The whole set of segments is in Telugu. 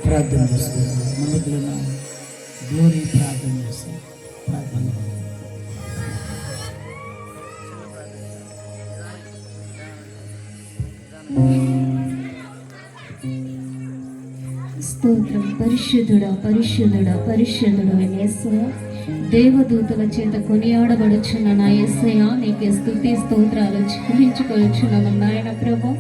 ప్రార్థన చేసుకుంటాం. మన మధ్యలో గ్లోరీ ప్రార్థన చేస్తాం. ప్రార్థన స్తోత్రం. పరిశుద్ధుడా పరిశుద్ధుడా పరిశుద్ధుడా యేసయ్య, దేవదూతల చేత కొనియాడబడుచున్న నా యేసయ్య, నీకే స్తుతి స్తోత్రాలు చెల్లించుకొనుచున్నాము నాయన ప్రభా.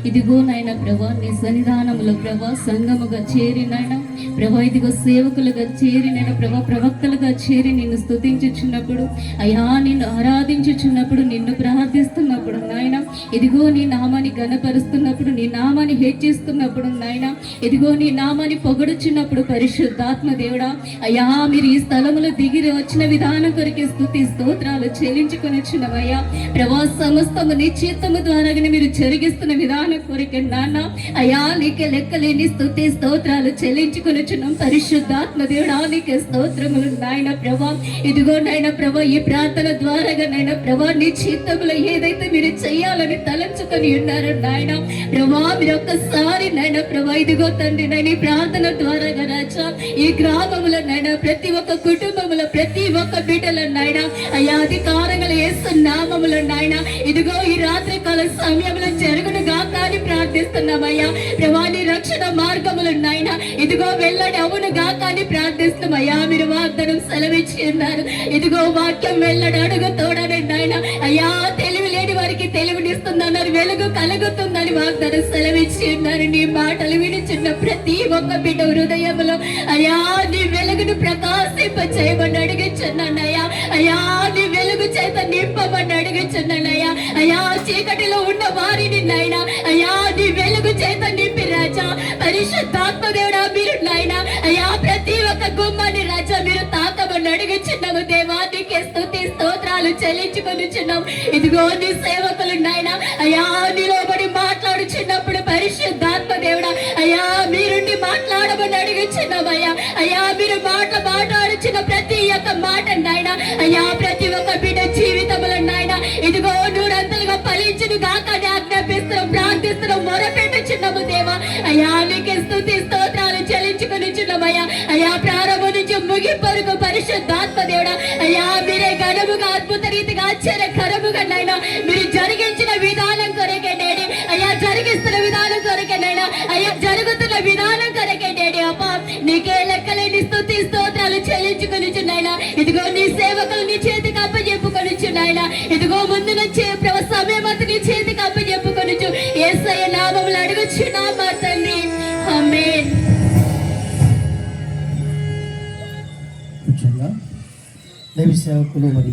ఇదిగో నాయన ప్రభా, నీ సన్నిధానములో ప్రభా సంఘముగా చేరినాయన ప్రభా, ఇదిగో సేవకులుగా చేరినైనా ప్రభా, ప్రవక్తలుగా చేరి నిన్ను స్తుతించుచున్నప్పుడు అయ్యా, నిన్ను ఆరాధించుచున్నప్పుడు, నిన్ను ప్రార్థిస్తున్నప్పుడు నాయన, ఇదిగో నీ నామాన్ని గణపరుస్తున్నప్పుడు, నీ నామాన్ని హెచ్చిస్తున్నప్పుడు నాయన, ఇదిగో నీ నామాన్ని పొగడుచున్నప్పుడు పరిశుద్ధాత్మ దేవుడా అయ్యా, మీరు ఈ స్థలములో దిగి వచ్చిన విధానం కొరికి స్తుతి స్తోత్రాలు చెల్లించుకొని వచ్చినవయ్యా ప్రభా. సమస్తము నీ చిత్తము ద్వారాగానే మీరు జరిగిస్తున్న విధానం కొరికి నాన్న అయ్యా, నీకే లెక్కలేని స్తుతి స్తోత్రాలు చెల్లించుకొని వచ్చినాం పరిశుద్ధాత్మ దేవుడా. నీకే స్తోత్రములు నాయన ప్రభా. ఇదిగో నాయన ప్రభా, ఈ ప్రార్థన ద్వారాగా నాయన ప్రభా, నీ చిత్తములో ఏదైతే మీరు చెయ్యాలని తలంచుకొని ఉన్నారో నాయన ప్రభా, మీరు ఒక్కసారి నాయన ప్రభా, ఇదిగో తండ్రి నాయన ఈ ప్రార్థన ద్వారాగా రాజా, ఈ గ్రామంలో నాయన ప్రతి ఒక్క కుటుంబంలో ప్రతి ఒక్క బిడ్డల నాయన అయ్యా, అధికారంగా యేసు నామములో నాయన ఇదిగో ఈ రాత్రి కాల సమయంలో జరుగును గాక అని ప్రార్థిస్తున్నామయ్యా ప్రభా. నీ రక్షణ మార్గములు నాయన ఇదిగో వెళ్ళని అవును గాక అని ప్రార్థిస్తున్నామయ్యా. మీరు వాగ్దానం సెలవిచ్చి ఉన్నారు, ఇదిగో వాక్యం వెళ్ళని అడుగు తోడని నాయన అయ్యా, తెలివి లేని వారికి తెలివినిస్తుందన్నారు, వెలుగు కలుగుతుందని వాగ్దానం సెలవిచ్చి ఉన్నారు. నీ మాటలు వినిచున్న ప్రతి ఒక్క బిడ్డ హృదయంలో అయ్యా, నీ వెలుగును ప్రకాశింప చేయమని అడిగించున్నానయ్యా అయ్యా, నీ వెలుగు చేత నింపమని అడిగించున్నానయ్యా అయ్యా. చీకటిలో ఉన్న వారిని నాయన అయ్యా, నీ వెలుగు చేత నింపి రాజా పరిశుద్ధాత్మ దేవుడా, మీరు నాయన అయ్యా ప్రతి ఒక్క గుమ్మాన్ని రాజా మీరు తాకమని అడిగించున్నాము దేవా. నీకే స్తుతి స్తోత్రాలు చెల్లించుకొనిచున్నాం. ఇదిగో నీ సేవకులు నాయన అయ్యా, నిలబడి మాట్లాడుచున్నప్పుడు పరిశుద్ధాత్మ దేవుడా అయ్యా, మీరుండి మాట్లాడమని అడిగించున్నామయ్యా అయ్యా. మీరు మాట్లాడుచున్న ప్రతి ఒక్క మాట నాయన అయ్యా, ప్రతి ఒక్క బిడ్డ జీవితంలో నాయన ఇదిగో నూరంతలుగా ఫలించును గాక అని ఆజ్ఞాపిస్తున్నాం, ప్రార్థిస్తున్నాం, మొరపెట్టుచున్నాము దేవా అయ్యా. నీకే స్తుతి స్తోత్రాలు చెల్లించుకొనిచున్నామయ్యా అయ్యా. ప్రారంభం నుంచి ముగింపు వరకు పరిశుద్ధాత్మ దేవుడా అయ్యా, మీరే ఘనముగా అద్భుత రీతిగా ఆశ్చర్యకరముగా నాయన మీరు జరిగించిన విధానం కొరకే నేడి అయ్యా, జరిగిస్తున్న విధానం కొరకే నైనా అయ్యా, జరుగుతున్న విధానం కొరకే నేడి అప్పా. నీకే లెక్కలేని స్తుతి స్తోత్రాలు చెల్లించుకొనిచున్నాయినా. ఇదిగో నీ సేవకులు నీ చేతికి అప్పచెప్పుకొనిచున్నాయినా. ఇదిగో ముందు నుంచి సమయమంతా నీ చేతికి అప్పచెప్పుకొనిచు యేసయ్య నామములో అడుగుచున్నాం మా తండ్రి, ఆమేన్. దైవ సేవకులు మరి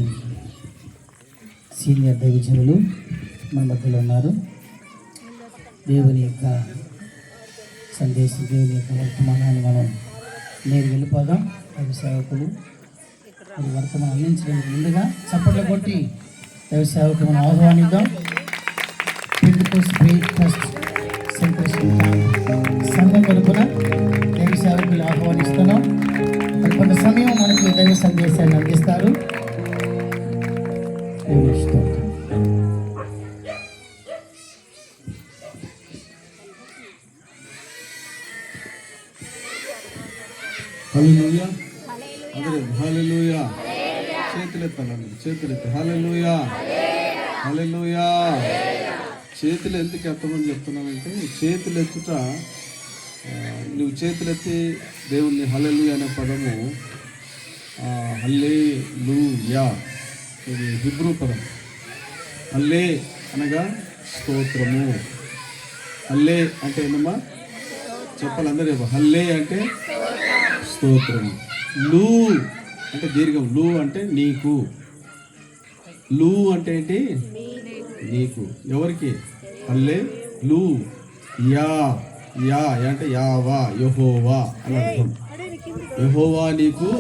సీనియర్ దైవజనులు మన మధ్యలో ఉన్నారు. దేవుని యొక్క సందేశం, దేవుని యొక్క వర్తమానాన్ని మనం నేను వెళ్ళిపోదాం. దైవ సేవకులు మరి వర్తమానం అందించడానికి ముందుగా చప్పట్లు కొట్టి దైవ సేవకులు మనం ఆహ్వానిద్దాం. సంఘం కనుక దైవ సేవకులు ఆహ్వానిస్తున్నాం. కొంత సమయం మనకి దైవ సందేశాన్ని అందిస్తారు. హల్లెలూయా, హల్లెలూయా. చేతులెత్తాలండి, చేతులెత్తి హల్లెలూయా, హల్లెలూయా. చేతులు ఎందుకు ఎత్తమని చెప్తున్నానంటే, చేతులెత్తుట నువ్వు చేతులెత్తి దేవుణ్ణి హల్లెలూయా అనే పదము హల్లెలూయా, ఇది హిబ్రూ పదం. హల్లే అనగా స్తోత్రము. హల్లే అంటే ఏందమ్మా చెప్పాలి అందరూ. హల్లే అంటే స్తోత్రము. లూ అంటే దీర్ఘం. లూ అంటే నీకు. లూ అంటే ఏంటి? నీకు. ఎవరికి? హల్లే లూ యా. యా అంటే యావా, యెహోవా అని అర్థం. యెహోవా నీకు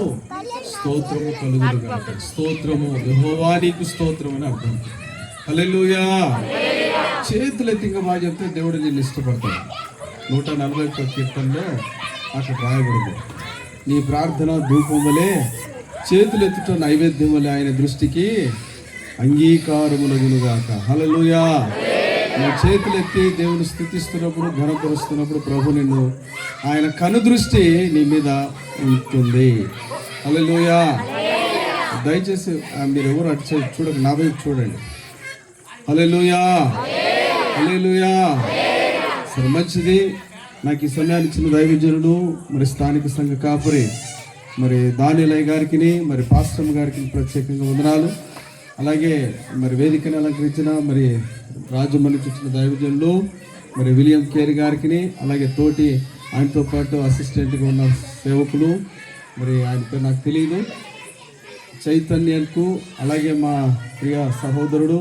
స్తోత్రము కలుగును గాక. స్తోత్రము, యెహోవా నీకు స్తోత్రం అని అర్థం. హల్లెలూయా. చేతులెత్తి ఇంకా బాగా చెప్తే దేవుడు నేను ఇష్టపడతాడు. 141 కీర్తనలో అక్కడ రాయబడింది, నీ ప్రార్థన ధూపం వలె చేతులెత్తుట నైవేద్యం వలె ఆయన దృష్టికి అంగీకారములగునుగాక. హల్లెలూయా. నువ్వు చేతులెత్తి దేవుని స్థుతిస్తున్నప్పుడు, ఘనపరుస్తున్నప్పుడు ప్రభు నిన్ను ఆయన కనుదృష్టి నీ మీద ఉంటుంది. హల్లెలూయా. దయచేసి మీరు ఎవరు అటు చూడక నా వైపు చూడండి. హల్లెలూయా, హల్లెలూయా. సరే, మంచిది. నాకు ఈ సమయాన్ని ఇచ్చిన దైవజనుడు, మరి స్థానిక సంఘ కాపురి, మరి దానిలయ్య గారికి, మరి పాస్టమ్ గారికి ప్రత్యేకంగా వందనాలు. అలాగే మరి వేదికను అలంకరించిన మరి రాజమల్లి ఇచ్చిన దైవజనులు, మరి విలియం కేర్ గారికి, అలాగే తోటి ఆయనతో పాటు అసిస్టెంట్గా ఉన్న సేవకులు, మరి ఆయన పేరు నాకు తెలియదు, చైతన్యకు, అలాగే మా ప్రియ సహోదరుడు,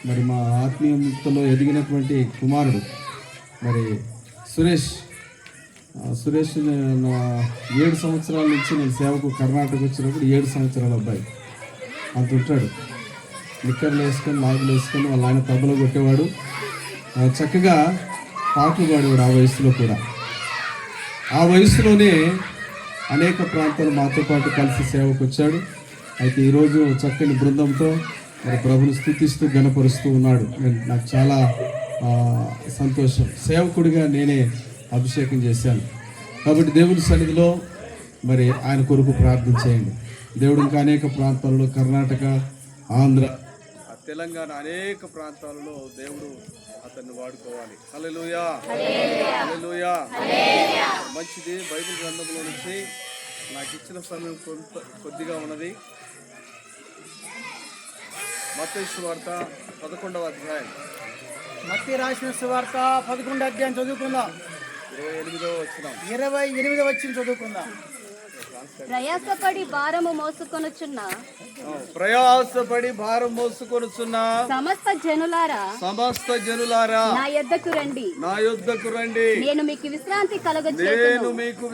మరి మా ఆత్మీయతలో ఎదిగినటువంటి కుమారుడు మరి సురేష్ 7 సంవత్సరాల నుంచి నేను సేవకు కర్ణాటక వచ్చినప్పుడు 7 సంవత్సరాల అబ్బాయి అంత ఉంటాడు. లిక్కర్లు వేసుకొని, లాగులు వేసుకొని వాళ్ళ ఆయన తబలో కొట్టేవాడు. చక్కగా పాటలు పాడేవాడు ఆ వయసులో కూడా. ఆ వయసులోనే అనేక ప్రాంతాలు మాతో పాటు కలిసి సేవకు వచ్చాడు. అయితే ఈరోజు చక్కని బృందంతో మరి ప్రభుని స్తుతిస్తూ ఘనపరుస్తూ ఉన్నాడు. నాకు చాలా సంతోషం. సేవకుడిగా నేనే అభిషేకం చేశాను. కాబట్టి దేవుని సన్నిధిలో మరి ఆయన కొరకు ప్రార్థన చేయండి. దేవుడు ఇంకా అనేక ప్రాంతాలలో, కర్ణాటక, ఆంధ్ర, తెలంగాణ అనేక ప్రాంతాలలో దేవుడు అతన్ని వాడుకోవాలి. హల్లెలూయా, హల్లెలూయా. మంచిది. బైబిల్ గ్రంథంలో నుంచి నాకు ఇచ్చిన సమయం కొద్దిగా ఉన్నది. మత్తయి సువార్త 11వ అధ్యాయం. మత్తయి రాసిన సువార్త 11వ అధ్యాయం చదువుకుందాం. 28వ వచనం చదువుకుందాం. ప్రయాసపడి భారము మోసుకొనుచున్న సమస్త జనులారా నా యొద్దకు రండి, నేను మీకు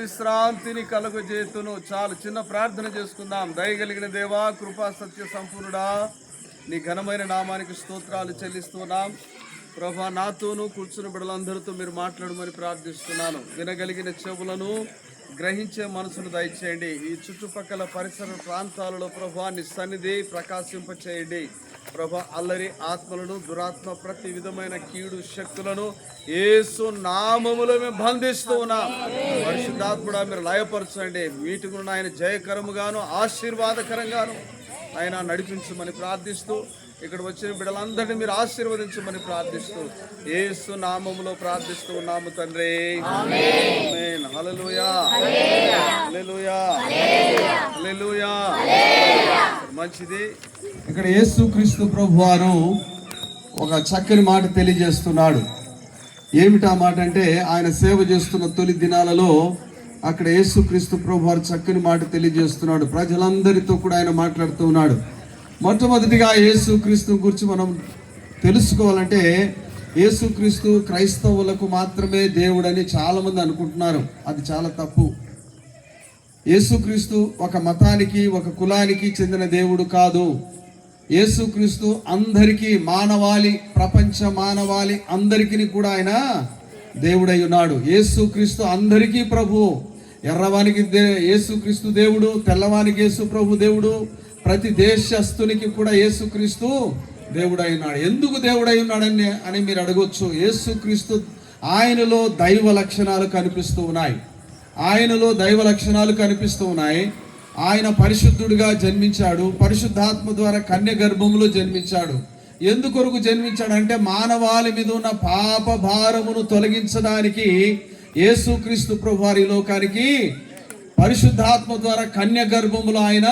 విశ్రాంతిని కలుగజేతును. చాలు, చిన్న ప్రార్థన చేసుకుందాం. దయగలిగిన దేవా, కృపా సత్య సంపూర్ణుడా, నీ ఘనమైన నామానికి స్తోత్రాలు చెల్లిస్తున్నాం. ప్రభా, నాతోనూ కూర్చున్న బిడ్డలందరితో మీరు మాట్లాడమని ప్రార్థిస్తున్నాను. వినగలిగిన చెవులను, గ్రహించే మనసును దయచేయండి. ఈ చుట్టుపక్కల పరిసర ప్రాంతాలలో ప్రభా నీ సన్నిధి ప్రకాశింపచేయండి. ప్రభా, అల్లరి ఆత్మలను, దురాత్మ, ప్రతి విధమైన కీడు శక్తులను యేసు నామములో మేము బంధిస్తూ ఉన్నాం. పరిశుద్ధాత్ముడా, మీరు లయపరచండి. వీటిని ఆయన జయకరముగాను, ఆశీర్వాదకరంగాను ఆయన నడిపించమని ప్రార్థిస్తూ, ఇక్కడ వచ్చిన బిడ్డలందరినీ మీరు ఆశీర్వదించమని ప్రార్థిస్తూ, యేసు నామములో ప్రార్థిస్తూ ఉన్నాము తండ్రి. ఆమేన్. హల్లెలూయా, హల్లెలూయా, హల్లెలూయా. మంచిది. ఇక్కడ యేసుక్రీస్తు ప్రభువారు ఒక చక్కని మాట తెలియజేస్తున్నాడు. ఏమిటా మాట అంటే, ఆయన సేవ చేస్తున్న తొలి దినాలలో అక్కడ యేసుక్రీస్తు ప్రభువారు చక్కని మాట తెలియజేస్తున్నాడు. ప్రజలందరితో కూడా ఆయన మాట్లాడుతూ ఉన్నాడు. మొట్టమొదటిగా యేసుక్రీస్తు గురించి మనం తెలుసుకోవాలంటే, యేసుక్రీస్తు క్రైస్తవులకు మాత్రమే దేవుడని చాలామంది అనుకుంటున్నారు. అది చాలా తప్పు. యేసుక్రీస్తు ఒక మతానికి, ఒక కులానికి చెందిన దేవుడు కాదు. యేసుక్రీస్తు అందరికీ, ప్రపంచ మానవాళి అందరికీ కూడా ఆయన దేవుడై ఉన్నాడు. యేసుక్రీస్తు అందరికీ ప్రభు. ఎర్రవానికి యేసుక్రీస్తు దేవుడు, తెల్లవానికి యేసు ప్రభు దేవుడు, ప్రతి దేశస్తునికి కూడా యేసుక్రీస్తు దేవుడై ఉన్నాడు. ఎందుకు దేవుడై ఉన్నాడని మీరు అడగొచ్చు. యేసుక్రీస్తు ఆయనలో దైవ లక్షణాలు కనిపిస్తూ ఉన్నాయి. ఆయన పరిశుద్ధుడిగా జన్మించాడు. పరిశుద్ధాత్మ ద్వారా కన్య గర్భములో జన్మించాడు. ఎందుకొరకు జన్మించాడంటే, మానవాళి మీద ఉన్న పాప భారమును తొలగించడానికి యేసుక్రీస్తు ప్రభువారి లోకానికి పరిశుద్ధాత్మ ద్వారా కన్య గర్భములో ఆయన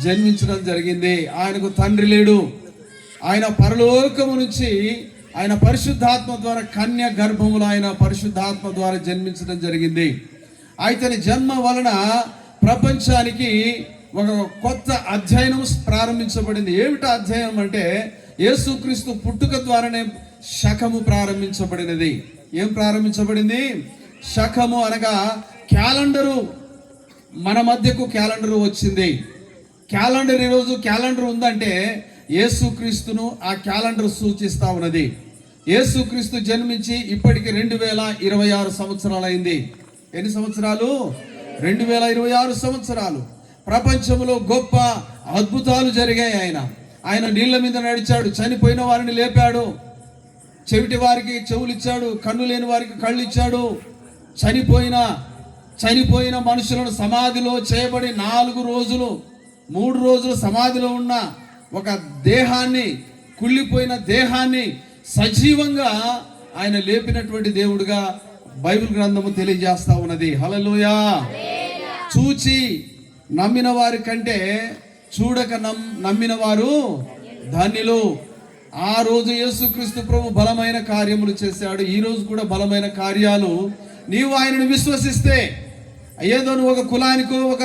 జన్మించడం జరిగింది. ఆయనకు తండ్రి లేడు. ఆయన పరలోకము నుంచి ఆయన పరిశుద్ధాత్మ ద్వారా కన్య గర్భములో ఆయన పరిశుద్ధాత్మ ద్వారా జన్మించడం జరిగింది. ఆయన జన్మ వలన ప్రపంచానికి ఒక కొత్త అధ్యయనం ప్రారంభించబడింది. ఏమిటా అధ్యయనం అంటే యేసుక్రీస్తు పుట్టుక ద్వారానే శకము ప్రారంభించబడినది. ఏం ప్రారంభించబడింది? శకము అనగా క్యాలెండరు. మన మధ్యకు క్యాలెండరు వచ్చింది. క్యాలెండర్, ఈరోజు క్యాలెండర్ ఉందంటే యేసుక్రీస్తును ఆ క్యాలెండర్ సూచిస్తా ఉన్నది. యేసుక్రీస్తు జన్మించి ఇప్పటికి 2026 సంవత్సరాలు అయింది. ఎన్ని సంవత్సరాలు? 2026 సంవత్సరాలు. ప్రపంచంలో గొప్ప అద్భుతాలు జరిగాయి. ఆయన నీళ్ళ మీద నడిచాడు, చనిపోయిన వారిని లేపాడు, చెవిటి వారికి చెవులు ఇచ్చాడు, కన్ను లేని వారికి కళ్ళు ఇచ్చాడు. చనిపోయిన మనుషులను సమాధిలో చేయబడి 4 రోజులు 3 రోజులు సమాధిలో ఉన్న ఒక దేహాన్ని, కుళ్ళిపోయిన దేహాన్ని సజీవంగా ఆయన లేపినటువంటి దేవుడుగా బైబిల్ గ్రంథము తెలియజేస్తా ఉన్నది. హల్లెలూయా. చూచి నమ్మిన వారి కంటే చూడక నమ్మిన వారు ధన్యులు. ఆ రోజు యేసుక్రీస్తు ప్రభు బలమైన కార్యములు చేశాడు. ఈ రోజు కూడా బలమైన కార్యాలు. నీవు ఆయనను విశ్వసిస్తే, ఏదో నువ్వు ఒక కులానికో ఒక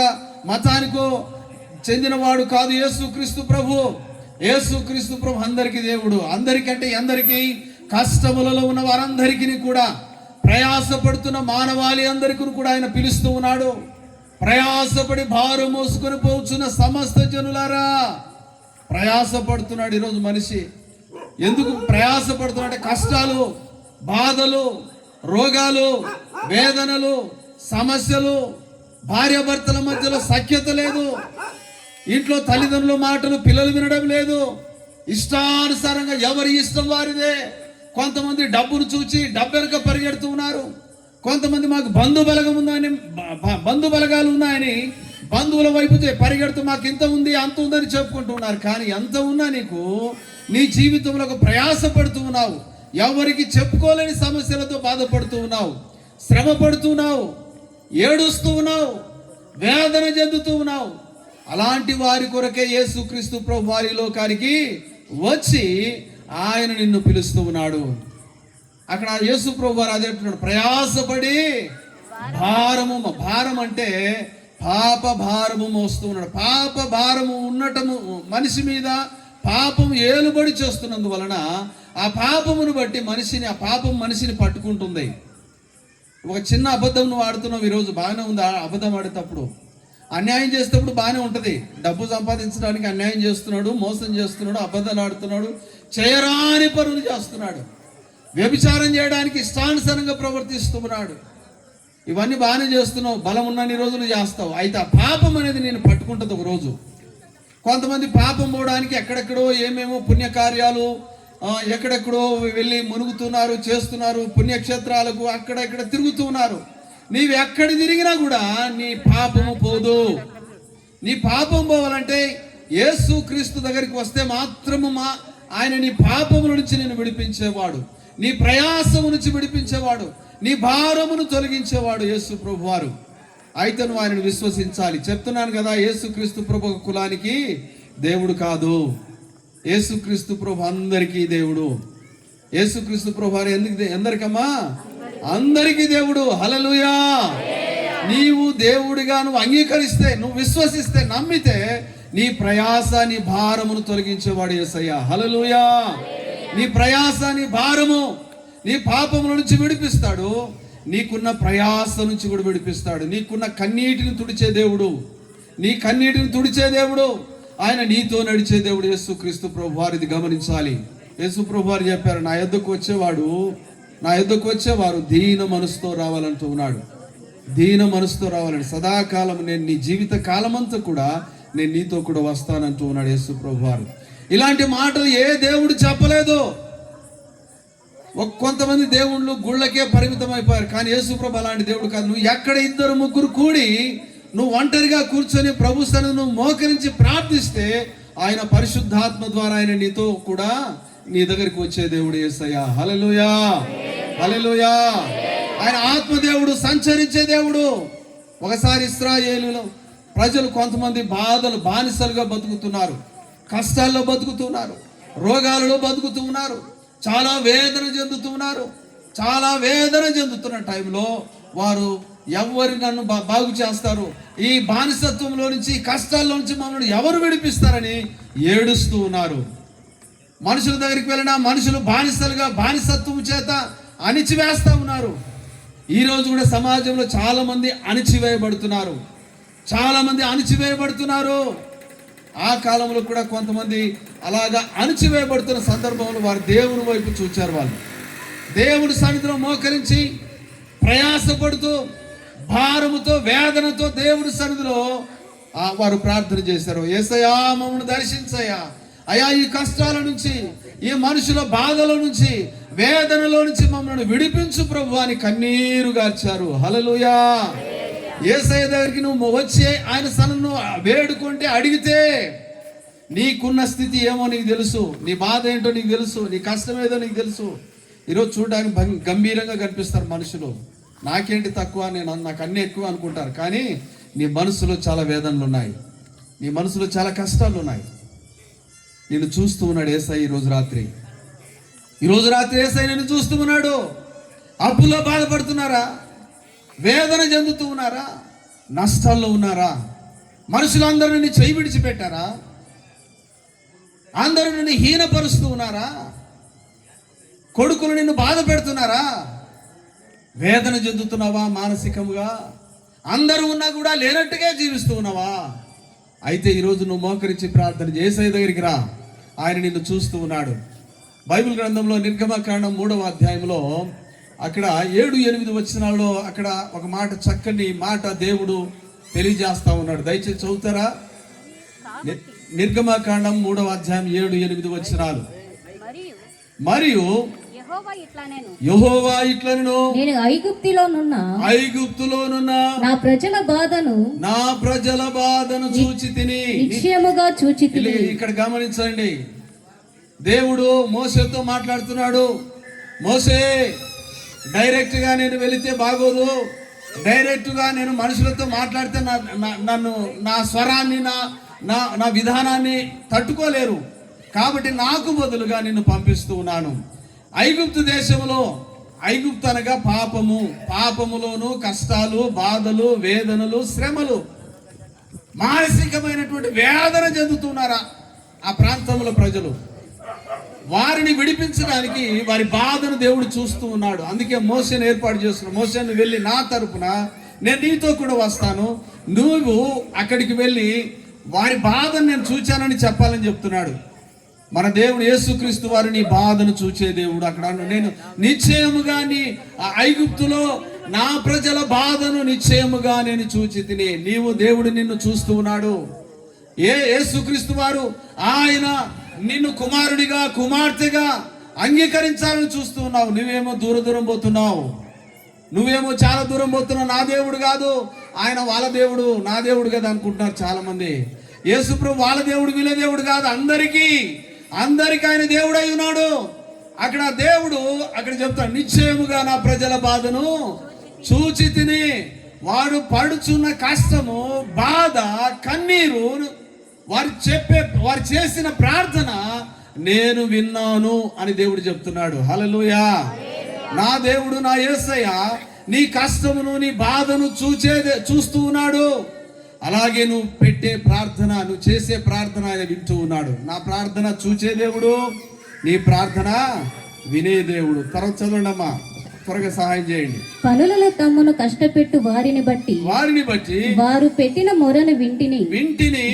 మతానికో చెందినవాడు కాదు యేసుక్రీస్తు ప్రభు. యేసుక్రీస్తు ప్రభు అందరికీ దేవుడు. అందరికంటే అందరికీ కష్టములలో ఉన్న వారందరికీ కూడా, ప్రయాసపడుతున్న మానవాళి అందరికీ కూడా ఆయన పిలుస్తూ ఉన్నాడు. ప్రయాసపడి భారం మోసుకొని పోచున్న సమస్త జనులారా, ప్రయాసపడుతున్నాడు. ఈరోజు మనిషి ఎందుకు ప్రయాసపడుతున్నాడంటే కష్టాలు, బాధలు, రోగాలు, వేదనలు, సమస్యలు, భార్యాభర్తల మధ్యలో సఖ్యత లేదు, ఇంట్లో తల్లిదండ్రుల మాటలు పిల్లలు వినడం లేదు, ఇష్టానుసారంగా ఎవరి ఇష్టం వారిదే. కొంతమంది డబ్బును చూచి డబ్బెనక పరిగెడుతూ ఉన్నారు. కొంతమంది మాకు బంధు బలగాలు ఉన్నాయని బంధువుల వైపు పరిగెడుతూ మాకు ఇంత ఉంది అంత ఉందని చెప్పుకుంటున్నారు. కానీ ఎంత ఉన్నా నీకు నీ జీవితంలో ఒక ప్రయాస పడుతూ ఉన్నావు. ఎవరికి చెప్పుకోలేని సమస్యలతో బాధపడుతూ ఉన్నావు, శ్రమ పడుతున్నావు, ఏడుస్తూ ఉన్నావు, వేదన చెందుతూ ఉన్నావు. అలాంటి వారి కొరకే యేసుక్రీస్తు ప్రభు వారి లోకానికి వచ్చి ఆయన నిన్ను పిలుస్తూ ఉన్నాడు. అక్కడ యేసు ప్రభు వారు అదే అంటున్నాడు, ప్రయాసపడి భారం అంటే పాప భారము మోస్తూ ఉన్నాడు. పాప భారము ఉండటము మనిషి మీద పాపం ఏలుబడి చేస్తున్నందువలన ఆ పాపమును బట్టి ఆ పాపం మనిషిని పట్టుకుంటుంది. ఒక చిన్న అబద్ధం నువ్వు ఆడుతున్నావు, ఈరోజు బాగానే ఉంది. అబద్ధం ఆడేటప్పుడు అన్యాయం చేసేటప్పుడు బాగానే ఉంటుంది. డబ్బు సంపాదించడానికి అన్యాయం చేస్తున్నాడు, మోసం చేస్తున్నాడు, అబద్ధాలు ఆడుతున్నాడు, చేయరాని పనులు చేస్తున్నాడు, వ్యభిచారం చేయడానికి ఇష్టానుసారంగా ప్రవర్తిస్తున్నాడు. ఇవన్నీ బాగానే చేస్తున్నావు, బలం ఉన్నన్ని రోజులు చేస్తావు. అయితే ఆ పాపం అనేది నేను పట్టుకుంటుంది ఒక రోజు. కొంతమంది పాపం పోవడానికి ఎక్కడెక్కడో ఏమేమో పుణ్యకార్యాలు ఎక్కడెక్కడో వెళ్ళి మునుగుతున్నారు, చేస్తున్నారు, పుణ్యక్షేత్రాలకు అక్కడ ఇక్కడ తిరుగుతూ ఉన్నారు. నీవు ఎక్కడ తిరిగినా కూడా నీ పాపము పోదు. నీ పాపం పోవాలంటే యేసు క్రీస్తు దగ్గరికి వస్తే మాత్రము ఆయన నీ పాపముల నుంచి నేను విడిపించేవాడు, నీ ప్రయాసము నుంచి విడిపించేవాడు, నీ భారమును తొలగించేవాడు యేసు ప్రభు వారు. అయితే నువ్వు ఆయనను విశ్వసించాలి. చెప్తున్నాను కదా, యేసుక్రీస్తు ప్రభు ఒక కులానికి దేవుడు కాదు. యేసుక్రీస్తు ప్రభు అందరికీ దేవుడు. యేసుక్రీస్తు ప్రభు వారు ఎందరికమ్మా? అందరికీ దేవుడు. హల్లెలూయా. నీవు దేవుడిగా నువ్వు అంగీకరిస్తే, నువ్వు విశ్వసిస్తే, నమ్మితే నీ ప్రయాస నీ భారమును తొలగించేవాడు యేసయ్య. హల్లెలూయా. నీ ప్రయాస నీ భారము నీ పాపముల నుంచి విడిపిస్తాడు, నీకున్న ప్రయాస నుంచి కూడా విడిపిస్తాడు. నీకున్న కన్నీటిని తుడిచే దేవుడు, నీ కన్నీటిని తుడిచే దేవుడు, ఆయన నీతో నడిచే దేవుడు యేసుక్రీస్తు ప్రభు వారిది గమనించాలి. యేసు ప్రభు వారు చెప్పారు, నా యొద్దకు వచ్చేవారు దీన మనసుతో రావాలంటూ ఉన్నాడు. దీన మనసుతో రావాలని, సదాకాలం నేను నీ జీవిత కాలమంతా కూడా నేను నీతో కూడా వస్తానంటూ ఉన్నాడు యేసు ప్రభు వారు. ఇలాంటి మాటలు ఏ దేవుడు చెప్పలేదు. కొంతమంది దేవుళ్ళు గుళ్ళకే పరిమితం అయిపోయారు, కానీ యేసు ప్రభు అలాంటి దేవుడు కాదు. నువ్వు ఎక్కడ 2-3 కూడి నువ్వు ఒంటరిగా కూర్చొని ప్రభు సన్నిధిని నువ్వు మోకరించి ప్రార్థిస్తే ఆయన పరిశుద్ధాత్మ ద్వారా ఆయన నీతో కూడా నీ దగ్గరికి వచ్చే దేవుడు యేసయ్య. హల్లెలూయా, హల్లెలూయా. ఆయన ఆత్మదేవుడు, సంచరించే దేవుడు. ఒకసారి ఇశ్రాయేలులో ప్రజలు కొంతమంది బానిసలుగా బతుకుతున్నారు, కష్టాల్లో బతుకుతున్నారు, రోగాలలో బతుకుతూ ఉన్నారు, చాలా వేదన చెందుతున్నారు. చాలా వేదన చెందుతున్న టైంలో వారు ఎవరు నన్ను బాగు చేస్తారు, ఈ బానిసత్వంలో నుంచి, ఈ కష్టాల్లో నుంచి మమ్మల్ని ఎవరు విడిపిస్తారని ఏడుస్తూ ఉన్నారు. మనుషుల దగ్గరికి వెళ్ళినా మనుషులు బానిసత్వం చేత అణిచివేస్తా ఉన్నారు. ఈరోజు కూడా సమాజంలో చాలామంది అణిచివేయబడుతున్నారు. ఆ కాలంలో కూడా కొంతమంది అలాగా అణిచివేయబడుతున్న సందర్భంలో వారు దేవుని వైపు చూచారు. వాళ్ళు దేవుని సన్నిధిలో మోకరించి ప్రయాసపడుతూ భారముతో వేదనతో దేవుని సన్నిధిలో వారు ప్రార్థన చేశారు. యేసయ్యా మమ్మల్ని దర్శించయ్యా, అయ్యా ఈ కష్టాల నుంచి, ఈ మనుషుల బాధల నుంచి, వేదనలో నుంచి మమ్మల్ని విడిపించు ప్రభు అని కన్నీరు గార్చారు. హల్లెలూయా. యేసయ్య దగ్గరికి నువ్వు వచ్చి ఆయన సన్నిధిలో వేడుకుంటే, అడిగితే నీకున్న స్థితి ఏమో నీకు తెలుసు, నీ బాధ ఏంటో నీకు తెలుసు, నీ కష్టం ఏదో నీకు తెలుసు. ఈరోజు చూడడానికి గంభీరంగా కనిపిస్తారు మనుషులు. నాకేంటి తక్కువ, నాకు అన్నీ ఎక్కువ అనుకుంటారు. కానీ నీ మనసులో చాలా వేదనలు ఉన్నాయి, నీ మనసులో చాలా కష్టాలు ఉన్నాయి. నిన్ను చూస్తూ ఉన్నాడు యేసయ్య ఈరోజు రాత్రి యేసయ్య నిన్ను చూస్తూ ఉన్నాడు. అప్పులో బాధపడుతున్నారా? వేదన చెందుతూ ఉన్నారా? నష్టాల్లో ఉన్నారా? మనుషులందరూ నిన్ను చేయి విడిచిపెట్టారా? అందరూ నిన్ను హీనపరుస్తూ ఉన్నారా? కొడుకులు నిన్ను బాధ పెడుతున్నారా? వేదన చెందుతున్నావా మానసికంగా? అందరూ ఉన్నా కూడా లేనట్టుగా జీవిస్తూ ఉన్నావా? అయితే ఈరోజు నువ్వు మోకరించి ప్రార్థన యేసయ్య దగ్గరికి రా. ఆయన నిన్ను చూస్తూ ఉన్నాడు. బైబిల్ గ్రంథంలో నిర్గమకాండం 3వ అధ్యాయంలో అక్కడ 7-8 వచనాల్లో అక్కడ ఒక మాట, చక్కని మాట దేవుడు తెలియజేస్తా ఉన్నాడు. దయచేసి చదువుతారా? నిర్గమకాండం 3వ అధ్యాయం 7-8 వచనాలు. మరియు యెహోవా ఇట్లనెను, నేను ఐగుప్తులోనున్న నా ప్రజల బాధను చూచి తిని. నిశ్చయముగా చూచి తిని. ఇక్కడ గమనించండి, దేవుడు మోషేతో మాట్లాడుతున్నాడు. మోషే, డైరెక్ట్ గా నేను వెళితే బాగోదు, డైరెక్ట్ గా నేను మనుషులతో మాట్లాడితే నా స్వరాన్ని, నా విధానాన్ని తట్టుకోలేరు. కాబట్టి నాకు బదులుగా నిన్ను పంపిస్తూ ఉన్నాను. ఐగుప్తు దేశంలో, ఐగుప్తు అనగా పాపములోను కష్టాలు, బాధలు, వేదనలు, శ్రమలు, మానసికమైనటువంటి వేదన చెందుతున్నారా ఆ ప్రాంతంలో ప్రజలు. వారిని విడిపించడానికి వారి బాధను దేవుడు చూస్తూ ఉన్నాడు. అందుకే మోసేను ఏర్పాటు చేస్తున్నాడు. మోసేను వెళ్ళి నా తరపున నేను నీతో కూడా వస్తాను, నువ్వు అక్కడికి వెళ్ళి వారి బాధను నేను చూచానని చెప్పాలని చెప్తున్నాడు. మన దేవుడు యేసుక్రీస్తు వారు నీ బాధను చూచే దేవుడు. అక్కడ నేను నిశ్చయముగా ఐగుప్తులో నా ప్రజల బాధను నిశ్చయముగా నేను చూచి తిని. దేవుడు నిన్ను చూస్తూ ఉన్నాడు. యేసుక్రీస్తు వారు ఆయన నిన్ను కుమారుడిగా, కుమార్తెగా అంగీకరించాలని చూస్తూ ఉన్నావు. నువ్వేమో దూరం పోతున్నావు, నువ్వేమో చాలా దూరం పోతున్నావు. నా దేవుడు కాదు, ఆయన వాళ్ళ దేవుడు, నా దేవుడు కదా అనుకుంటున్నారు చాలా మంది. యేసుప్రభు వాళ్ళ దేవుడు, వీళ్ళ దేవుడు కాదు, అందరికీ ఆయన దేవుడై ఉన్నాడు. అక్కడ దేవుడు అక్కడ చెప్తాడు, నిశ్చయముగా నా ప్రజల బాధను చూచి తిని. వాడు పడుచున్న కష్టము, బాధ, కన్నీరు, వారు చేసిన ప్రార్థన నేను విన్నాను అని దేవుడు చెప్తున్నాడు. హల్లెలూయా. నా దేవుడు, నా యేసయ్య నీ కష్టమును, నీ బాధను చూస్తూ ఉన్నాడు. అలాగే నువ్వు పెట్టే ప్రార్థన, నువ్వు చేసే ప్రార్థన ఆయన వింటూ ఉన్నాడు. నా ప్రార్థన చూచే దేవుడు, నీ ప్రార్థన వినే దేవుడు. తర్వాత చదవండమ్మా, త్వరగా సహాయం చేయండి. పనులలో తమ్మును కష్టపెట్టు వారిని బట్టి వారు పెట్టిన మొరను వింటిని.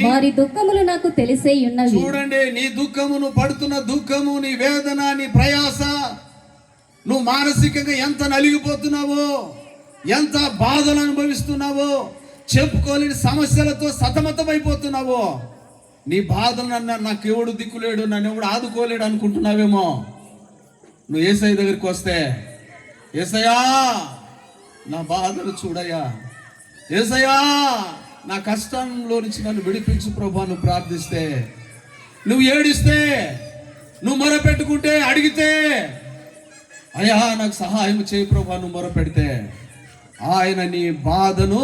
వారి దుఃఖములు నాకు తెలిసే ఉన్నవి. చూడండి, నీ దుఃఖమును, పడుతున్న దుఃఖము, నీ వేదన, నీ ప్రయాస, నువ్వు మానసికంగా ఎంత నలిగిపోతున్నావో, ఎంత బాధలు అనుభవిస్తున్నావో, చెప్పుకోలేని సమస్యలతో సతమతమైపోతున్నావో, నీ బాధలు నాకు ఎవడు దిక్కులేడు, నన్ను ఎవడు ఆదుకోలేడు అనుకుంటున్నావేమో. నువ్వు యేసయ్య దగ్గరికి వస్తే, యేసయ్యా నా బాధలు చూడయ్యా, యేసయ్యా నా కష్టంలో నుంచి నన్ను విడిపించు ప్రభు నువ్వు ప్రార్థిస్తే, నువ్వు ఏడిస్తే, నువ్వు మొరపెట్టుకుంటే, అడిగితే, అయ్యా నాకు సహాయం చేయి ప్రభు నువ్వు మొరపెడితే, ఆయన నీ బాధను,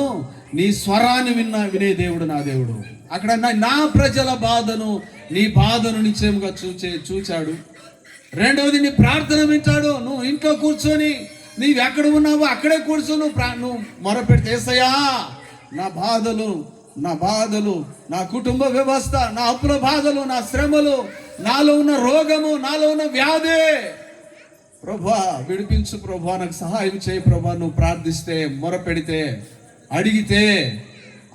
నీ స్వరాన్ని వినే దేవుడు నా దేవుడు. అక్కడ నా ప్రజల బాధను, నీ బాధను నిశ్చయముగా చూచాడు. రెండవది, నీ ప్రార్థన వింటాడు. నువ్వు ఇంట్లో కూర్చొని నీవెక్కడ ఉన్నావో అక్కడే కూర్చొని నువ్వు మొరపెడితే, యేసయ్యా నా బాధలు, నా కుటుంబ వ్యవస్థ, నా అప్పుల బాధలు, నా శ్రమలు, నాలో ఉన్న రోగము, నాలో ఉన్న వ్యాధి, ప్రభువా విడిపించు ప్రభువా, నాకు సహాయం చేయి ప్రభువా. నువ్వు ప్రార్థిస్తే, మొరపెడితే, అడిగితే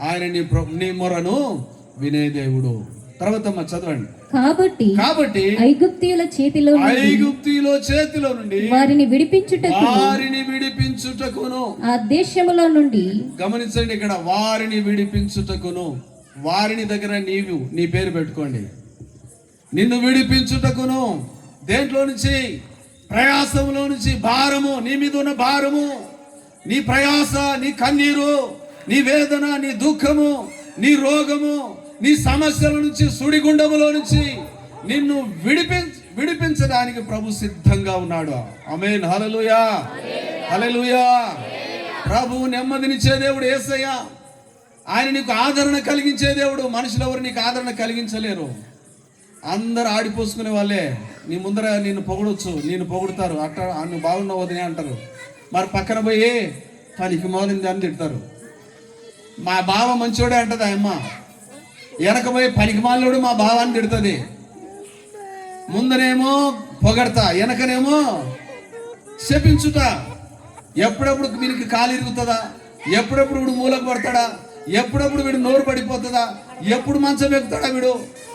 ఆయన నీ మొరను వినే దేవుడు. తర్వాత చదవండి. కాబట్టి ఐగుప్తీయుల చేతిలో నుండి వారిని విడిపించుటకును ఆ దేశములో నుండి, గమనించండి ఇక్కడ, వారిని విడిపించుటకును, వారిని దగ్గర నీ పేరు పెట్టుకోండి. నిన్ను విడిపించుటకును, దేంట్లో నుంచి? ప్రయాసంలో నుంచి. భారము, నీ మీద ఉన్న భారము, నీ ప్రయాస, నీ కన్నీరు, నీ వేదన, నీ దుఃఖము, నీ రోగము, నీ సమస్యల నుంచి, సుడిగుండములో నుంచి నిన్ను విడిపించడానికి ప్రభు సిద్ధంగా ఉన్నాడు. ఆమేన్, హల్లెలూయా, హల్లెలూయా. ప్రభు నెమ్మదినిచ్చే దేవుడు యేసయ్య. ఆయన నీకు ఆదరణ కలిగించే దేవుడు. మనుషులు ఎవరు నీకు ఆదరణ కలిగించలేరు. అందరు ఆడిపోసుకునే వాళ్ళే. నీ ముందర నిన్ను పొగడొచ్చు, నిన్ను పొగుడుతారు, అట్లా నువ్వు బాగున్నావు వదినే అంటారు. మరి పక్కన పోయి పనికి మోలింది అని తిడతారు. మా బావ మంచోడే అంటది ఆ అమ్మ. వెనక పోయి పనికి మాలోడు మా బావాన్ని తిడుతుంది. ముందరేమో పొగడతా, వెనకనేమో శపించుట. ఎప్పుడప్పుడు వీనికి కాలు ఇరుగుతుందా, ఎప్పుడప్పుడు వీడు మూలకు పడతాడా, ఎప్పుడప్పుడు వీడు నోరు పడిపోతుందా, ఎప్పుడు మంచం ఎక్కుతాడా వీడు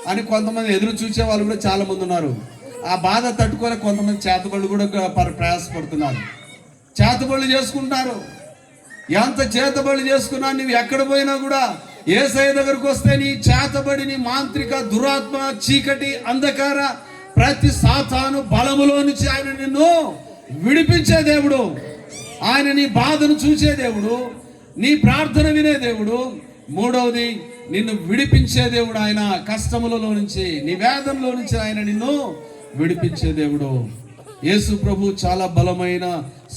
అని కొంతమంది ఎదురు చూసే వాళ్ళు కూడా చాలా మంది ఉన్నారు. ఆ బాధ తట్టుకోలే కొంతమంది చేతబడులు కూడా ప్రయాసపడుతున్నారు, చేతబడులు చేసుకుంటున్నారు. ఎంత చేతబడి చేసుకున్నా నువ్వు ఎక్కడ పోయినా కూడా యేసయ్య దగ్గరకు వస్తే నీ చేతబడి, నీ మాంత్రిక దురాత్మ, చీకటి, అంధకార, ప్రతి సాతాను బలములో నుంచి ఆయన నిన్ను విడిపించే దేవుడు. ఆయన నీ బాధను చూసే దేవుడు, నీ ప్రార్థన వినే దేవుడు. మూడవది, నిన్ను విడిపించే దేవుడు ఆయన. కష్టములలో నుంచి, నీ వేదనలో నుంచి ఆయన నిన్ను విడిపించే దేవుడు. యేసు ప్రభు చాలా బలమైన,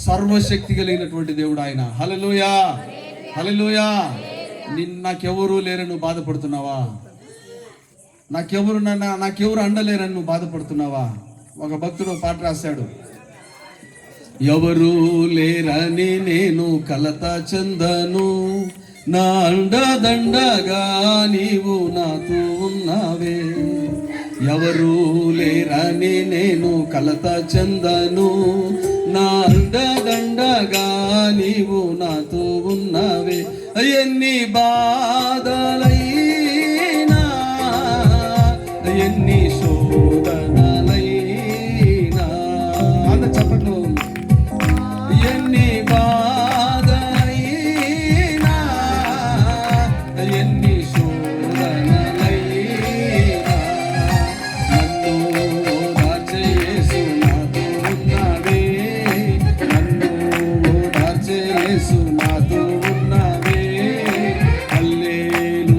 సర్వశక్తి కలిగినటువంటి దేవుడు ఆయన. హల్లెలూయా, హల్లెలూయా. నాకెవరు లేరని నువ్వు బాధపడుతున్నావా? నాకెవరు అండలేరని నువ్వు బాధపడుతున్నావా? ఒక భక్తుడు పాట రాశాడు. ఎవరు లేరని నేను కలత చెందను, నా అండదండగా నీవు నాతో ఉన్నావే. ఎవరు లేరని నేను కలత చెందను, నా అండదండగా నీవు నాతో ఉన్నావే. ఎన్ని బాధలైనా, ఎన్ని శోధనలైనా, అంత చెప్పట్లు, ఎన్ని బాధలైనా, ఎన్ని శోధనలైనా, నన్ను ఓదార్చే యేసు నాతో ఉన్నావే, నన్ను ఓదార్చే యేసు నాతో ఉన్నావే. హల్లెలూయా.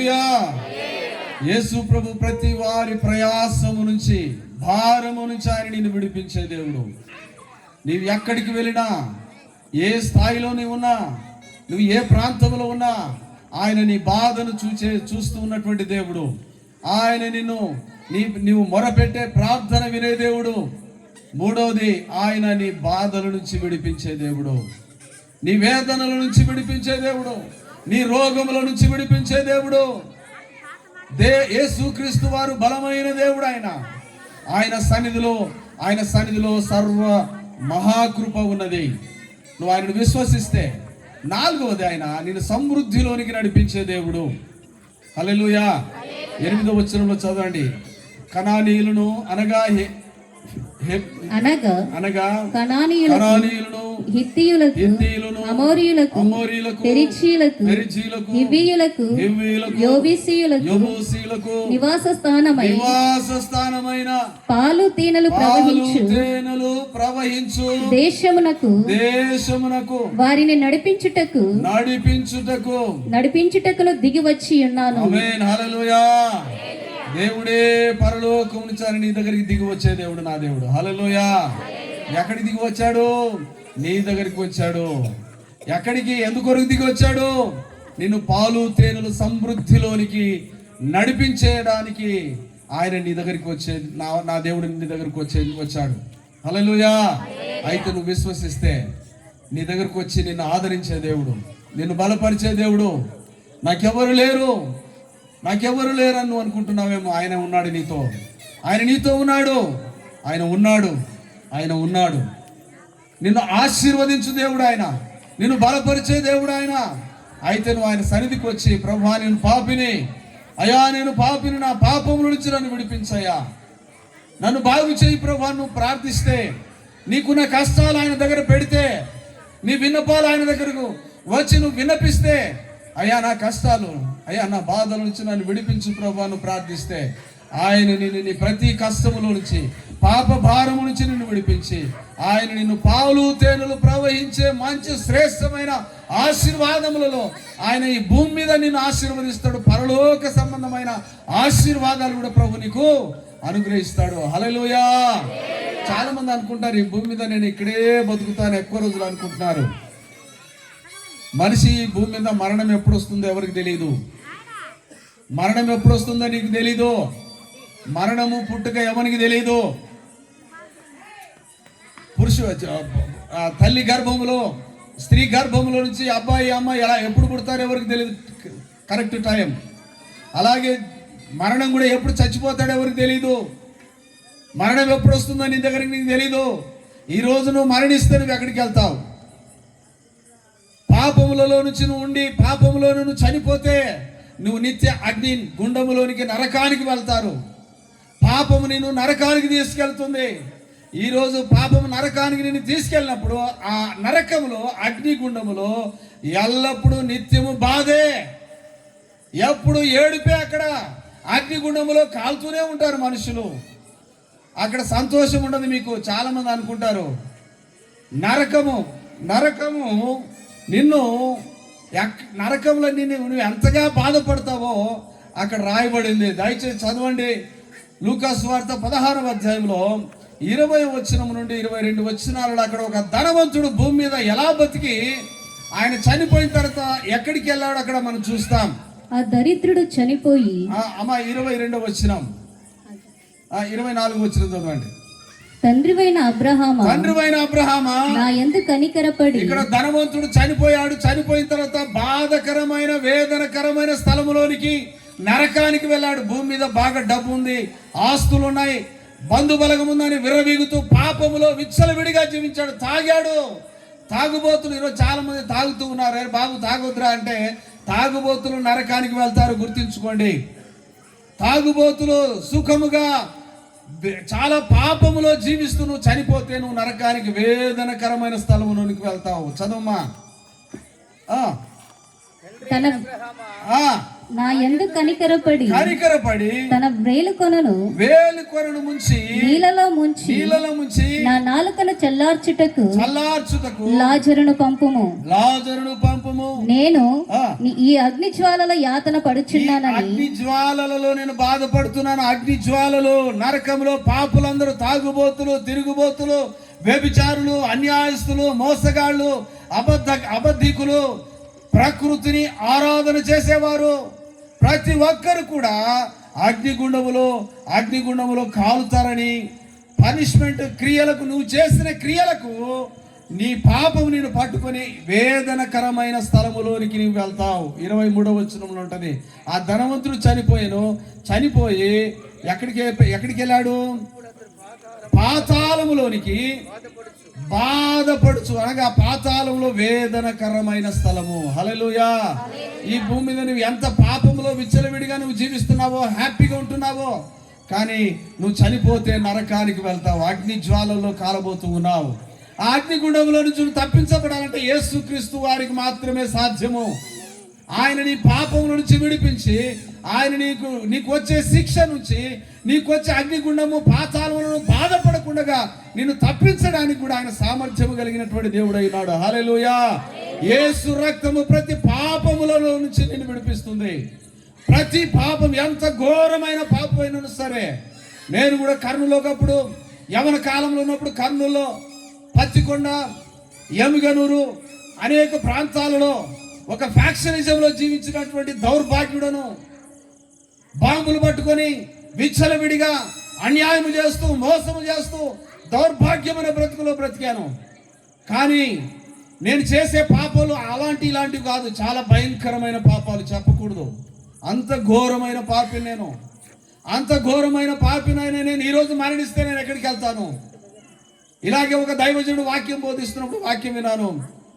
హల్లెలూయా. యేసు ప్రభు ప్రతి వారి ప్రయాసము నుంచి, భారము నుంచి ఆయన నిన్ను విడిపించే దేవుడు. నీవు ఎక్కడికి వెళ్ళినా, ఏ స్థాయిలో నీవు ఉన్నా, నువ్వు ఏ ప్రాంతంలో ఉన్నా, ఆయన నీ బాధను చూస్తూ ఉన్నటువంటి దేవుడు. ఆయన నీవు మొరపెట్టే ప్రార్థన వినే దేవుడు. మూడవది, ఆయన నీ బాధల నుంచి విడిపించే దేవుడు, నీ వేదనల నుంచి విడిపించే దేవుడు, నీ రోగముల నుంచి విడిపించే దేవుడు. యేసుక్రీస్తు వారు బలమైన దేవుడు. ఆయన సన్నిధిలో సర్వ మహాకృప ఉన్నది. నువ్వు ఆయనను విశ్వసిస్తే. నాలుగవది, ఆయన నిన్ను సమృద్ధిలోనికి నడిపించే దేవుడు. హల్లెలూయా. 8వ వచనంలో చదవండి. కనానీయులను అనగా కనానీయులను, హిత్తీయులను, అమోరీయులకు, పెరిజీయులకు, హివ్వీయులకు, యెబూసీయులకు నివాస స్థానమైన పాలు తేనెలు ప్రవహించు దేశమునకు వారిని నడిపించుటకు దిగి వచ్చి ఉన్నాను. ఆమేన్. హల్లెలూయా. దేవుడే పరలోకం నుంచి నీ దగ్గరికి దిగి వచ్చే దేవుడు, నా దేవుడు. హల్లెలూయా. ఎక్కడికి దిగి వచ్చాడు? నీ దగ్గరికి వచ్చాడు. ఎందుకు దిగి వచ్చాడు? నిన్ను పాలు తేనెలు సమృద్ధిలోనికి నడిపించేయడానికి ఆయన నీ దగ్గరికి నా దేవుడు నీ దగ్గరికి వచ్చాడు. హల్లెలూయా. అయితే నువ్వు విశ్వసిస్తే నీ దగ్గరకు వచ్చి నిన్ను ఆదరించే దేవుడు, నిన్ను బలపరిచే దేవుడు. నాకెవరు లేరు అని నువ్వు అనుకుంటున్నావేమో. ఆయన ఉన్నాడు నీతో. ఆయన నీతో ఉన్నాడు. ఆయన ఉన్నాడు. నిన్ను ఆశీర్వదించు దేవుడు ఆయన, నిన్ను బలపరిచే దేవుడు ఆయన. అయితే నువ్వు ఆయన సన్నిధికి వచ్చి, ప్రభువా నేను పాపిని, నా పాపముల నుంచి నన్ను విడిపించయ్యా, నన్ను బాగు చేయి ప్రభువా నువ్వు ప్రార్థిస్తే, నీకున్న కష్టాలు ఆయన దగ్గర పెడితే, నీ విన్నపాలు ఆయన దగ్గరకు వచ్చి నువ్వు విన్నపిస్తే, అయ్యా నా కష్టాలు, అయ్యా నా బాధల నుంచి నన్ను విడిపించు ప్రభువా నువ్వు ప్రార్థిస్తే, ఆయన నీ ప్రతి కష్టములో నుంచి, పాప భారము నుంచి నిన్ను విడిపించి, ఆయన నిన్ను పాలు తేనెలు ప్రవహించే మంచి శ్రేష్టమైన ఆశీర్వాదములలో ఆయన ఈ భూమి మీద నిన్ను ఆశీర్వదిస్తాడు. పరలోక సంబంధమైన ఆశీర్వాదాలు కూడా ప్రభు నీకు అనుగ్రహిస్తాడు. హల్లెలూయా. చాలా మంది అనుకుంటారు, ఈ భూమి మీద నేను ఇక్కడే బతుకుతాను ఎక్కువ రోజులు అనుకుంటున్నారు. మనిషి భూమి మీద మరణం ఎప్పుడు వస్తుందో ఎవరికి తెలియదు. మరణం ఎప్పుడు వస్తుందో నీకు తెలీదు. మరణము పుట్టుక ఎవరికి తెలియదు. తల్లి గర్భంలో, స్త్రీ గర్భంలో నుంచి అబ్బాయి అమ్మాయి ఎలా ఎప్పుడు పుడతారో ఎవరికి తెలియదు కరెక్ట్ టైం. అలాగే మరణం కూడా ఎప్పుడు చచ్చిపోతాడో ఎవరికి తెలీదు. మరణం ఎప్పుడు వస్తుందో నీ దగ్గరికి నీకు తెలీదు. ఈ రోజు నువ్వు మరణిస్తే నువ్వు ఎక్కడికి వెళ్తావు? పాపములలో నుంచి నువ్వు ఉండి పాపములో నువ్వు చనిపోతే నువ్వు నిత్య అగ్ని గుండములోనికి నరకానికి వెళ్తారు. పాపము నిన్ను నరకానికి తీసుకెళ్తుంది. ఈరోజు పాపము నరకానికి నిన్ను తీసుకెళ్ళినప్పుడు ఆ నరకములో, అగ్నిగుండములో ఎల్లప్పుడూ నిత్యము బాధే, ఎప్పుడు ఏడుపే. అక్కడ అగ్నిగుండములో కాలుతూనే ఉంటారు మనుషులు. అక్కడ సంతోషం ఉండదు. మీకు చాలా మంది అనుకుంటారు నరకము నిన్ను, నరకంలో నువ్వు ఎంతగా బాధపడతావో అక్కడ రాయబడింది. దయచేసి చదవండి. లూకాసు సువార్త 16వ అధ్యాయంలో 20వ వచనం నుండి 22 వచనాలలో అక్కడ ఒక ధనవంతుడు భూమి మీద ఎలా బతికి ఆయన చనిపోయిన తర్వాత ఎక్కడికి వెళ్ళాడు అక్కడ మనం చూస్తాం. ఆ దరిద్రుడు చనిపోయి, అమ్మా 22వ వచనం, 24వ వచనం చదవండి. తండ్రివైన అబ్రహామా నా యందు కనికరపడి. ఇక్కడ ధనవంతుడు చనిపోయాడు. చనిపోయిన తర్వాత బాధకరమైన వేదనకరమైన స్థలములోనికి, నరకానికి వెళ్ళాడు. భూమి మీద బాగా డబ్బు ఉంది, ఆస్తులు ఉన్నాయి, బంధుబలగం ఉందని విర్రవీగుతూ పాపములో విచ్చలవిడిగా జీవించాడు. తాగాడు. తాగుబోతులు ఈరోజు చాలా మంది తాగుతూ ఉన్నారు. బాబు తాగొద్దురా అంటే తాగుబోతులు నరకానికి వెళ్తారు, గుర్తించుకోండి. తాగుబోతులు సుఖముగా చాలా పాపములో జీవిస్తూ నువ్వు చనిపోతే నువ్వు నరకానికి, వేదనకరమైన స్థలములోనికి వెళ్తావు. చదవమ్మా. నా యందు కనికరపడి తన వేలు కొనను ముంచి నీళ్ళలో ముంచి నా నాలుకను చల్లార్చుటకు లాజరును పంపుము నేను ఈ అగ్ని జ్వాలల యాతన పడుచున్నానని. అగ్ని జ్వాలలలో నేను బాధపడుతున్నాను. అగ్ని జ్వాలలు, నరకంలో పాపులందరూ తాగుబోతులు, తిరుగుబోతులు, వ్యభిచారులు, అన్యాయస్తులు, మోసగాళ్ళు, అబద్ధికులు, ప్రకృతిని ఆరాధన చేసేవారు ప్రతి ఒక్కరు కూడా అగ్నిగుండములో కాలుతారని. పనిష్మెంట్ క్రియలకు, నువ్వు చేసిన క్రియలకు నీ పాపం నేను పట్టుకొని వేదనకరమైన స్థలములోనికి నీవు వెళ్తావు. 23వ వచనంలో ఉంటది. ఆ ధనవంతుడు చనిపోయి ఎక్కడికి వెళ్ళాడు? పాతాళములోనికి. బాధపడుచు అనగా పాతాళంలో వేదనకరమైన స్థలము. హల్లెలూయా. ఈ భూమి మీద నువ్వు ఎంత పాపంలో విచ్చలవిడిగా నువ్వు జీవిస్తున్నావో, హ్యాపీగా ఉంటున్నావో, కానీ నువ్వు చనిపోతే నరకానికి వెళ్తావు, అగ్ని జ్వాలలో కాలబోతూ ఉన్నావు. ఆ అగ్నిగుండంలో నుంచి తప్పించబడాలంటే యేసుక్రీస్తు వారికి మాత్రమే సాధ్యము. ఆయన నీ పాపం నుంచి విడిపించి, ఆయన నీకు వచ్చే శిక్ష నుంచి, నీకు వచ్చే అగ్నిగుండము, పాతాళములను బాధపడకుండా నిన్ను తప్పించడానికి కూడా ఆయన సామర్థ్యము కలిగినటువంటి దేవుడు అయినాడు. హల్లెలూయా. యేసు రక్తము ప్రతి పాపములలో నుంచి నిన్ను విడిపిస్తుంది. ప్రతి పాపం, ఎంత ఘోరమైన పాపం అయినా సరే. నేను కూడా కర్నూలు ఒకప్పుడు యవన కాలంలో ఉన్నప్పుడు కర్నూలులో, పత్తికొండ, ఎమ్మిగనూరు అనేక ప్రాంతాలలో ఒక ఫ్యాక్షనిజంలో జీవించినటువంటి దౌర్భాగ్యుడను. బాంబులు పట్టుకొని విచ్చలవిడిగా అన్యాయం చేస్తూ, మోసము చేస్తూ, దౌర్భాగ్యమైన బ్రతుకులో బ్రతికాను. కానీ నేను చేసే పాపాలు ఇలాంటివి కాదు, చాలా భయంకరమైన పాపాలు, చెప్పకూడదు. అంత ఘోరమైన పాపి నేను. అంత ఘోరమైన పాపినైనా నేను ఈరోజు మరణిస్తే నేను ఎక్కడికి వెళ్తాను? ఇలాగే ఒక దైవజనుడు వాక్యం బోధిస్తున్నప్పుడు వాక్యం విన్నాను.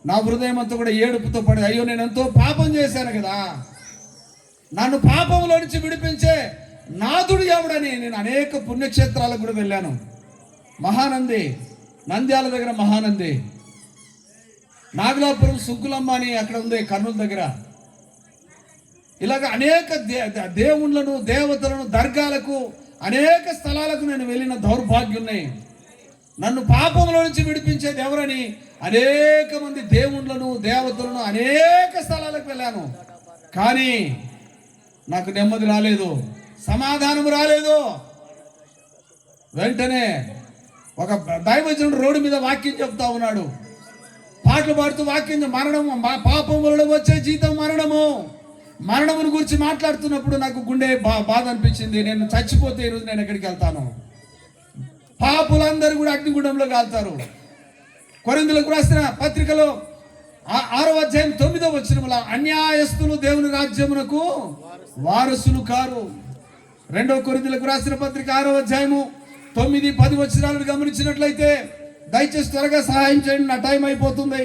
నా హృదయం అంతా కూడా ఏడుపుతో పడి, అయ్యో నేను ఎంతో పాపం చేశాను కదా, నన్ను పాపంలో నుంచి విడిపించే నాథుడు ఎవడని నేను అనేక పుణ్యక్షేత్రాలకు కూడా వెళ్ళాను. మహానంది, నంద్యాల దగ్గర మహానంది, నాగలాపురం సుగ్గులమ్మ అని అక్కడ ఉంది కర్నూలు దగ్గర. ఇలాగ అనేక దేవుళ్ళను, దేవతలను, దర్గాలకు, అనేక స్థలాలకు నేను వెళ్ళిన దౌర్భాగ్యున్నాయి. నన్ను పాపంలో నుంచి విడిపించేది ఎవరని అనేక మంది దేవుళ్ళను, దేవతలను, అనేక స్థలాలకు వెళ్ళాను. కానీ నాకు నెమ్మది రాలేదు, సమాధానం రాలేదు. వెంటనే ఒక దైవజనుడు రోడ్డు మీద వాక్యం చెప్తా ఉన్నాడు, పాటలు పాడుతూ వాక్యం, మరణము, పాపం వలన వచ్చే జీతం మరణము. మరణమును గురించి మాట్లాడుతున్నప్పుడు నాకు గుండె బాధ అనిపించింది. నేను చచ్చిపోతే ఈరోజు నేను ఎక్కడికి వెళ్తాను? పాపులందరూ కూడా అగ్నిగుండంలో కాల్తారు. కొరింథీయులకు రాసిన పత్రికలో 6వ అధ్యాయం 9వ వచనంలో, అన్యాయస్తులు దేవుని రాజ్యమునకు వారసులు కారు. 2వ కొరింథీయులకు రాసిన పత్రిక 6వ అధ్యాయము 9, 10 వచనాలను గమనించినట్లయితే, దయచేసి త్వరగా సహాయం చేయండి, నా టైం అయిపోతుంది.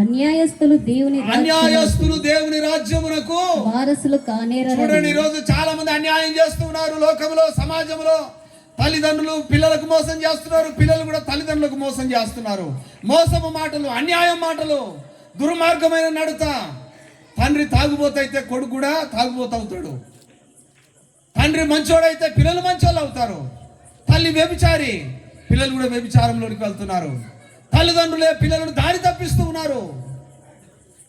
అన్యాయస్తులు దేవుని రాజ్యమునకు వారసులు కానేరరు. చూడండి, ఈరోజు చాలా మంది అన్యాయం చేస్తున్నారు లోకంలో, సమాజంలో. తల్లిదండ్రులు పిల్లలకు మోసం చేస్తున్నారు, పిల్లలు కూడా తల్లిదండ్రులకు మోసం చేస్తున్నారు. మోసము మాటలు, అన్యాయం మాటలు, దుర్మార్గమైన నడత. తండ్రి తాగుబోతైతే కొడుకు కూడా తాగుబోతు అవుతాడు. తండ్రి మంచోడైతే పిల్లలు మంచోళ్ళు అవుతారు. తల్లి వ్యభిచారి, పిల్లలు కూడా వ్యభిచారంలోకి వెళ్తున్నారు. తల్లిదండ్రులే పిల్లలను దారి తప్పిస్తూ ఉన్నారు.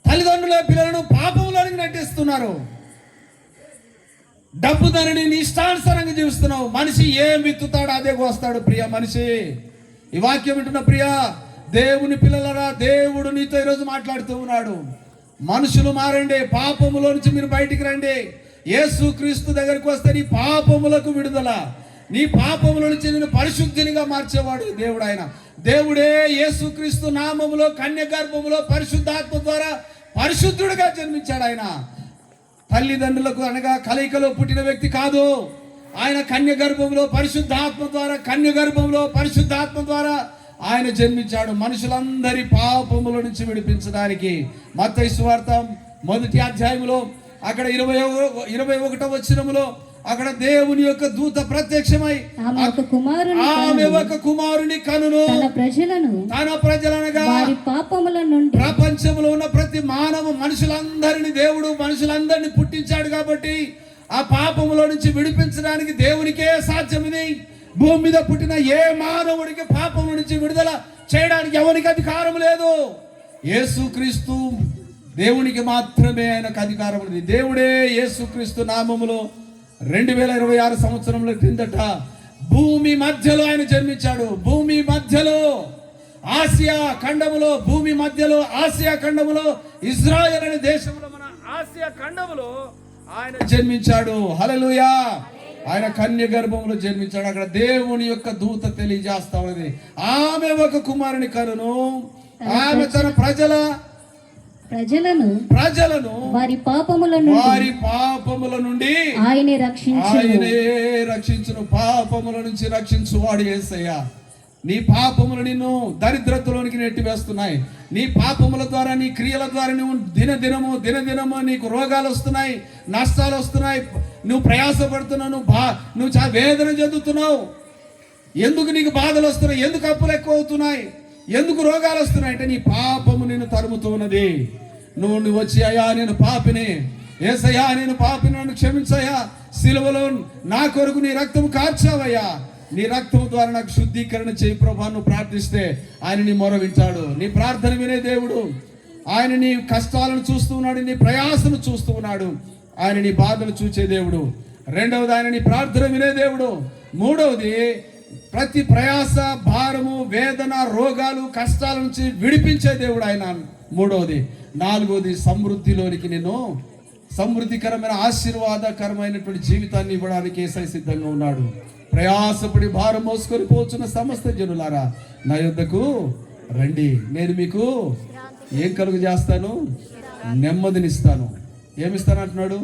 తల్లిదండ్రులే పిల్లలను పాపంలోనికి నెట్టిస్తున్నారు. డబ్బు దానిని నీ ఇష్టానుసారంగా జీవిస్తున్నావు. మనిషి ఏం విత్తుతాడో అదే కోస్తాడు. ప్రియ మనిషి, ఈ వాక్యం వింటున్న ప్రియ దేవుని పిల్లలరా, దేవుడు నీతో ఈరోజు మాట్లాడుతూ ఉన్నాడు. మనుషులు మారండి, పాపములో నుంచి మీరు బయటికి రండి. యేసు క్రీస్తు దగ్గరికి వస్తే నీ పాపములకు విడుదల, నీ పాపముల నుంచి నేను పరిశుద్ధినిగా మార్చేవాడు దేవుడు. ఆయన దేవుడే యేసుక్రీస్తు నామములో, కన్య గర్భములో, పరిశుద్ధాత్మ ద్వారా పరిశుద్ధుడిగా జన్మించాడు. ఆయన తల్లిదండ్రులకు అనగా కలయికలో పుట్టిన వ్యక్తి కాదు. ఆయన కన్య గర్భంలో పరిశుద్ధాత్మ ద్వారా, కన్య గర్భంలో పరిశుద్ధాత్మ ద్వారా ఆయన జన్మించాడు మనుషులందరి పాపముల నుంచి విడిపించడానికి. మత్తయి సువార్త 1వ అధ్యాయములో అక్కడ 21వ వచనములో అక్కడ దేవుని యొక్క దూత ప్రత్యక్షమై ఆమె ఒక కుమారుని కనును తన ప్రజలనగా వారి పాపముల నుండి ప్రపంచంలో ఉన్న ప్రతి మానవ మనుషులందరినీ పుట్టించాడు కాబట్టి ఆ పాపములో నుంచి విడిపించడానికి దేవునికే సాధ్యమని, భూమి మీద పుట్టిన ఏ మానవుడికి పాపం నుంచి విడుదల చేయడానికి ఎవరికి అధికారం లేదు. యేసుక్రీస్తు దేవునికి మాత్రమే ఆయనకు అధికారం ఉంది. దేవుడే యేసుక్రీస్తు నామములో 2026 సంవత్సరంలో క్రిందట భూమి మధ్యలో ఆయన జన్మించాడు. భూమి మధ్యలో ఆసియా ఖండములో ఇజ్రాయెల్ అనే దేశంలో, మన ఆసియా ఖండములో ఆయన జన్మించాడు. హల్లెలూయా. ఆయన కన్య గర్భంలో జన్మించాడు. అక్కడ దేవుని యొక్క దూత తెలియజేస్తా ఉన్నది, ఆమె ఒక కుమారుని కనును, ఆమె తన ప్రజలను వారి పాపముల నుండి ఆయనే రక్షించును. పాపముల నుంచి రక్షించువాడు యేసయ్య. నీ పాపములు నిన్ను దరిద్రతలోనికి నెట్టివేస్తున్నాయి. నీ పాపముల ద్వారా, నీ క్రియల ద్వారా నువ్వు దినదినము నీకు రోగాలు వస్తున్నాయి, నష్టాలు వస్తున్నాయి, నువ్వు ప్రయాసపడుతున్నావు, నువ్వు చాలా వేదన చెందుతున్నావు. ఎందుకు నీకు బాధలు వస్తున్నాయి? ఎందుకు అప్పులు ఎక్కువ అవుతున్నాయి? ఎందుకు రోగాలు వస్తున్నాయి అంటే నీ పాపము నిన్ను తరుముతూ ఉన్నది. నువ్వు వచ్చి, అయ్యా నేను పాపిని, యేసయ్యా నేను పాపిని, నన్ను క్షమించయ్యా, సిలువలో నా కొరకు నీ రక్తము కార్చావయ్యా, నీ రక్తం ద్వారా నాకు శుద్ధీకరణ చేయి ప్రభా, నువ్వు ప్రార్థిస్తే ఆయన నీ మొర వింటాడు. నీ ప్రార్థన వినే దేవుడు. ఆయన నీ కష్టాలను చూస్తూ ఉన్నాడు, నీ ప్రయాసను చూస్తూ ఉన్నాడు. ఆయన నీ బాధలు చూచే దేవుడు. రెండవది, ఆయన నీ ప్రార్థన వినే దేవుడు. మూడవది, ప్రతి ప్రయాస, భారము, వేదన, రోగాలు, కష్టాల నుంచి విడిపించే దేవుడు ఆయన. మూడవది. నాలుగవది, సమృద్ధిలోనికి నిన్ను సమృద్ధికరమైన ఆశీర్వాదకరమైనటువంటి జీవితాన్ని ఇవ్వడానికి యేసయ్య సిద్ధంగా ఉన్నాడు. ప్రయాసపడి భారం మోసుకొని పోచున్న సమస్త జనులారా నా యొద్దకు రండి, నేను మీకు ఏం కలుగు చేస్తాను? నెమ్మదినిస్తాను. ఏమిస్తానంటున్నాడు?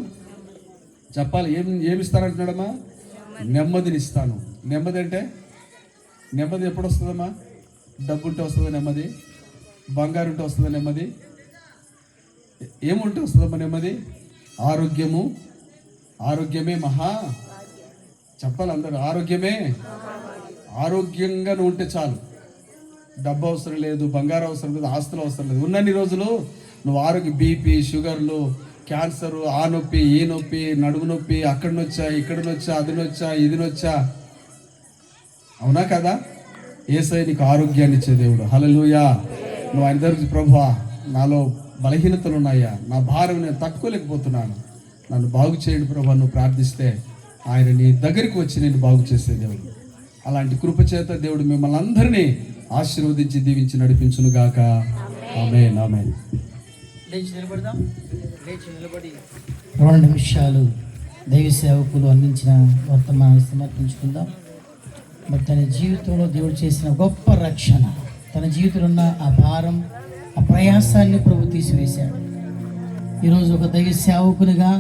చెప్పాలి. ఏమిస్తానంటున్నాడమ్మా? నెమ్మదినిస్తాను. నెమ్మది అంటే, నెమ్మది ఎప్పుడు వస్తుందమ్మా? డబ్బు ఉంటే వస్తుందా నెమ్మది? బంగారు ఉంటే వస్తుందా నెమ్మది? ఏముంటే వస్తుందమ్మా నెమ్మది? ఆరోగ్యమే మహా, చెప్పాలి అందరూ, ఆరోగ్యంగా నువ్వు ఉంటే చాలు. డబ్బు అవసరం లేదు, బంగారు అవసరం లేదు, ఆస్తులు అవసరం లేదు. ఉన్నన్ని రోజులు నువ్వు ఆరోగ్య, బీపీ, షుగర్లు, క్యాన్సర్, ఆ నొప్పి, ఈ నొప్పి, నడుము నొప్పి, అక్కడి నొచ్చా, ఇక్కడ నొచ్చా, అది నొచ్చా, ఇది నొచ్చా, అవునా కదా? యేసయ్య నీకు ఆరోగ్యాన్ని ఇచ్చే దేవుడు. హల్లెలూయా. నువ్వు ఆయన దగ్గరికి, ప్రభువా నాలో బలహీనతలు ఉన్నాయా, నా భారం నేను తట్టుకోలేకపోతున్నాను, నన్ను బాగు చేయండి ప్రభువా, నువ్వు ప్రార్థిస్తే ఆయన నీ దగ్గరికి వచ్చి నేను బాగు చేసే దేవుడు. అలాంటి కృపచేత దేవుడు మిమ్మల్ని అందరినీ ఆశీర్వదించి దీవించి నడిపించును గాక. ఆమేన్. ఆమేన్. లేచి నిలబడి 2 నిమిషాలు దైవ సేవకులు అందించిన వర్తమానాన్ని సమర్పించుకుందాం. మరి తన జీవితంలో దేవుడు చేసిన గొప్ప రక్షణ, తన జీవితంలో ఉన్న ఆ భారం, ఆ ప్రయాసాన్ని ప్రభు తీసివేశాడు. ఈరోజు ఒక దైవ సేవకునిగా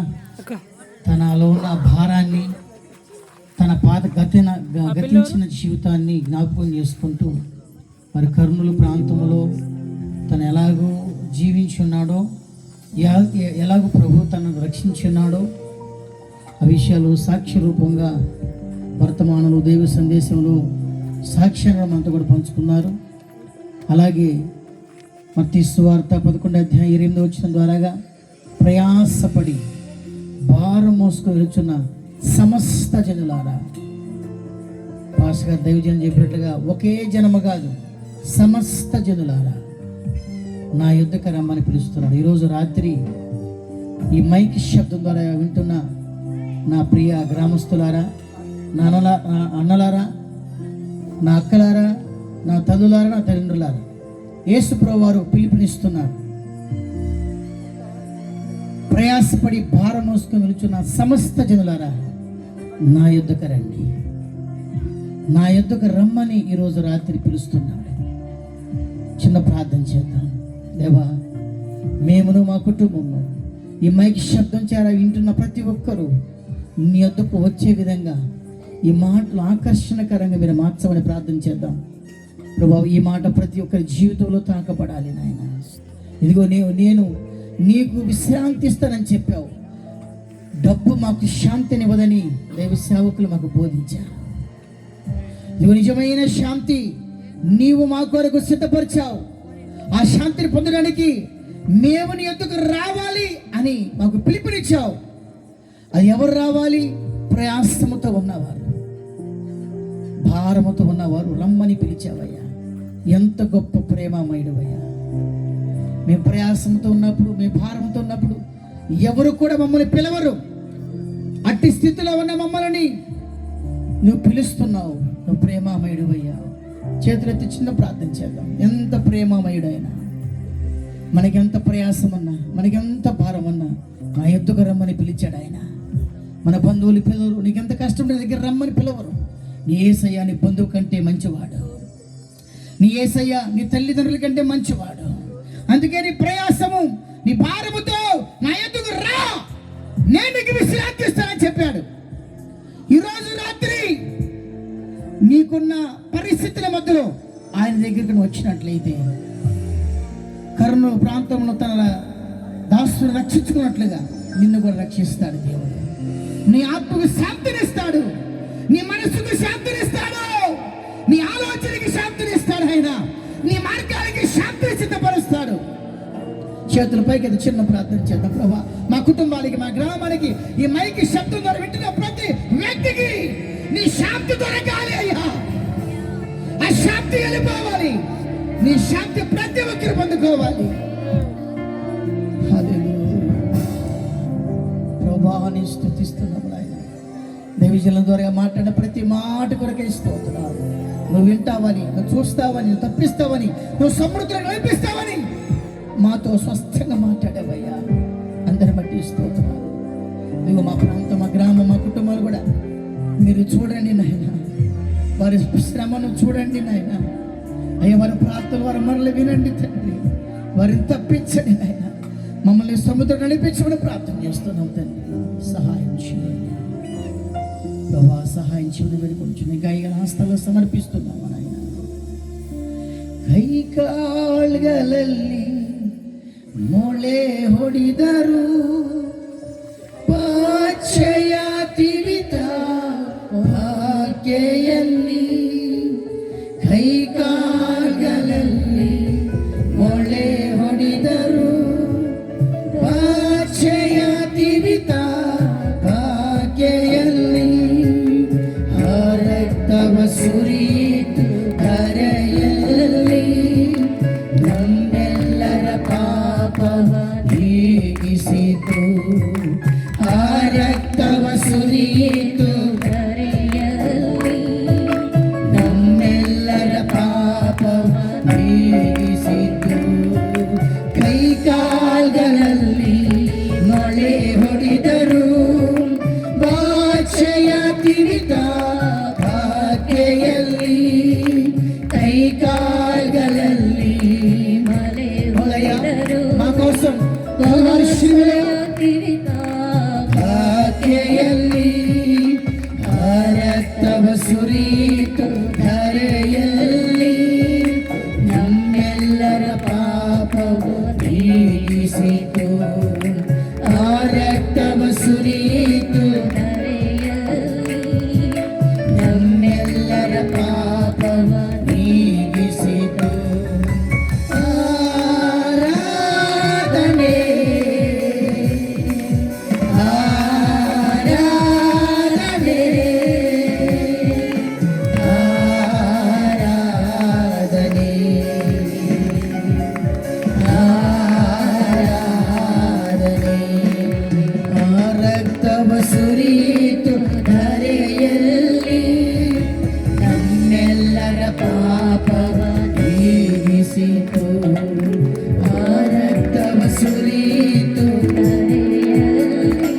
తనలో ఉన్న భారాన్ని, తన గతించిన జీవితాన్ని జ్ఞాపకం చేసుకుంటూ, మరి కర్నూలు ప్రాంతంలో తను ఎలాగో జీవించి ఉన్నాడో, ఎలాగో ప్రభు తనను రక్షించి ఉన్నాడో ఆ విషయాలు సాక్ష్య రూపంగా వర్తమానంలో, దైవ సందేశంలో సాక్ష్యంగా మనతో కూడా పంచుకున్నారు. అలాగే మత్తయి సువార్త 11:28 ద్వారాగా ప్రయాసపడి భారం మోసుకు వెళ్తున్న సమస్త జనులారా, పాస్టర్ గారు దైవజనం చెప్పినట్లుగా ఒకే జనము కాదు, సమస్త జనులారా నా యుద్ధకు రమ్మని పిలుస్తున్నాడు. ఈరోజు రాత్రి ఈ మైక్ శబ్దం ద్వారా వింటున్న నా ప్రియ గ్రామస్తులారా, నా అన్నలారా, నా అక్కలారా, నా తల్లులారా, నా తల్లిదండ్రులారా, యేసు ప్రభువు వారు పిలుపునిస్తున్నారు. ప్రయాసపడి భారం మోసుకొని వెళుచున్న సమస్త జనులారా నా యుద్ధకు రండి, నా యుద్ధకు రమ్మని ఈరోజు రాత్రి పిలుస్తున్నాడు. చిన్న ప్రార్థన చేద్దాం. దేవా, మేమును మా కుటుంబము ఈ మైక్ శబ్దం చేరా వింటున్న ప్రతి ఒక్కరూ నీ యొద్దకు వచ్చే విధంగా ఈ మాటలు ఆకర్షణకరంగా మీరు మార్చమని ప్రార్థన చేద్దాం. ప్రభావ, ఈ మాట ప్రతి ఒక్కరి జీవితంలో తాకబడాలి నాయన. ఇదిగో నేను నీకు విశ్రాంతి ఇస్తానని చెప్పావు. డబ్బు మాకు శాంతినివ్వదని దైవ సేవకులు మాకు బోధించారు. నువ్వు నిజమైన శాంతి నీవు మా కొరకు సిద్ధపరిచావు. ఆ శాంతిని పొందడానికి మేము నీ యొద్దకు రావాలి అని మాకు పిలుపునిచ్చావు. అది ఎవరు రావాలి? ప్రయాసముతో ఉన్నవారు, భారముతో ఉన్నవారు రమ్మని పిలిచావయ్యా. ఎంత గొప్ప ప్రేమమయుడవయ్యా. మేము ప్రయాసంతో ఉన్నప్పుడు, మేము భారంతో ఉన్నప్పుడు ఎవరు కూడా మమ్మల్ని పిలవరు. అట్టి స్థితిలో ఉన్న మమ్మల్ని నువ్వు పిలుస్తున్నావు. నువ్వు ప్రేమమయుడవయ్యా. చేతులెత్తి చిన్న ప్రార్థన చేద్దాం. ఎంత ప్రేమమయుడైనా, మనకెంత ప్రయాసం ఉన్నా, మనకెంత భారం ఉన్నా నా ఎత్తుకు రమ్మని పిలిచాడు ఆయన. మన బంధువులు పిలవరు. నీకెంత కష్టం నీ దగ్గర రమ్మని పిలవరు. నీ యేసయ్య నీ బంధువు కంటే మంచివాడు. నీ యేసయ్య నీ తల్లిదండ్రుల కంటే మంచివాడు. అందుకే నీ ప్రయాసము, నీ భారముతో నా ఎత్తుకు రా, నేను నీకు విశ్రాంతి ఇస్తానని చెప్పాడు. ఈరోజు రాత్రి నీకున్న పరిస్థితుల మధ్యలో ఆయన దగ్గరికి నువ్వు వచ్చినట్లయితే కర్నూలు ప్రాంతంలో తన దాసుని రక్షించుకున్నట్లుగా నిన్ను కూడా రక్షిస్తాడు దేవుడు. నీ ఆత్మకు శాంతినిస్తాడు, నీ మనసుకు శాంతినిస్తాడు, నీ ఆలోచనకి శాంతినిస్తాడు. ఆయన నీ మార్గానికి శాంతిని సిద్ధపరుస్తాడు. చేతుల పైకి అది చిన్న ప్రార్థన చేద్దాం. ప్రభా, మా కుటుంబానికి, మా గ్రామానికి, ఈ మైకి శబ్దం ద్వారా వింటున్న ప్రతి వ్యక్తికి నీ శాంతి దొరకాలి అయ్యా. ఆ శాంతి వెళ్ళిపోవాలి. నీ శాంతి ప్రతి ఒక్కరు పొందుకోవాలి. ప్రభావాన్ని స్తుతిస్తున్నాము నాయన. దైవజనుల ద్వారా మాట్లాడిన ప్రతి మాట కొరకే స్తోత్రాలు. నువ్వు వింటావని, నువ్వు చూస్తావని, నువ్వు తప్పిస్తావని, నువ్వు సమృద్ధిని నడిపిస్తావని మాతో స్వస్థంగా మాట్లాడేవయ్యా. అందరి బట్టి స్తోత్రాలు. నువ్వు మా ప్రాంతం, మా గ్రామం, మా కుటుంబాలు కూడా మీరు చూడండి నాయన. వారి శ్రమను చూడండి నాయన. అయ్యా, వారి ప్రార్థనలు, వారి మనల్ని వినండి తండ్రి. వారిని తప్పించండి నాయన. మమ్మల్ని సముద్రం నడిపించమని ప్రార్థన చేస్తున్నాం తండ్రి. సహాయం చేయండి ప్రభా, సహాయం చేయని వేడుకొంచుని గైగల హస్తాల్లో సమర్పిస్తున్నాము నాయన. ಕೈಕಾಲ್ಗಳಲ್ಲಿ ಮೊಳೆ ಹೊಡಿದರು, ಪಾಚೆಯ ತಿವಿತ ಆಕೆಯಲ್ಲಿ. ಕೈಕಾಲ್ಗಳಲ್ಲಿ ಮೊಳೆ ಹೊಡಿದರು, ಪಾಚೆಯ ತಿವಿತ ಆಕೆಯಲ್ಲಿ. ರಕ್ತವ ಸುರಿಯಿತು ಕರೆಯಲ್ಲಿ, ನಮ್ಮೆಲ್ಲರ ಪಾಪವ ನೀಗಿಸಿತು. ಆ ರಕ್ತವ ಸುರಿಯಿತು ಕರೆಯಲ್ಲಿ, ನಮ್ಮೆಲ್ಲರ ಪಾಪವ ನೀಗಿಸಿತು. ಕೈಕಾಲ್ಗಳಲ್ಲಿ ಮೊಳೆ ಹೊಡಿದರು, ವಾಚೆಯ ತಿವಿತ ಆಕೆಯಲ್ಲಿ. ಕೈಕಾಲ್ಗಳಲ್ಲಿ ಮೊಳೆ ಹೊಡೆದರು, మా కోసం ಆಕೆಯಲ್ಲಿ. ಆ ರಕ್ತವ ಸುರಿಯಿತು ಧರೆಯಲ್ಲಿ, ನಮ್ಮೆಲ್ಲರ ಪಾಪವು ನೀಗಿಸಿತು. ಆ ರಕ್ತವ ಸುರಿಯಿತು ಧರೆಯಲ್ಲಿ, ನಮ್ಮೆಲ್ಲರ ಪಾಪವ ನೀಗಿಸಿತು. ಆರಾಧನೆ ಆರಾಧನೆ ಆರಾಧನೆ ಆರಾಧನೆ. ಆ ರಕ್ತವ ಸುರಿಯಿತು ಧರೆಯಲ್ಲಿ, ನಮ್ಮೆಲ್ಲರ ಪಾಪವ ನೀಗಿಸಿತು. ಆ ರಕ್ತವ ಸುರಿಯಿತು ಧರೆಯಲ್ಲಿ,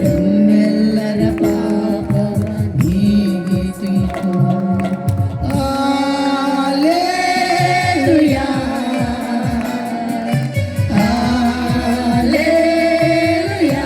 ನಮ್ಮೆಲ್ಲರ ಪಾಪವ ನೀಗಿಸಿತು. ಹಲ್ಲೆಲೂಯಾ, ಹಲ್ಲೆಲೂಯಾ,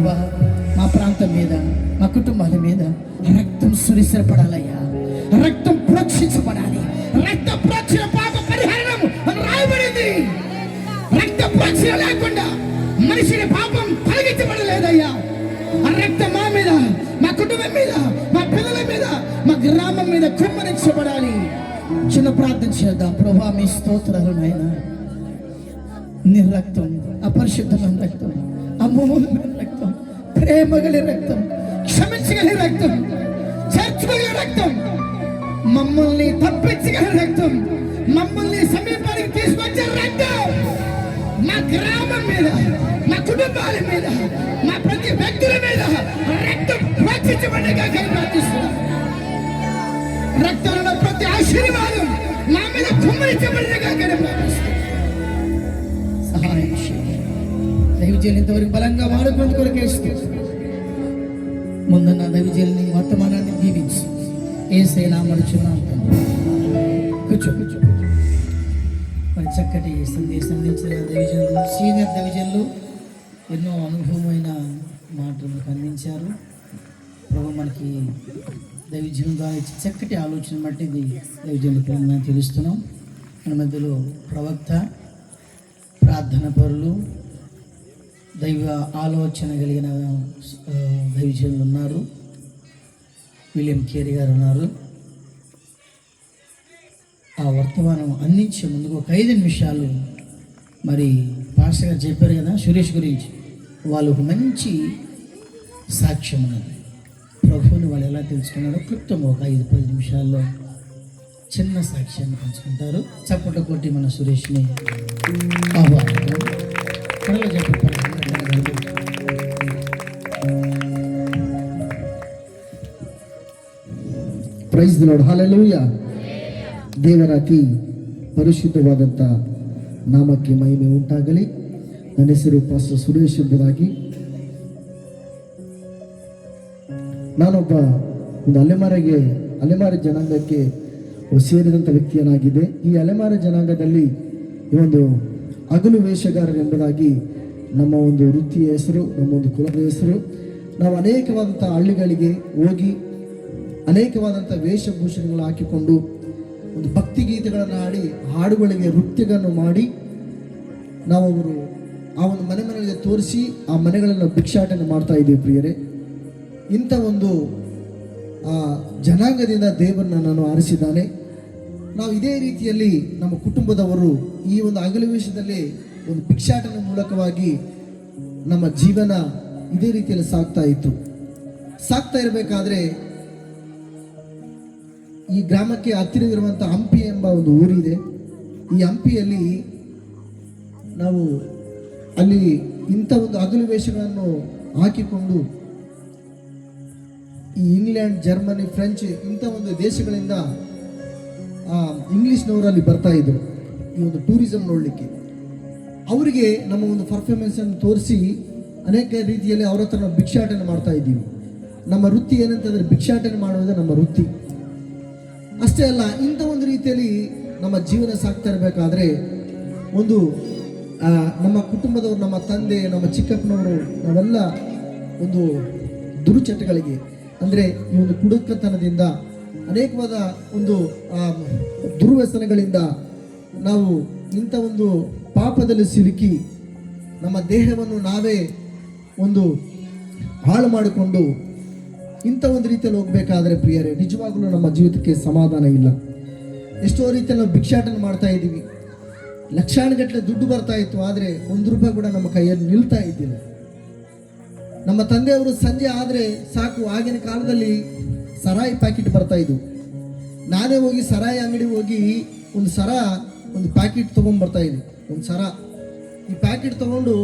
ప్రభువా మా ప్రాంతం మీద, మా కుటుంబాల మీద రక్తం సురిసరపడాలయ్యా, రక్తం ప్రోక్షించబడాలి. రక్తం ప్రోక్షణ పాప పరిహారం అని రాయబడింది. రక్త ప్రోక్షణ లేకుండా మనిషిని పాపం తొలగించబడలేదయ్యా. ఆ రక్తం మా మీద, మా కుటుంబం మీద, మా పిల్లల మీద, మా గ్రామం మీద కుమ్మరించబడాలి. చిన్న ప్రార్థన చేద్దాం. ప్రభువా మీ స్తోత్రాలు నాయనా. నీ రక్తం, అపరిశుద్ధమైన రక్తం, అమూల్యమైన రక్తం, ప్రేమగల రక్తం, క్షమించగల రక్తం, చేర్చగల రక్తం, మమ్మల్ని తప్పించగల రక్తం, మమ్మల్ని సమీపానికి తీసుకొచ్చే రక్తం మా గ్రామం మీద, మా కుటుంబాల మీద, మా ప్రతి వ్యక్తుల మీద రక్తం ప్రోక్షించబడగా ప్రార్థిస్తున్నాం. రక్తంలో ప్రతి ఆశీర్వాదం మా మీద కుమ్మరించబడగా ప్రార్థిస్తున్నాం. సహాయం చేయండి. దైవజనులు ఇంతవరకు బలంగా వాడుకుని కొరకేస్తూ ముందున్న దైవజనుని వర్తమానాన్ని దీవించి యేసయ్య నామమున కూర్చో. మరి చక్కటి సందేశం అందించిన దైవజనులు, సీనియర్ దైవజనులు ఎన్నో అనుభవమైన మాటలు అందించారు. ప్రభు మనకి దైవజనులు ద్వారా ఇచ్చి చక్కటి ఆలోచన బట్టి దైవజనులకు మనం తెలుస్తున్నాం. మన మధ్యలో ప్రవక్త, ప్రార్థన పరులు, దైవ ఆలోచన కలిగిన దైవజనులు ఉన్నారు. విలియం కేరీ గారు ఉన్నారు. ఆ వర్తమానం అందించే ముందుకు ఒక 5 నిమిషాలు మరి పాస్టర్ గారు చెప్పారు కదా సురేష్ గురించి, వాళ్ళు ఒక మంచి సాక్ష్యం ఉన్నది. ప్రభువుని వాళ్ళు ఎలా తెలుసుకున్నారో క్లుప్తంగా ఒక 5-10 నిమిషాల్లో చిన్న సాక్ష్యాన్ని పంచుకుంటారు. చప్పట కొట్టి మన సురేష్ని ఆహ్వానిద్దాం. త్వరగా చెప్పండి. Praise the Lord, hallelujah. ದೇವರ ಅತಿ ಪರಿಶುದ್ಧವಾದಂಥ ನಾಮಕ್ಕೆ ಮಹಿಮೆ ಉಂಟಾಗಲಿ. ನನ್ನ ಹೆಸರು ಪಾಸ್ಟರ್ ಸುರೇಶ್ ಎಂಬುದಾಗಿ. ನಾನೊಬ್ಬ ಒಂದು ಅಲೆಮಾರಿ ಜನಾಂಗಕ್ಕೆ ಸೇರಿದಂಥ ವ್ಯಕ್ತಿಯನಾಗಿದೆ. ಈ ಅಲೆಮಾರಿ ಜನಾಂಗದಲ್ಲಿ ಈ ಒಂದು ಹಗಲು ವೇಷಗಾರರು ಎಂಬುದಾಗಿ ನಮ್ಮ ಒಂದು ವೃತ್ತಿಯ ಹೆಸರು, ನಮ್ಮ ಒಂದು ಕುಲದ ಹೆಸರು. ನಾವು ಅನೇಕವಾದಂಥ ಹಳ್ಳಿಗಳಿಗೆ ಹೋಗಿ ಅನೇಕವಾದಂಥ ವೇಷಭೂಷಣಗಳು ಹಾಕಿಕೊಂಡು ಒಂದು ಭಕ್ತಿಗೀತೆಗಳನ್ನು ಹಾಡಿ, ಹಾಡುಗಳಿಗೆ ನೃತ್ಯಗಳನ್ನು ಮಾಡಿ ನಾವು ಅವರು ಆ ಒಂದು ಮನೆಗಳಿಗೆ ತೋರಿಸಿ ಆ ಮನೆಗಳನ್ನು ಭಿಕ್ಷಾಟನೆ ಮಾಡ್ತಾ ಇದ್ದೀವಿ ಪ್ರಿಯರೇ. ಇಂಥ ಒಂದು ಜನಾಂಗದಿಂದ ದೇವರನ್ನು ನಾನು ಆರಿಸಿದ್ದಾನೆ. ನಾವು ಇದೇ ರೀತಿಯಲ್ಲಿ ನಮ್ಮ ಕುಟುಂಬದವರು ಈ ಒಂದು ಹಗಲು ವೇಷದಲ್ಲಿ ಒಂದು ಭಿಕ್ಷಾಟನೆ ಮೂಲಕವಾಗಿ ನಮ್ಮ ಜೀವನ ಇದೇ ರೀತಿಯಲ್ಲಿ ಸಾಗ್ತಾ ಇರಬೇಕಾದ್ರೆ ಈ ಗ್ರಾಮಕ್ಕೆ ಹತ್ತಿರವಿರುವಂಥ ಹಂಪಿ ಎಂಬ ಒಂದು ಊರಿದೆ. ಈ ಹಂಪಿಯಲ್ಲಿ ನಾವು ಅಲ್ಲಿ ಇಂಥ ಒಂದು ಹಗಲು ವೇಷಗಳನ್ನು ಹಾಕಿಕೊಂಡು ಈ ಇಂಗ್ಲೆಂಡ್, ಜರ್ಮನಿ, ಫ್ರೆಂಚ್ ಇಂಥ ಒಂದು ದೇಶಗಳಿಂದ ಇಂಗ್ಲೀಷ್ನವರು ಅಲ್ಲಿ ಬರ್ತಾ ಇದ್ರು ಈ ಒಂದು ಟೂರಿಸಂ ನೋಡಲಿಕ್ಕೆ. ಅವರಿಗೆ ನಮ್ಮ ಒಂದು ಪರ್ಫಾರ್ಮೆನ್ಸನ್ನು ತೋರಿಸಿ ಅನೇಕ ರೀತಿಯಲ್ಲಿ ಅವರ ಹತ್ರ ನಾವು ಭಿಕ್ಷಾಟನೆ ಮಾಡ್ತಾ ಇದ್ದೀವಿ. ನಮ್ಮ ವೃತ್ತಿ ಏನಂತಂದರೆ ಭಿಕ್ಷಾಟನೆ ಮಾಡುವುದೇ ನಮ್ಮ ವೃತ್ತಿ. ಅಷ್ಟೇ ಅಲ್ಲ, ಇಂಥ ಒಂದು ರೀತಿಯಲ್ಲಿ ನಮ್ಮ ಜೀವನ ಸಾಗ್ತಾ ಇರಬೇಕಾದ್ರೆ ಒಂದು ನಮ್ಮ ಕುಟುಂಬದವರು, ನಮ್ಮ ತಂದೆ, ನಮ್ಮ ಚಿಕ್ಕಪ್ಪನವರು, ನಾವೆಲ್ಲ ಒಂದು ದುರುಚಟಗಳಿಗೆ ಅಂದರೆ ಈ ಒಂದು ಕುಡುಕತನದಿಂದ, ಅನೇಕವಾದ ಒಂದು ದುರ್ವ್ಯಸನಗಳಿಂದ ನಾವು ಇಂಥ ಒಂದು ಪಾಪದಲ್ಲಿ ಸಿಲುಕಿ ನಮ್ಮ ದೇಹವನ್ನು ನಾವೇ ಒಂದು ಹಾಳು ಮಾಡಿಕೊಂಡು ಇಂಥ ಒಂದು ರೀತಿಯಲ್ಲಿ ಹೋಗಬೇಕಾದ್ರೆ ಪ್ರಿಯರೇ, ನಿಜವಾಗಲೂ ನಮ್ಮ ಜೀವಿತಕ್ಕೆ ಸಮಾಧಾನ ಇಲ್ಲ. ಎಷ್ಟೋ ರೀತಿಯಲ್ಲಿ ನಾವು ಭಿಕ್ಷಾಟನೆ ಮಾಡ್ತಾ ಇದ್ದೀವಿ. ಲಕ್ಷಾನುಗಟ್ಟಲೆ ದುಡ್ಡು ಬರ್ತಾ ಇತ್ತು, ಆದರೆ ₹1 ಕೂಡ ನಮ್ಮ ಕೈಯಲ್ಲಿ ನಿಲ್ತಾ ಇದ್ದಿಲ್ಲ. ನಮ್ಮ ತಂದೆಯವರು ಸಂಜೆ ಆದರೆ ಸಾಕು, ಆಗಿನ ಕಾಲದಲ್ಲಿ ಸರಾಯಿ ಪ್ಯಾಕೆಟ್ ಬರ್ತಾ ಇದ್ವು. ನಾನೇ ಹೋಗಿ ಸರಾಯಿ ಅಂಗಡಿ ಹೋಗಿ ಒಂದು ಪ್ಯಾಕೆಟ್ ತೊಗೊಂಡ್ಬರ್ತಾ ಇದ್ದೆ. ಒಂದು ಸರ ಈ ಪ್ಯಾಕೆಟ್ ತೊಗೊಂಡು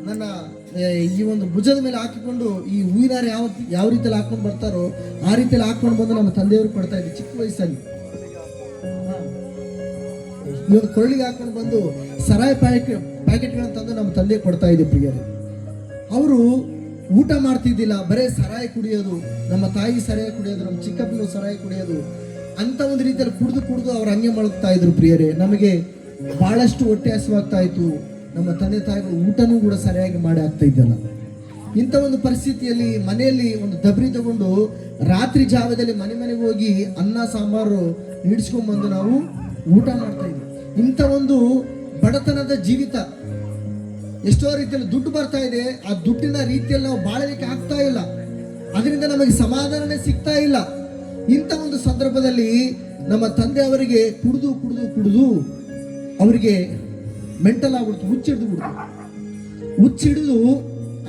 ನನ್ನ ಈ ಒಂದು ಭುಜದ ಮೇಲೆ ಹಾಕಿಕೊಂಡು ಈ ಹೂವಿನಾರ ಯಾವ ರೀತಿಯಲ್ಲಿ ಹಾಕೊಂಡು ಬರ್ತಾರೋ ಆ ರೀತಿಯಲ್ಲಿ ಹಾಕೊಂಡು ಬಂದು ನಮ್ಮ ತಂದೆಯವರು ಕೊಡ್ತಾ ಇದ್ದೆ ಚಿಕ್ಕ ವಯಸ್ಸಲ್ಲಿ. ಈ ಒಂದು ಕೊರಳಿಗೆ ಹಾಕೊಂಡು ಬಂದು ಸರಾಯಿ ಪ್ಯಾಕೆಟ್ಗಳನ್ನು ತಂದು ನಮ್ಮ ತಂದೆ ಕೊಡ್ತಾ ಇದ್ದೆ ಪ್ರಿಯರೇ. ಅವರು ಊಟ ಮಾಡ್ತಿದ್ದಿಲ್ಲ, ಬರೇ ಸರಾಯಿ ಕುಡಿಯೋದು, ನಮ್ಮ ತಾಯಿ ಸರಾಯಿ ಕುಡಿಯೋದು, ನಮ್ಮ ಚಿಕ್ಕಪ್ಪನ ಸರಾಯಿ ಕುಡಿಯೋದು, ಅಂತ ಒಂದು ರೀತಿಯಲ್ಲಿ ಕುಡಿದು ಅವ್ರು ಹಂಗೆ ಮಲಗ್ತಾ ಇದ್ರು ಪ್ರಿಯರೇ. ನಮಗೆ ಬಹಳಷ್ಟು ಹೊಟ್ಟೆ ಹಸಿವಾಗ್ತಾ ಇತ್ತು. ನಮ್ಮ ತಂದೆ ತಾಯಿಗಳು ಊಟನೂ ಕೂಡ ಸರಿಯಾಗಿ ಮಾಡಿ ಆಗ್ತಾ ಇದ್ದಲ್ಲ. ಇಂಥ ಒಂದು ಪರಿಸ್ಥಿತಿಯಲ್ಲಿ ಮನೆಯಲ್ಲಿ ಒಂದು ದಬ್ರಿ ತಗೊಂಡು ರಾತ್ರಿ ಜಾವದಲ್ಲಿ ಮನೆಗೆ ಹೋಗಿ ಅನ್ನ ಸಾಂಬಾರು ನೀಡಿಸ್ಕೊಂಡ್ಬಂದು ನಾವು ಊಟ ಮಾಡ್ತಾ ಇದ್ವಿ. ಇಂಥ ಒಂದು ಬಡತನದ ಜೀವಿತ. ಎಷ್ಟೋ ರೀತಿಯಲ್ಲಿ ದುಡ್ಡು ಬರ್ತಾ ಇದೆ, ಆ ದುಡ್ಡಿನ ರೀತಿಯಲ್ಲಿ ನಾವು ಬಾಳಲಿಕ್ಕೆ ಆಗ್ತಾ ಇಲ್ಲ, ಅದರಿಂದ ನಮಗೆ ಸಮಾಧಾನನೇ ಸಿಗ್ತಾ ಇಲ್ಲ. ಇಂಥ ಒಂದು ಸಂದರ್ಭದಲ್ಲಿ ನಮ್ಮ ತಂದೆ ಅವರಿಗೆ ಕುಡಿದು ಅವರಿಗೆ ಮೆಂಟಲ್ ಆಗ್ಬಿಡ್ತು, ಹುಚ್ಚಿಡಿದು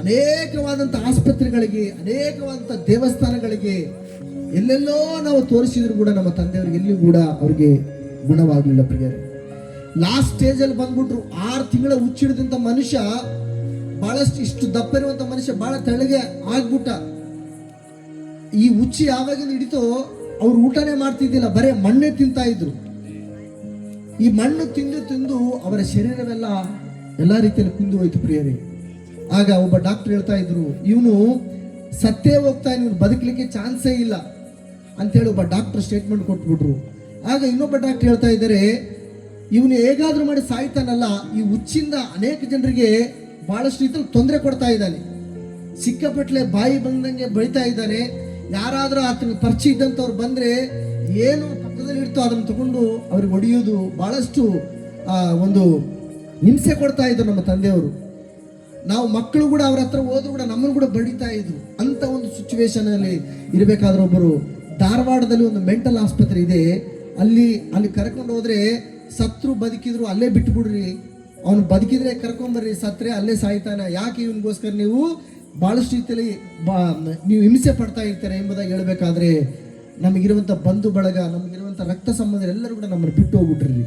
ಅನೇಕವಾದಂಥ ಆಸ್ಪತ್ರೆಗಳಿಗೆ, ಅನೇಕವಾದಂಥ ದೇವಸ್ಥಾನಗಳಿಗೆ ಎಲ್ಲೆಲ್ಲೋ ನಾವು ತೋರಿಸಿದ್ರು ಕೂಡ ನಮ್ಮ ತಂದೆಯವರಿಗೆ ಎಲ್ಲಿಯೂ ಕೂಡ ಅವ್ರಿಗೆ ಗುಣವಾಗಲಿಲ್ಲ ಪ್ರಿಯರೇ. ಲಾಸ್ಟ್ ಸ್ಟೇಜಲ್ಲಿ ಬಂದ್ಬಿಟ್ರು. 6 ತಿಂಗಳ ಹುಚ್ಚಿಡಿದಂಥ ಮನುಷ್ಯ ಬಹಳಷ್ಟು ಇಷ್ಟು ದಪ್ಪ ಇರುವಂಥ ಮನುಷ್ಯ ಬಹಳ ತೆಳಗೆ ಆಗ್ಬಿಟ್ಟ. ಈ ಹುಚ್ಚಿ ಯಾವಾಗಿಂದ ಹಿಡಿತೋ ಅವ್ರು ಊಟನೇ ಮಾಡ್ತಿದ್ದಿಲ್ಲ, ಬರೇ ಮಣ್ಣೆ ತಿಂತಾ ಇದ್ರು. ಈ ಮಣ್ಣು ತಿಂದು ಅವರ ಶರೀರವೆಲ್ಲ ಎಲ್ಲ ರೀತಿಯಲ್ಲಿ ಕುಂದು ಹೋಯ್ತು ಪ್ರಿಯರೇ. ಆಗ ಒಬ್ಬ ಡಾಕ್ಟರ್ ಹೇಳ್ತಾ ಇದ್ರು, ಇವನು ಸತ್ತೇ ಹೋಗ್ತಾ, ಇವನು ಬದುಕಲಿಕ್ಕೆ ಚಾನ್ಸೇ ಇಲ್ಲ ಅಂತೇಳಿ ಒಬ್ಬ ಡಾಕ್ಟರ್ ಸ್ಟೇಟ್ಮೆಂಟ್ ಕೊಟ್ಬಿಟ್ರು. ಆಗ ಇನ್ನೊಬ್ಬ ಡಾಕ್ಟರ್ ಹೇಳ್ತಾ ಇದ್ದಾರೆ, ಇವನು ಹೇಗಾದ್ರೂ ಮಾಡಿ ಸಾಯ್ತಾನಲ್ಲ, ಈ ಹುಚ್ಚಿಂದ ಅನೇಕ ಜನರಿಗೆ ಬಹಳಷ್ಟು ರೀತಿಯಲ್ಲಿ ತೊಂದರೆ ಕೊಡ್ತಾ ಇದ್ದಾನೆ, ಸಿಕ್ಕಾಪಟ್ಲೆ ಬಾಯಿ ಬಂದಂಗೆ ಬೈತಾ ಇದ್ದಾನೆ. ಯಾರಾದ್ರೂ ಆತನ ಪರಿಚಯ ಇದ್ದಂಥವ್ರು ಬಂದ್ರೆ ಏನು ಪಕ್ಕದಲ್ಲಿ ಇಡ್ತೋ ಅದನ್ನು ತಗೊಂಡು ಅವ್ರಿಗೆ ಹೊಡೆಯೋದು, ಬಹಳಷ್ಟು ಒಂದು ಹಿಂಸೆ ಕೊಡ್ತಾ ಇದ್ರು ನಮ್ಮ ತಂದೆಯವರು. ನಾವು ಮಕ್ಕಳು ಕೂಡ ಅವ್ರ ಹತ್ರ ಹೋದ್ರು ಕೂಡ ನಮ್ಮನ್ನು ಕೂಡ ಬಡಿತಾ ಇದ್ರು. ಅಂತ ಒಂದು ಸಿಚುವೇಶನ್ ಅಲ್ಲಿ ಇರಬೇಕಾದ್ರೆ ಒಬ್ಬರು ಧಾರವಾಡದಲ್ಲಿ ಒಂದು ಮೆಂಟಲ್ ಆಸ್ಪತ್ರೆ ಇದೆ, ಅಲ್ಲಿ ಕರ್ಕೊಂಡು ಹೋದ್ರೆ ಸತ್ರು ಬದುಕಿದ್ರು ಅಲ್ಲೇ ಬಿಟ್ಟು ಬಿಡ್ರಿ, ಅವನು ಬದುಕಿದ್ರೆ ಕರ್ಕೊಂಬರ್ರಿ, ಸತ್ರೆ ಅಲ್ಲೇ ಸಾಯ್ತಾನೆ, ಯಾಕೆ ಇವನಿಗೋಸ್ಕರ ನೀವು ಬಹಳಷ್ಟು ರೀತಿಯಲ್ಲಿ ನೀವು ಹಿಂಸೆ ಪಡ್ತಾ ಇರ್ತಾರೆ ಎಂಬುದಾಗಿ ಹೇಳ್ಬೇಕಾದ್ರೆ ನಮಗಿರುವಂಥ ಬಂಧು ಬಳಗ, ನಮಗಿರುವಂಥ ರಕ್ತ ಸಂಬಂಧ ಎಲ್ಲರೂ ಕೂಡ ನಮ್ಮನ್ನು ಬಿಟ್ಟು ಹೋಗ್ಬಿಟ್ರಿ.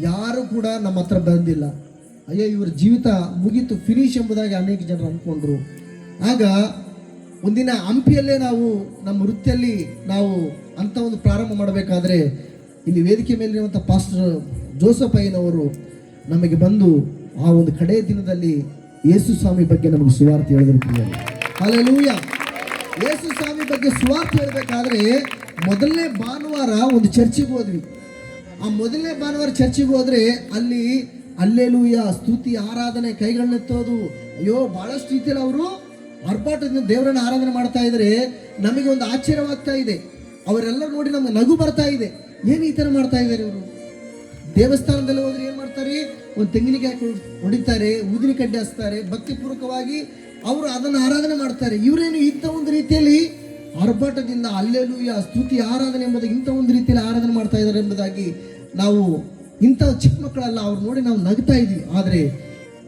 ಯಾರು ಕೂಡ ನಮ್ಮ ಹತ್ರ ಬಂದಿಲ್ಲ. ಅಯ್ಯೋ ಇವರ ಜೀವಿತ ಮುಗೀತು, ಫಿನಿಶ್ ಎಂಬುದಾಗಿ ಅನೇಕ ಜನರು ಅಂದ್ಕೊಂಡ್ರು. ಆಗ ಒಂದಿನ ಹಂಪಿಯಲ್ಲೇ ನಾವು ನಮ್ಮ ವೃತ್ತಿಯಲ್ಲಿ ನಾವು ಅಂತ ಒಂದು ಪ್ರಾರಂಭ ಮಾಡಬೇಕಾದ್ರೆ ಇಲ್ಲಿ ವೇದಿಕೆ ಮೇಲಿರುವಂಥ ಪಾಸ್ಟರ್ ಜೋಸಫ್ ಅಯ್ಯನವರು ನಮಗೆ ಬಂದು ಆ ಒಂದು ಕಡೆಯ ದಿನದಲ್ಲಿ ಯೇಸು ಸ್ವಾಮಿ ಬಗ್ಗೆ ನಮಗೆ ಸುವಾರ್ತೆ ಹೇಳಿದ್ರು. ಹಲ್ಲೆಲೂಯಾ. ಯೇಸು ಸ್ವಾಮಿ ಬಗ್ಗೆ ಸುವಾರ್ತೆ ಹೇಳಬೇಕಾದ್ರೆ ಮೊದಲನೇ ಭಾನುವಾರ ಒಂದು ಚರ್ಚಿಗೆ ಹೋದ್ವಿ. ಆ ಮೊದಲನೇ ಭಾನುವಾರ ಚರ್ಚಿಗೆ ಹೋದ್ರೆ ಅಲ್ಲಿ ಹಲ್ಲೆಲೂಯಾ, ಸ್ತುತಿ, ಆರಾಧನೆ, ಕೈಗಳನ್ನೆತ್ತೋದು, ಅಯ್ಯೋ ಬಹಳಷ್ಟು ರೀತಿಯಲ್ಲಿ ಅವರು ಆರ್ಭಾಟದಿಂದ ದೇವರನ್ನ ಆರಾಧನೆ ಮಾಡ್ತಾ ಇದ್ರೆ ನಮಗೆ ಒಂದು ಆಶ್ಚರ್ಯವಾಗ್ತಾ ಇದೆ. ಅವರೆಲ್ಲ ನೋಡಿ ನಮ್ಗೆ ನಗು ಬರ್ತಾ ಇದೆ, ಏನು ಈ ಥರ ಮಾಡ್ತಾ ಇದ್ದಾರೆ ಇವರು. ದೇವಸ್ಥಾನದಲ್ಲಿ ಹೋದ್ರೆ ಏನು ಮಾಡ್ತಾರೆ, ಒಂದು ತೆಂಗಿನಕಾಯಿ ಹೊಡಿತಾರೆ, ಊದಿನ ಕಡ್ಡಿ ಹಚ್ತಾರೆ, ಭಕ್ತಿಪೂರ್ವಕವಾಗಿ ಅವರು ಅದನ್ನು ಆರಾಧನೆ ಮಾಡ್ತಾರೆ. ಇವರೇನು ಇಂಥ ಒಂದು ರೀತಿಯಲ್ಲಿ ಆರ್ಭಾಟದಿಂದ ಹಲ್ಲೆಲೂಯಾ, ಸ್ತುತಿ, ಆರಾಧನೆ ಎಂಬುದಾಗಿ ಇಂಥ ಒಂದು ರೀತಿಯಲ್ಲಿ ಆರಾಧನೆ ಮಾಡ್ತಾ ಇದ್ದಾರೆ ಎಂಬುದಾಗಿ ನಾವು ಇಂಥ ಚಿಕ್ಕ ಮಕ್ಕಳೆಲ್ಲ ಅವ್ರು ನೋಡಿ ನಾವು ನಗ್ತಾ ಇದ್ವಿ. ಆದರೆ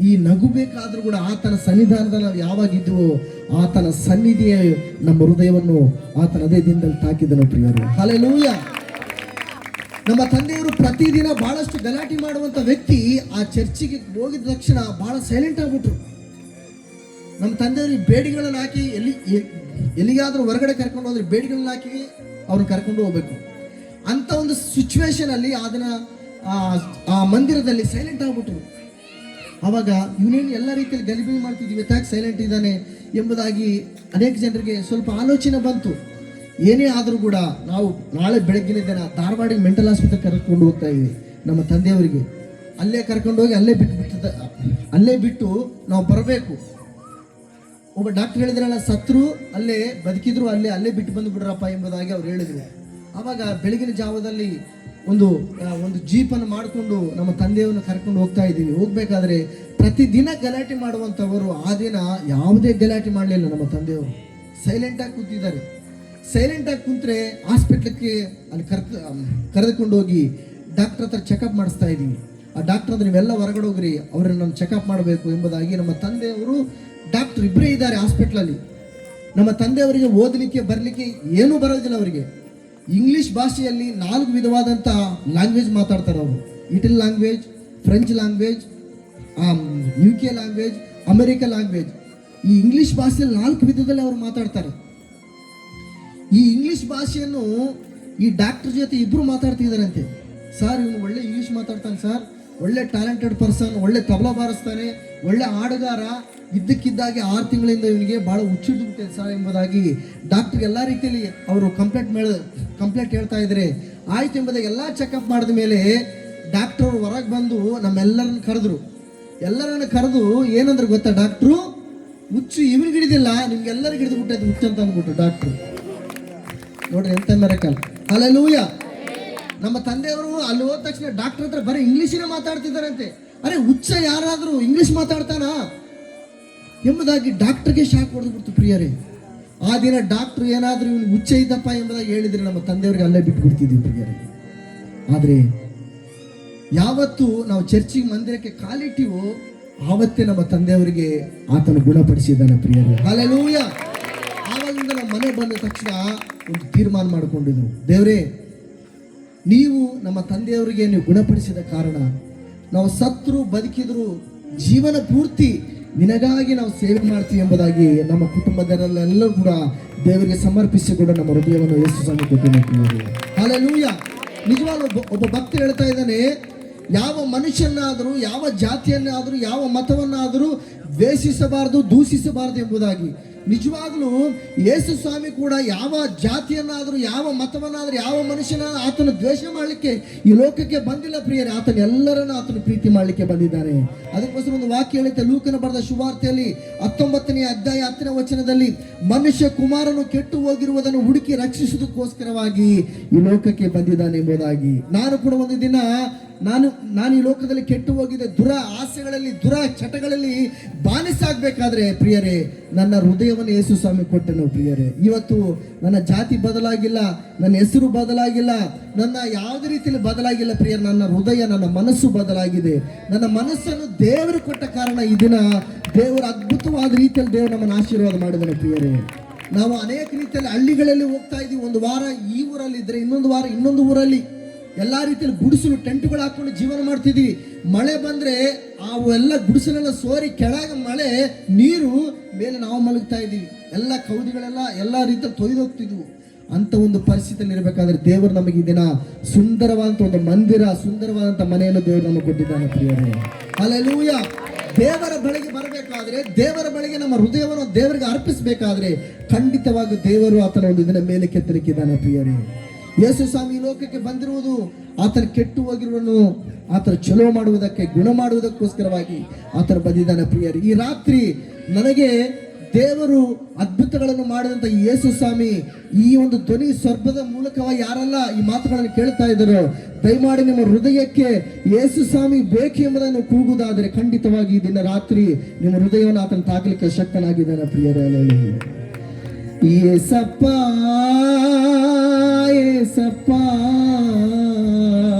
ಈ ನಗು ಬೇಕಾದ್ರೂ ಕೂಡ ಆತನ ಸನ್ನಿಧಾನದಲ್ಲಿ ನಾವು ಯಾವಾಗಿದ್ವೋ ಆತನ ಸನ್ನಿಧಿಯೇ ನಮ್ಮ ಹೃದಯವನ್ನು ಆತನ ಅದೇ ದಿನದಲ್ಲಿ ತಾಕಿದನು ಪ್ರಿಯರು. ಹಲ್ಲೆಲೂಯಾ. ನಮ್ಮ ತಂದೆಯವರು ಪ್ರತಿದಿನ ಬಹಳಷ್ಟು ಗಲಾಟೆ ಮಾಡುವಂಥ ವ್ಯಕ್ತಿ ಆ ಚರ್ಚಿಗೆ ಹೋಗಿದ ತಕ್ಷಣ ಬಹಳ ಸೈಲೆಂಟ್ ಆಗ್ಬಿಟ್ರು. ನಮ್ಮ ತಂದೆಯವ್ರಿಗೆ ಬೇಡಿಗಳನ್ನು ಹಾಕಿ ಎಲ್ಲಿಗಾದ್ರೂ ಹೊರಗಡೆ ಕರ್ಕೊಂಡು ಹೋದ್ರೆ ಬೇಡಿಗಳನ್ನ ಹಾಕಿ ಅವ್ರನ್ನ ಕರ್ಕೊಂಡು ಹೋಗ್ಬೇಕು. ಅಂತ ಒಂದು ಸಿಚುವೇಶನ್ ಅಲ್ಲಿ ಅದನ್ನ ಆ ಮಂದಿರದಲ್ಲಿ ಸೈಲೆಂಟ್ ಆಗ್ಬಿಟ್ರು. ಅವಾಗ ಇವನೇನು ಎಲ್ಲ ರೀತಿಯಲ್ಲಿ ಗಲಿಬಿಲಿ ಮಾಡ್ತಿದ್ವಿ, ಯಾಕೆ ಸೈಲೆಂಟ್ ಇದ್ದಾನೆ ಎಂಬುದಾಗಿ ಅನೇಕ ಜನರಿಗೆ ಸ್ವಲ್ಪ ಆಲೋಚನೆ ಬಂತು. ಏನೇ ಆದರೂ ಕೂಡ ನಾವು ನಾಳೆ ಬೆಳಗ್ಗಿನ ದಿನ ಧಾರವಾಡಿಗೆ ಮೆಂಟಲ್ ಆಸ್ಪತ್ರೆ ಕರ್ಕೊಂಡು ಹೋಗ್ತಾ ಇದ್ವಿ. ನಮ್ಮ ತಂದೆಯವರಿಗೆ ಅಲ್ಲೇ ಕರ್ಕೊಂಡೋಗಿ ಅಲ್ಲೇ ಬಿಟ್ಟು ನಾವು ಬರಬೇಕು. ಒಬ್ಬ ಡಾಕ್ಟರ್ ಹೇಳಿದ್ರಲ್ಲ, ಸತ್ರು ಅಲ್ಲೇ ಬದುಕಿದ್ರು ಅಲ್ಲೇ ಬಿಟ್ಟು ಬಂದು ಬಿಡ್ರಪ್ಪ ಎಂಬುದಾಗಿ ಅವ್ರು ಹೇಳಿದ್ರು. ಆವಾಗ ಬೆಳಗಿನ ಜಾವದಲ್ಲಿ ಒಂದು ಜೀಪನ್ನು ಮಾಡಿಕೊಂಡು ನಮ್ಮ ತಂದೆಯವ್ರನ್ನ ಕರ್ಕೊಂಡು ಹೋಗ್ತಾ ಇದ್ದೀವಿ. ಹೋಗ್ಬೇಕಾದ್ರೆ ಪ್ರತಿದಿನ ಗಲಾಟೆ ಮಾಡುವಂಥವರು ಆ ದಿನ ಯಾವುದೇ ಗಲಾಟೆ ಮಾಡಲಿಲ್ಲ. ನಮ್ಮ ತಂದೆಯವರು ಸೈಲೆಂಟಾಗಿ ಕೂತಿದ್ದಾರೆ. ಸೈಲೆಂಟಾಗಿ ಕುಂತ್ರೆ ಹಾಸ್ಪಿಟ್ಲಕ್ಕೆ ಅಲ್ಲಿ ಕರೆದುಕೊಂಡು ಹೋಗಿ ಡಾಕ್ಟರ್ ಹತ್ರ ಚೆಕಪ್ ಮಾಡಿಸ್ತಾ ಇದ್ದೀವಿ. ಆ ಡಾಕ್ಟರ್ ಅಂದ್ರೆ ನೀವೆಲ್ಲ ಹೊರಗಡೆ ಹೋಗ್ರಿ, ಅವ್ರನ್ನ ನಾನು ಚೆಕಪ್ ಮಾಡಬೇಕು ಎಂಬುದಾಗಿ ನಮ್ಮ ತಂದೆಯವರು ಡಾಕ್ಟರ್ ಇಬ್ಬರೇ ಇದ್ದಾರೆ ಹಾಸ್ಪಿಟ್ಲಲ್ಲಿ. ನಮ್ಮ ತಂದೆಯವರಿಗೆ ಓದಲಿಕ್ಕೆ ಬರಲಿಕ್ಕೆ ಏನೂ ಬರೋದಿಲ್ಲ. ಅವರಿಗೆ ಇಂಗ್ಲೀಷ್ ಭಾಷೆಯಲ್ಲಿ 4 ವಿಧವಾದಂಥ ಲ್ಯಾಂಗ್ವೇಜ್ ಮಾತಾಡ್ತಾರೆ ಅವರು. Italy language, French language, UK language, America language. ಈ ಇಂಗ್ಲೀಷ್ ಭಾಷೆಯಲ್ಲಿ 4 ವಿಧದಲ್ಲಿ ಅವರು ಮಾತಾಡ್ತಾರೆ. ಈ ಇಂಗ್ಲೀಷ್ ಭಾಷೆಯನ್ನು ಈ ಡಾಕ್ಟರ್ ಜೊತೆ ಇಬ್ಬರು ಮಾತಾಡ್ತಿದ್ದಾರಂತೆ. ಸರ್ ಇವನು ಒಳ್ಳೆ ಇಂಗ್ಲೀಷ್ ಮಾತಾಡ್ತಾನೆ ಸರ್, ಒಳ್ಳೆ ಟ್ಯಾಲೆಂಟೆಡ್ ಪರ್ಸನ್, ಒಳ್ಳೆ ತಬಲಾ ಬಾರಿಸ್ತಾನೆ, ಒಳ್ಳೆ ಹಾಡುಗಾರ, ಇದ್ದಕ್ಕಿದ್ದಾಗೆ 6 ತಿಂಗಳಿಂದ ಇವನಿಗೆ ಭಾಳ ಹುಚ್ಚಿಡ್ಬಿಟ್ಟಿದೆ ಸರ್ ಎಂಬುದಾಗಿ ಡಾಕ್ಟರ್ಗೆ ಎಲ್ಲ ರೀತಿಯಲ್ಲಿ ಅವರು ಕಂಪ್ಲೇಂಟ್ ಹೇಳ್ತಾ ಇದ್ದಾರೆ. ಆಯ್ತು ಎಂಬುದಾಗಿ ಎಲ್ಲ ಚೆಕಪ್ ಮಾಡಿದ ಮೇಲೆ ಡಾಕ್ಟರ್ ಹೊರಗೆ ಬಂದು ನಮ್ಮೆಲ್ಲರನ್ನು ಕರೆದ್ರು. ಎಲ್ಲರನ್ನು ಕರೆದು ಏನಂದ್ರೆ ಗೊತ್ತಾ, ಡಾಕ್ಟ್ರು ಹುಚ್ಚು ಇವನಿಗೆ ಹಿಡಿದಿಲ್ಲ, ನಿಮ್ಗೆಲ್ಲರಿಗೂ ಹಿಡಿದು ಬಿಟ್ಟೈತೆ ಹುಚ್ಚು ಅಂತ ಅಂದ್ಬಿಟ್ಟು ಡಾಕ್ಟ್ರು. ನೋಡ್ರಿ ಎಂತ ಮೆರಕಲ್. ಹಲ್ಲೆಲೂಯಾ. ನಮ್ಮ ತಂದೆಯವರು ಅಲ್ಲಿ ಹೋದ ತಕ್ಷಣ ಡಾಕ್ಟರ್ ಹತ್ರ ಬರೀ ಇಂಗ್ಲೀಷಿನ ಮಾತಾಡ್ತಿದ್ದಾರಂತೆ. ಅರೆ ಹುಚ್ಚ ಯಾರಾದರೂ ಇಂಗ್ಲೀಷ್ ಮಾತಾಡ್ತಾನಾ ಎಂಬುದಾಗಿ ಡಾಕ್ಟರ್ಗೆ ಶಾಕ್ ಹೊಡೆದ್ಬಿಡ್ತು ಪ್ರಿಯರೇ. ಆ ದಿನ ಡಾಕ್ಟ್ರು ಏನಾದರೂ ಇವನು ಹುಚ್ಚ ಇದ್ದಪ್ಪ ಎಂಬುದಾಗಿ ಹೇಳಿದ್ರೆ ನಮ್ಮ ತಂದೆಯವ್ರಿಗೆ ಅಲ್ಲೇ ಬಿಟ್ಟು ಬಿಡ್ತಿದ್ವಿ ಪ್ರಿಯರೇ. ಆದರೆ ಯಾವತ್ತು ನಾವು ಚರ್ಚಿಗೆ ಮಂದಿರಕ್ಕೆ ಕಾಲಿಟ್ಟಿವೋ ಆವತ್ತೇ ನಮ್ಮ ತಂದೆಯವರಿಗೆ ಆತನು ಗುಣಪಡಿಸಿದ್ದಾನೆ ಪ್ರಿಯರೇ. ಹಲ್ಲೆಲೂಯಾ. ಆವಾಗಿಂದ ನಮ್ಮ ಮನೆ ಬಂದ ತಕ್ಷಣ ಒಂದು ತೀರ್ಮಾನ ಮಾಡಿಕೊಂಡಿದ್ರು, ದೇವರೇ ನೀವು ನಮ್ಮ ತಂದೆಯವರಿಗೆ ನೀವು ಗುಣಪಡಿಸಿದ ಕಾರಣ ನಾವು ಸತ್ರು ಬದುಕಿದ್ರು ಜೀವನ ಪೂರ್ತಿ ನಿನಗಾಗಿ ನಾವು ಸೇವೆ ಮಾಡ್ತೀವಿ ಎಂಬುದಾಗಿ ನಮ್ಮ ಕುಟುಂಬದವರೆಲ್ಲರೂ ಕೂಡ ದೇವರಿಗೆ ಸಮರ್ಪಿಸಿಕೊಂಡು ನಮ್ಮ ಹೃದಯವನ್ನು ಯೇಸು ಸ್ವಾಮಿ ಕೊಟ್ಟಿದ್ದಾರೆ. ಹಲ್ಲೆಲೂಯಾ. ನಿಜವಾಗ್ಲೂ ಒಬ್ಬ ಭಕ್ತ ಹೇಳ್ತಾ ಇದ್ದಾನೆ, ಯಾವ ಮನುಷ್ಯನಾದರೂ ಯಾವ ಜಾತಿಯನ್ನಾದರೂ ಯಾವ ಮತವನ್ನಾದರೂ ದ್ವೇಷಿಸಬಾರದು, ದೂಷಿಸಬಾರದು ಎಂಬುದಾಗಿ. ನಿಜವಾಗ್ಲೂ ಯೇಸು ಸ್ವಾಮಿ ಕೂಡ ಯಾವ ಜಾತಿಯನ್ನಾದರೂ ಯಾವ ಮತವನ್ನಾದರೂ ಯಾವ ಮನುಷ್ಯನ ಆತನ ದ್ವೇಷ ಮಾಡಲಿಕ್ಕೆ ಈ ಲೋಕಕ್ಕೆ ಬಂದಿಲ್ಲ ಪ್ರಿಯರೇ. ಆತನ ಎಲ್ಲರನ್ನು ಆತನ ಪ್ರೀತಿ ಮಾಡಲಿಕ್ಕೆ ಬಂದಿದ್ದಾನೆ. ಅದಕ್ಕೋಸ್ಕರ ಒಂದು ವಾಕ್ಯ ಹೇಳುತ್ತೆ ಲೂಕನ ಬರೆದ ಸುವಾರ್ತೆಯಲ್ಲಿ 19ನೇ ಅಧ್ಯಾಯ 10ನೇ ವಚನದಲ್ಲಿ, ಮನುಷ್ಯ ಕುಮಾರನು ಕೆಟ್ಟು ಹೋಗಿರುವುದನ್ನು ಹುಡುಕಿ ರಕ್ಷಿಸುವುದಕ್ಕೋಸ್ಕರವಾಗಿ ಈ ಲೋಕಕ್ಕೆ ಬಂದಿದ್ದಾನೆ ಎಂಬುದಾಗಿ. ನಾನು ಕೂಡ ಒಂದು ದಿನ ನಾನು ಈ ಲೋಕದಲ್ಲಿ ಕೆಟ್ಟು ಹೋಗಿದೆ, ದುರ ಆಸೆಗಳಲ್ಲಿ ದುರ ಚಟಗಳಲ್ಲಿ ಬಾನಿಸಾಗಬೇಕಾದ್ರೆ ಪ್ರಿಯರೇ ನನ್ನ ಹೃದಯವನ್ನು ಯೇಸು ಸ್ವಾಮಿ ಕೊಟ್ಟನು ಪ್ರಿಯರೇ. ಇವತ್ತು ನನ್ನ ಜಾತಿ ಬದಲಾಗಿಲ್ಲ, ನನ್ನ ಹೆಸರು ಬದಲಾಗಿಲ್ಲ, ನನ್ನ ಯಾವುದೇ ರೀತಿಯಲ್ಲಿ ಬದಲಾಗಿಲ್ಲ ಪ್ರಿಯರೇ. ನನ್ನ ಹೃದಯ, ನನ್ನ ಮನಸ್ಸು ಬದಲಾಗಿದೆ. ನನ್ನ ಮನಸ್ಸನ್ನು ದೇವರು ಕೊಟ್ಟ ಕಾರಣ ಈ ದಿನ ದೇವರು ಅದ್ಭುತವಾದ ರೀತಿಯಲ್ಲಿ ದೇವರು ನಮ್ಮನ್ನು ಆಶೀರ್ವಾದ ಮಾಡಿದನು ಪ್ರಿಯರೇ. ನಾವು ಅನೇಕ ರೀತಿಯಲ್ಲಿ ಹಳ್ಳಿಗಳಲ್ಲಿ ಹೋಗ್ತಾ ಇದ್ದೀವಿ. ಒಂದು ವಾರ ಈ ಊರಲ್ಲಿ ಇದ್ರೆ ಇನ್ನೊಂದು ವಾರ ಇನ್ನೊಂದು ಊರಲ್ಲಿ ಎಲ್ಲ ರೀತಿಯಲ್ಲಿ ಗುಡಿಸಲು ಟೆಂಟ್ಗಳು ಹಾಕೊಂಡು ಜೀವನ ಮಾಡ್ತಿದ್ದೀವಿ. ಮಳೆ ಬಂದರೆ ಅವೆಲ್ಲ ಗುಡಿಸಲೆಲ್ಲ ಸೋರಿ ಕೆಳಗೆ ಮಳೆ ನೀರು ಮೇಲೆ ನಾವು ಮಲಗ್ತಾ ಇದ್ದೀವಿ. ಎಲ್ಲ ಕೌದಿಗಳೆಲ್ಲ ಎಲ್ಲ ರೀತಿಯಲ್ಲಿ ತೊಯ್ದೋಗ್ತಿದ್ವು. ಅಂತ ಒಂದು ಪರಿಸ್ಥಿತಿಯಲ್ಲಿ ಇರಬೇಕಾದ್ರೆ ದೇವರು ನಮಗೆ ಈ ದಿನ ಸುಂದರವಾದಂಥ ಒಂದು ಮಂದಿರ, ಸುಂದರವಾದಂಥ ಮನೆಯನ್ನು ದೇವರು ನಮಗೆ ಕೊಟ್ಟಿದ್ದಾನೆ ಪ್ರಿಯರೇ. ಹಲ್ಲೆಲೂಯಾ. ದೇವರ ಬಳಿಗೆ ಬರಬೇಕಾದ್ರೆ, ದೇವರ ಬಳಿಗೆ ನಮ್ಮ ಹೃದಯವನ್ನು ದೇವರಿಗೆ ಅರ್ಪಿಸಬೇಕಾದ್ರೆ ಖಂಡಿತವಾಗಿ ದೇವರು ಆತನ ಒಂದು ದಿನ ಮೇಲೆ ಕೆತ್ತಲಿಕ್ಕಿದ್ದಾನೆ ಪ್ರಿಯರೇ. ಯೇಸು ಸ್ವಾಮಿ ಲೋಕಕ್ಕೆ ಬಂದಿರುವುದು ಆತನ ಕೆಟ್ಟು ಹೋಗಿರುವನ್ನು ಆತನ ಚಲೋ ಮಾಡುವುದಕ್ಕೆ, ಗುಣ ಮಾಡುವುದಕ್ಕೋಸ್ಕರವಾಗಿ ಆತನ ಬಂದಿದ್ದಾನೆ ಪ್ರಿಯರೇ. ಈ ರಾತ್ರಿ ನನಗೆ ದೇವರು ಅದ್ಭುತಗಳನ್ನು ಮಾಡಿದಂಥ ಯೇಸು ಸ್ವಾಮಿ ಈ ಒಂದು ಧ್ವನಿ ಸ್ವರ್ಗದ ಮೂಲಕವಾಗಿ ಯಾರೆಲ್ಲ ಈ ಮಾತುಗಳನ್ನು ಕೇಳ್ತಾ ಇದ್ದಾರೋ ದಯಮಾಡಿ ನಿಮ್ಮ ಹೃದಯಕ್ಕೆ ಯೇಸು ಸ್ವಾಮಿ ಬೇಕು ಎಂಬುದನ್ನು ಕೂಗುವುದಾದರೆ ಖಂಡಿತವಾಗಿ ದಿನ ರಾತ್ರಿ ನಿಮ್ಮ ಹೃದಯವನ್ನು ಆತನ ತಾಕಲಿಕ್ಕೆ ಶಕ್ತನಾಗಿದ್ದಾನೆ ಪ್ರಿಯರೇ. ಏಸಪ್ಪ ಏಸಪ್ಪ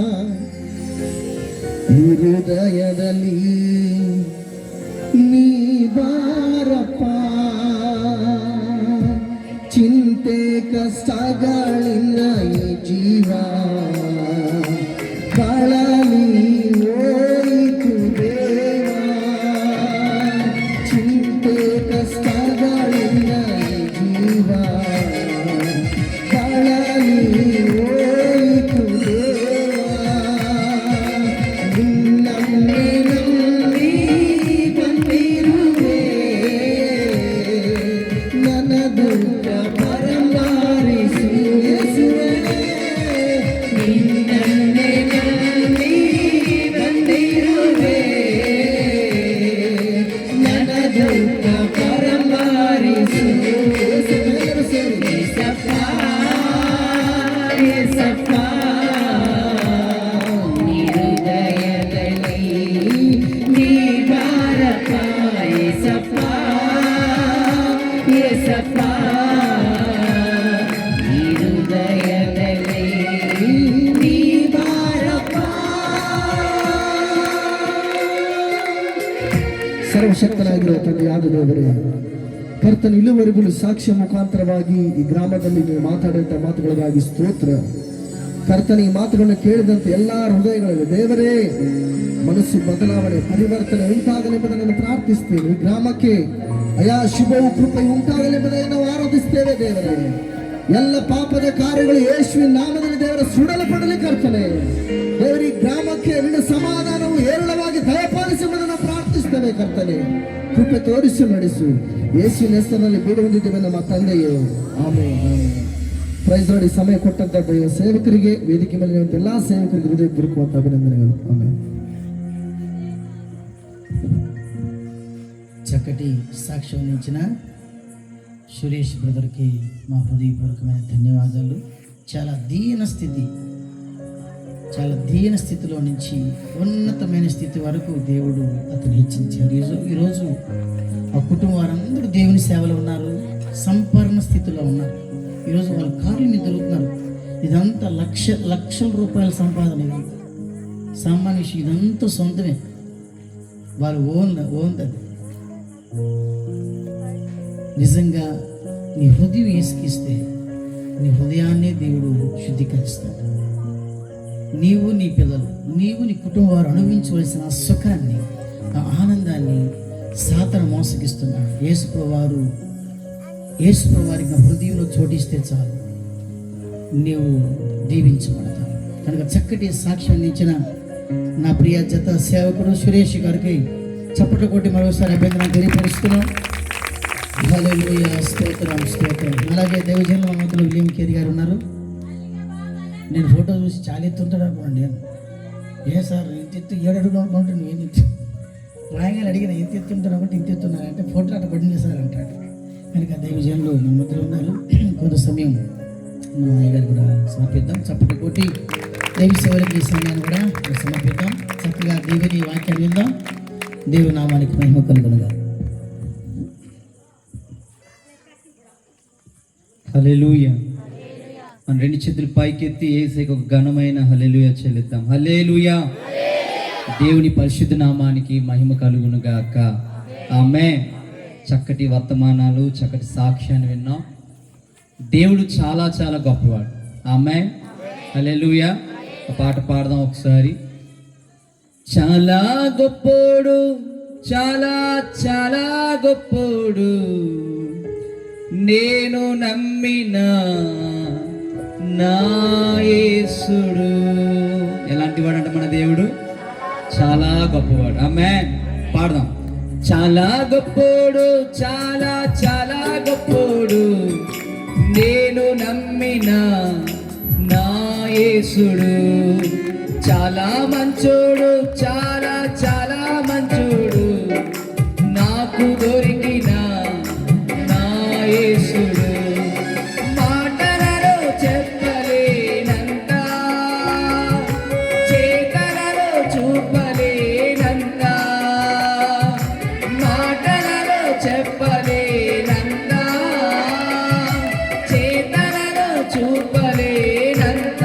ಹೃದಯದಲ್ಲಿ ನೀ ಬಾರಪ್ಪ, ಚಿಂತೆ ಕಷ್ಟಗಳಿಂದ ಈ ಜೀವ ಬಳಲಿ ಹೋಯಿತು ದೇವ, ಚಿಂತೆ ಕಷ್ಟಗಳಿಂದ ಈ ಜೀವ ಬಳಲಿ ಹೋಯಿತು ದೇವ, ನಿನ್ನನ್ನೇ ನಂಬಿ ಬಂದಿರುವೆ, ನನ್ನ ದುಃಖ ಪರಮಾರಿಸು ಯೇಸುವೇ, ನಿನ್ನನ್ನೇ ನಂಬಿ ಬಂದಿರುವೆ, ನನ್ನ ದುಃಖ ಪರಮಾರಿಸು ಯೇಸಪ್ಪ ಯೇಸಪ್ಪ, ನೀ ಹೃದಯದಲ್ಲಿ ನೀ ಬಾರಪ್ಪ ಯೇಸಪ್ಪ ಯೇಸಪ್ಪ, ನೀ ಹೃದಯದಲ್ಲಿ ನೀ ಬಾರಪ್ಪ. ಸರ್ವಶಕ್ತನಾಗಿರುವ ತಂದೆಯಾದ ದೇವರೇ, ಕರ್ತನ ಇಲ್ಲಿವರೆಗೂ ಸಾಕ್ಷ್ಯ ಮುಖಾಂತರವಾಗಿ ಈ ಗ್ರಾಮದಲ್ಲಿ ನೀವು ಮಾತಾಡಿದಂಥ ಮಾತುಗಳಿಗಾಗಿ ಸ್ತೋತ್ರ. ಕರ್ತನ ಈ ಮಾತುಗಳನ್ನು ಕೇಳಿದಂತೆ ಎಲ್ಲ ಹೃದಯಗಳಲ್ಲಿ ದೇವರೇ ಮನಸ್ಸು ಬದಲಾವಣೆ ಪರಿವರ್ತನೆ ಉಂಟಾಗಲೆಂಬುದನ್ನು ಪ್ರಾರ್ಥಿಸ್ತೇವೆ. ಈ ಗ್ರಾಮಕ್ಕೆ ಅಯಾ ಶುಭವು ಕೃಪೆಯು ಉಂಟಾಗಲೆಂಬುದನ್ನು ನಾವು ಆರಾಧಿಸ್ತೇವೆ ದೇವರೇ. ಎಲ್ಲ ಪಾಪದ ಕಾರ್ಯಗಳು ಯೇಸುವಿನ ನಾಮದಲ್ಲಿ ದೇವರ ಸುಡಲ್ಪಡಲಿ ಕರ್ತನೆ. ದೇವರ ಈ ಗ್ರಾಮಕ್ಕೆ ನಿನ್ನ ಸಮಾಧಾನವು ಹೇರಳವಾಗಿ ದಯಪಾಲಿಸುವುದನ್ನು ಪ್ರಾರ್ಥಿಸ್ತೇವೆ ಕರ್ತನೆ. ಕೃಪೆ ತೋರಿಸು ನಡೆಸು, ಯೇಸುವಿನ ಹೆಸರಿನಲ್ಲಿ ಬೇಡ ಹೊಂದಿದ್ದೇವೆ ನಮ್ಮ ತಂದೆಯೇ, ಆಮೆನ್. ಪ್ರೈಸ್ ನೋಡಿ ಸಮಯ ಕೊಟ್ಟಂತ ಸೇವಕರಿಗೆ, ವೇದಿಕೆ ಮೇಲೆ ಎಲ್ಲ ಸೇವಕರಿಗೆ ಹೃದಯಪೂರ್ವಕವಾದ ಅಭಿನಂದನೆಗಳು. ಆಮೆನ್. చక్కటి సాక్ష్యం అందించిన సురేష్ బ్రదర్కి మా హృదయపూర్వకమైన ధన్యవాదాలు. చాలా దీన స్థితిలో నుంచి ఉన్నతమైన స్థితి వరకు దేవుడు అతను హెచ్చించారు. ఈరోజు ఆ కుటుంబం వారందరూ దేవుని సేవలో ఉన్నారు, సంపూర్ణ స్థితిలో ఉన్నారు. ఈరోజు వాళ్ళ కార్లు మీద దొరుకుతున్నారు. ఇదంతా లక్షల రూపాయల సంపాదన. ఇదంతా సామాన్య విషయం, ఇదంతా సొంతమే, వాళ్ళు ఓన్. నిజంగా నీ హృదయం ఏసుకిస్తే నీ హృదయాన్నే దేవుడు శుద్ధీకరిస్తాడు. నీవు నీ పిల్లలు, నీవు నీ కుటుంబం వారు అనుభవించవలసిన ఆ సుఖాన్ని, ఆ ఆనందాన్ని సాతాను మోసగిస్తున్నాడు. యేసుప్రభు వారికి నా హృదయంలో చోటిస్తే చాలు, నీవు దీవించబడతావు. కనుక చక్కటి సాక్ష్యం ఇచ్చిన నా ప్రియ జత సేవకుడు సురేష్ గారికి చప్పట్లు కొట్టి మరోసారి అభ్యంతరం తెలియపరుస్తున్నాం. హల్లెలూయా, స్తోత్రం. అలాగే దైవజనుల మధ్యలో విలియం కేర్ గారు ఉన్నారు. నేను ఫోటో చూసి చాలా ఎత్తుంటాడు అనుకోండి. ఏ సార్ ఇంత ఎత్తు 7 అడుగులు అనుకుంటే నేను రాయగానే అడిగిన ఎంత ఎత్తుంటాను అంటే ఇంత ఎత్తున్నాను అంటే ఫోటో అట్ట పడింది సార్ అంటాడు. కనుక దైవజనులు మన మధ్యలో ఉన్నారు. కొంత సమయం మన అయ్యగారు కూడా సమర్పిద్దాం. చప్పటి కొట్టి దైవ సేవలకి ఈ సమయాన్ని కూడా సమర్పిద్దాం. చక్కగా దేవుని వాక్యాన్ని విందాం. దేవుని నామానికి మహిమ కలుగునుగా. హల్లెలూయా. మన 2 చేతులు పైకెత్తి యేసుకి ఒక ఘనమైన హల్లెలూయా చెల్లిద్దాం. హల్లెలూయా. దేవుని పరిశుద్ధ నామానికి మహిమ కలుగును గాక. ఆమేన్. చక్కటి వర్తమానాలు, చక్కటి సాక్ష్యాన్ని విన్నాం. దేవుడు చాలా చాలా గొప్పవాడు. ఆమేన్. హల్లెలూయా. ఒక పాట పాడదాం ఒకసారి. చాలా గొప్పోడు, చాలా చాలా గొప్పోడు, నేను నమ్మిన నా యేసుడు. ఎలాంటి వాడు అంటే మన దేవుడు చాలా గొప్పవాడు. ఆమేన్. పాడదాం. చాలా గొప్పోడు, చాలా చాలా గొప్పోడు, నేను నమ్మిన నా యేసుడు. చాలా మంచోడు, చాలా చాలా మంచోడు, నాకు దొరికిన నా యేసుడు. మాటలలో చెప్పలేనంత, చేతలలో చూపలేనంత, మాటలలో చెప్పలేనంత, చేతలలో చూపలేనంత.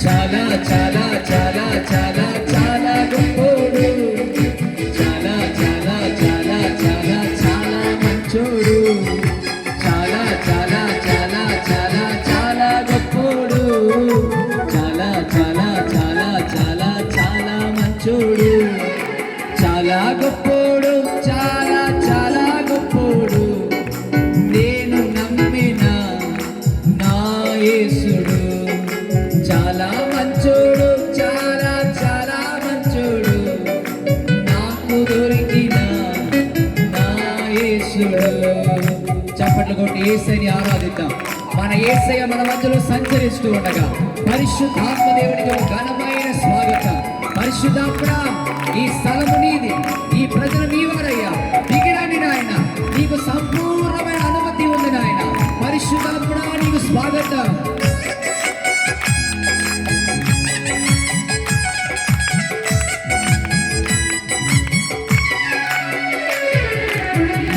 చాలా చాలా చాలా చాలా చాలా గొప్పోడు, చాలా చాలా చాలా చాలా చాలా మంచోడు, చాలా చాలా చాలా చాలా చాలా గొప్పోడు, చాలా చాలా చాలా చాలా చాలా మంచోడు, చాలా గొప్పోడు, చాలా చాలా గొప్పోడు, నేను నమ్మిన నా యేసుడు. చాలా మంచోడు, చాలా చాలా మంచోడు, నాకు దొరికిన నా యేసుడు. చప్పట్లు కొట్టి యేసయ్యని ఆరాధిద్దాం. మన యేసయ్య మన మధ్యలో సంచరిస్తూ ఉండగా పరిశుద్ధాత్మ దేవునికి ఒక ఘనమైన స్వాగతం. పరిశుద్ధాత్మ, ఈ స్థలము నీది, ఈ ప్రజలు నీవారయ్యా. దిగిరండి నాయన, నీకు సంపూర్ణమైన అనుమతి ఉంది నాయన. పరిశుద్ధాత్మ, నీకు స్వాగతం.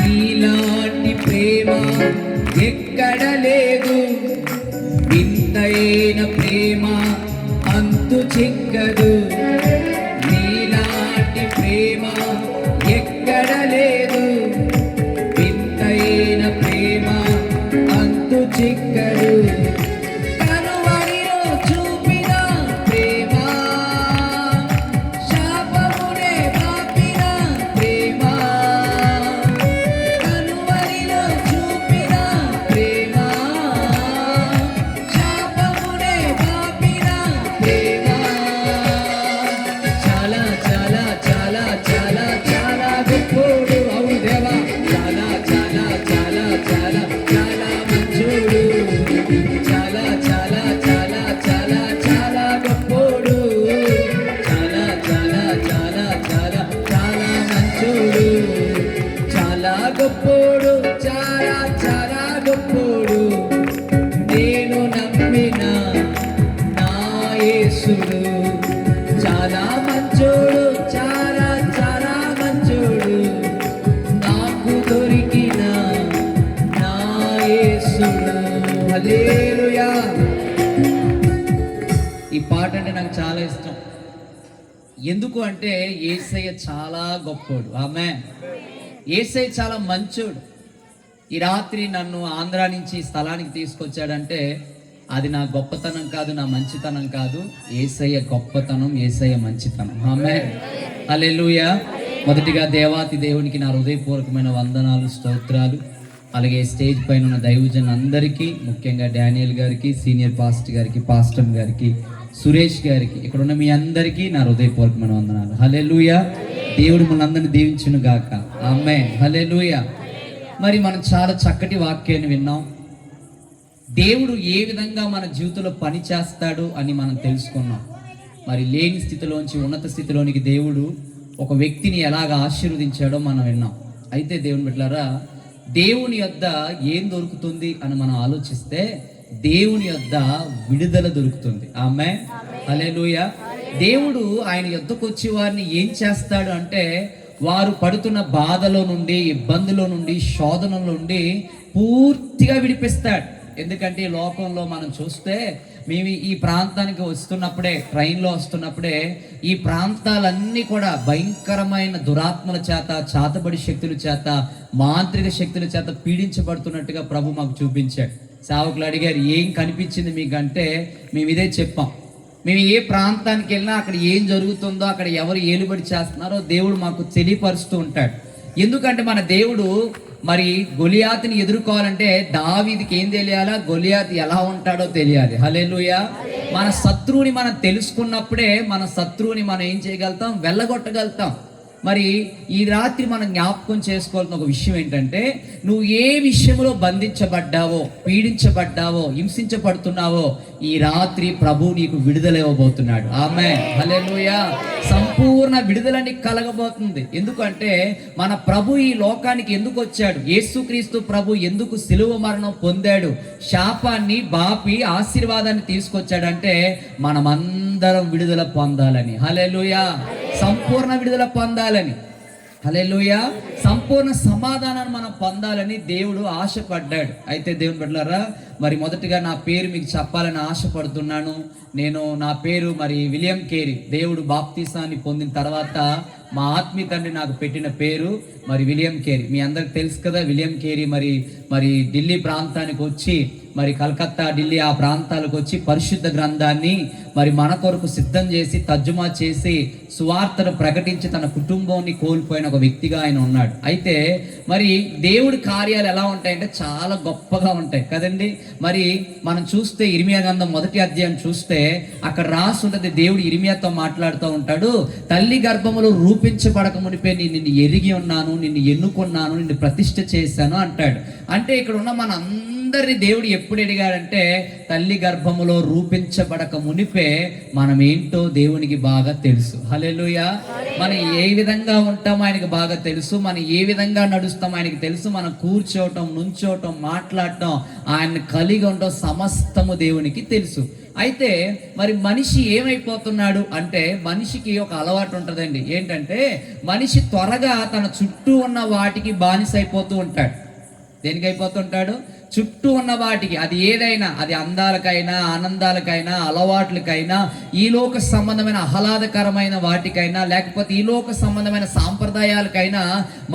నీలాంటి ప్రేమ ఎక్కడ లేదు, వింతైన ప్రేమ అంతు చిక్కదు. నీలాంటి ప్రేమ ఎక్కడ లేదు, వింతైన ప్రేమ అంతు చిక్కదు. కనుమరిలో చూపిన ప్రేమ, శాపమునే పాపిన ప్రేమ, కనుమరిలో చూపిన ప్రేమ, శాపమునే పాపిన ప్రేమ. ఎందుకు అంటే యేసయ్య చాలా గొప్పోడు. ఆమేన్. యేసయ్య చాలా మంచోడు. ఈ రాత్రి నన్ను ఆంధ్రా నుంచి ఈ స్థలానికి తీసుకొచ్చాడంటే అది నా గొప్పతనం కాదు, నా మంచితనం కాదు, యేసయ్య గొప్పతనం, యేసయ్య మంచితనం. ఆమేన్. హల్లెలూయా. మొదటిగా దేవాతి దేవునికి నా హృదయపూర్వకమైన వందనాలు, స్తోత్రాలు. అలాగే స్టేజ్ పైన ఉన్న దైవజన్ అందరికీ, ముఖ్యంగా డానియల్ గారికి, సీనియర్ పాస్టర్ గారికి, పాస్టర్ గారికి, సురేష్ గారికి, ఇక్కడ ఉన్న మీ అందరికీ నా హృదయపూర్వకమైన వందనాలు. హల్లెలూయా. దేవుడు మనందరిని దీవించును గాక. ఆమేన్. హల్లెలూయా. మరి మనం చాలా చక్కటి వాక్యాన్ని విన్నాం. దేవుడు ఏ విధంగా మన జీవితంలో పని చేస్తాడు అని మనం తెలుసుకున్నాం. మరి లేని స్థితిలోంచి ఉన్నత స్థితిలోనికి దేవుడు ఒక వ్యక్తిని ఎలాగ ఆశీర్వదించాడో మనం విన్నాం. అయితే దేవుని బిడ్డలారా, దేవుని యొద్ద ఏం దొరుకుతుంది అని మనం ఆలోచిస్తే దేవుని యొద్ద విడుదల దొరుకుతుంది. ఆమేన్. హల్లెలూయా. దేవుడు ఆయన యొద్దకు వచ్చి వారిని ఏం చేస్తాడు అంటే వారు పడుతున్న బాధలో నుండి, ఇబ్బందులో నుండి, శోధనల నుండి పూర్తిగా విడిపిస్తాడు. ఎందుకంటే ఈ లోకంలో మనం చూస్తే మేము ఈ ప్రాంతానికి వస్తున్నప్పుడే, ట్రైన్లో వస్తున్నప్పుడే ఈ ప్రాంతాలన్నీ కూడా భయంకరమైన దురాత్మల చేత, చాతబడి శక్తుల చేత, మాంత్రిక శక్తుల చేత పీడించబడుతున్నట్టుగా ప్రభు మాకు చూపించాడు. సేవకులు అడిగారు, ఏం కనిపించింది మీకంటే మేము ఇదే చెప్పాం. మేము ఏ ప్రాంతానికి వెళ్ళినా అక్కడ ఏం జరుగుతుందో, అక్కడ ఎవరు ఏలుబడి చేస్తున్నారో దేవుడు మాకు తెలియపరుస్తూ ఉంటాడు. ఎందుకంటే మన దేవుడు మరి గొలియాతుని ఎదుర్కోవాలంటే దావీదుకి ఏం తెలియాలా, గొలియాతు ఎలా ఉంటాడో తెలియాలి. హల్లెలూయా. మన శత్రువుని మనం తెలుసుకున్నప్పుడే మన శత్రువుని మనం ఏం చేయగలుగుతాం, వెళ్ళగొట్టగలుగుతాం. మరి ఈ రాత్రి మనం జ్ఞాపకం చేసుకోవాల్సిన ఒక విషయం ఏంటంటే, నువ్వు ఏ విషయంలో బంధించబడ్డావో, పీడించబడ్డావో, హింసించబడుతున్నావో ఈ రాత్రి ప్రభు నీకు విడుదల ఇవ్వబోతున్నాడు. ఆమేన్. హల్లెలూయా. సంపూర్ణ విడుదల నీకు కలగబోతుంది. ఎందుకంటే మన ప్రభు ఈ లోకానికి ఎందుకు వచ్చాడు, యేసుక్రీస్తు ప్రభు ఎందుకు సిలువ మరణం పొందాడు, శాపాన్ని బాపి ఆశీర్వాదాన్ని తీసుకొచ్చాడంటే మనమందరం విడుదల పొందాలని. హల్లెలూయా. సంపూర్ణ విడుదల పొందాలని. హల్లెలూయా. సంపూర్ణ సమాధానాన్ని మనం పొందాలని దేవుడు ఆశపడ్డాడు. అయితే దేవుని బిడ్డలారా, మరి మొదటిగా నా పేరు మీకు చెప్పాలని ఆశపడుతున్నాను. నా పేరు మరి విలియం కేరీ. దేవుడు బాప్తీసాన్ని పొందిన తర్వాత మా ఆత్మీయ తండ్రి నాకు పెట్టిన పేరు మరి విలియం కేరీ. మీ అందరికి తెలుసు కదా, విలియం కేరీ మరి ఢిల్లీ ప్రాంతానికి వచ్చి, మరి కలకత్తా, ఢిల్లీ ఆ ప్రాంతాలకు వచ్చి పరిశుద్ధ గ్రంథాన్ని మరి మన కొరకు సిద్ధం చేసి, తర్జుమా చేసి, సువార్తను ప్రకటించి తన కుటుంబాన్ని కోల్పోయిన ఒక వ్యక్తిగా ఆయన ఉన్నాడు. అయితే మరి దేవుడి కార్యాలు ఎలా ఉంటాయంటే చాలా గొప్పగా ఉంటాయి కదండి. మరి మనం చూస్తే ఇర్మియా గ్రంథం 1వ అధ్యాయం చూస్తే అక్కడ రాసి ఉంటుంది, దేవుడు ఇర్మియాతో మాట్లాడుతూ ఉంటాడు, తల్లి గర్భములో రూపించబడక మునిపే నిన్ను ఎరిగి ఉన్నాను, నిన్ను ఎన్నుకున్నాను, నిన్ను ప్రతిష్ఠ చేశాను అంటాడు. అంటే ఇక్కడ ఉన్న మన అందరినీ దేవుడు ఎప్పుడు అడిగాడంటే తల్లి గర్భములో రూపించబడక మునిపే మనం ఏంటో దేవునికి బాగా తెలుసు. హల్లెలూయా. మనం ఏ విధంగా ఉంటామో ఆయనకి బాగా తెలుసు, మనం ఏ విధంగా నడుస్తాం ఆయనకి తెలుసు, మనం కూర్చోవటం, నుంచోవటం, మాట్లాడటం, ఆయన్ని కలిగి ఉండటం సమస్తము దేవునికి తెలుసు. అయితే మరి మనిషి ఏమైపోతున్నాడు అంటే, మనిషికి ఒక అలవాటు ఉంటుందండి. ఏంటంటే మనిషి త్వరగా తన చుట్టూ ఉన్న వాటికి బానిస అయిపోతూ ఉంటాడు. దేనికి అయిపోతుంటాడు? చుట్టూ ఉన్న వాటికి. అది ఏదైనా, అది అందాలకైనా, ఆనందాలకైనా, అలవాట్లకైనా, ఈ లోక సంబంధమైన ఆహ్లాదకరమైన వాటికైనా, లేకపోతే ఈ లోక సంబంధమైన సాంప్రదాయాలకైనా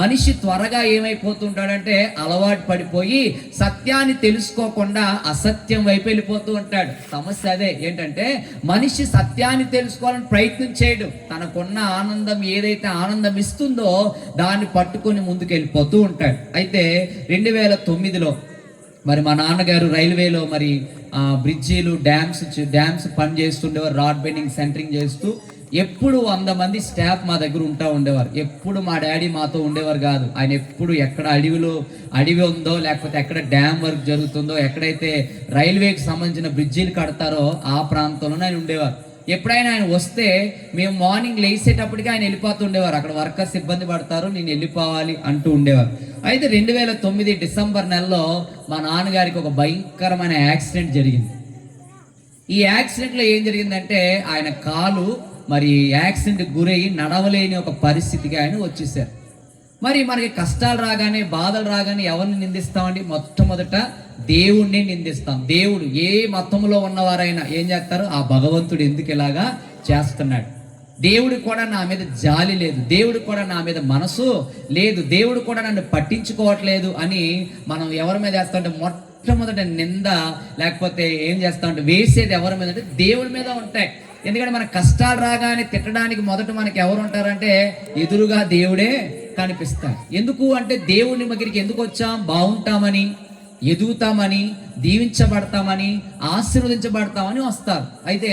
మనిషి త్వరగా ఏమైపోతుంటాడంటే అలవాటు పడిపోయి సత్యాన్ని తెలుసుకోకుండా అసత్యం వైపు వెళ్ళిపోతూ ఉంటాడు. సమస్య అదే. ఏంటంటే మనిషి సత్యాన్ని తెలుసుకోవాలని ప్రయత్నం చేయడు. తనకున్న ఆనందం ఏదైతే ఆనందం ఇస్తుందో దాన్ని పట్టుకొని ముందుకు వెళ్ళిపోతూ ఉంటాడు. అయితే 2009లో మరి మా నాన్నగారు రైల్వేలో మరి బ్రిడ్జీలు, డ్యామ్స్ పని చేస్తుండేవారు, రాడ్ బెండింగ్, సెంటరింగ్ చేస్తూ. ఎప్పుడు 100 మంది స్టాఫ్ మా దగ్గర ఉండేవారు. ఎప్పుడు మా డాడీ మాతో ఉండేవారు కాదు. ఆయన ఎప్పుడు ఎక్కడ అడవి ఉందో, లేకపోతే ఎక్కడ డ్యామ్ వర్క్ జరుగుతుందో, ఎక్కడైతే రైల్వేకి సంబంధించిన బ్రిడ్జీలు కడతారో ఆ ప్రాంతంలోనే ఆయన ఉండేవారు. ఎప్పుడైనా ఆయన వస్తే మేము మార్నింగ్ లేచేటప్పటికి ఆయన వెళ్ళిపోతుండేవారు. అక్కడ వర్కర్స్ ఇబ్బంది పడతారు, నేను వెళ్ళిపోవాలి అంటూ ఉండేవారు. అయితే 2009 డిసెంబర్ నెలలో మా నాన్నగారికి ఒక భయంకరమైన యాక్సిడెంట్ జరిగింది. ఈ యాక్సిడెంట్లో ఏం జరిగిందంటే ఆయన కాలు మరి యాక్సిడెంట్కి గురయ్యి నడవలేని ఒక పరిస్థితికి ఆయన వచ్చేసారు. మరి మనకి కష్టాలు రాగానే, బాధలు రాగానే ఎవరిని నిందిస్తామండి? మొట్టమొదట దేవుణ్ణి నిందిస్తాం. దేవుడు ఏ మతంలో ఉన్నవారైనా ఏం చేస్తారు? ఆ భగవంతుడు ఎందుకు ఇలాగా చేస్తున్నాడు, దేవుడికి కూడా నా మీద జాలి లేదు, దేవుడికి కూడా నా మీద మనసు లేదు, దేవుడు కూడా నన్ను పట్టించుకోవట్లేదు అని మనం ఎవరి మీద వేస్తామంటే మొట్టమొదటి నింద లేకపోతే ఏం చేస్తామంటే వేసేది ఎవరి మీద అంటే దేవుడి మీద ఉంటాయి. ఎందుకంటే మన కష్టాలు రాగానే తిట్టడానికి మొదట మనకి ఎవరు ఉంటారంటే ఎదురుగా దేవుడే కనిపిస్తాడు. ఎందుకు అంటే దేవుని దగ్గరికి ఎందుకు వచ్చాం? బాగుంటామని, ఎదుగుతామని, దీవించబడతామని, ఆశీర్వదించబడతామని వస్తారు. అయితే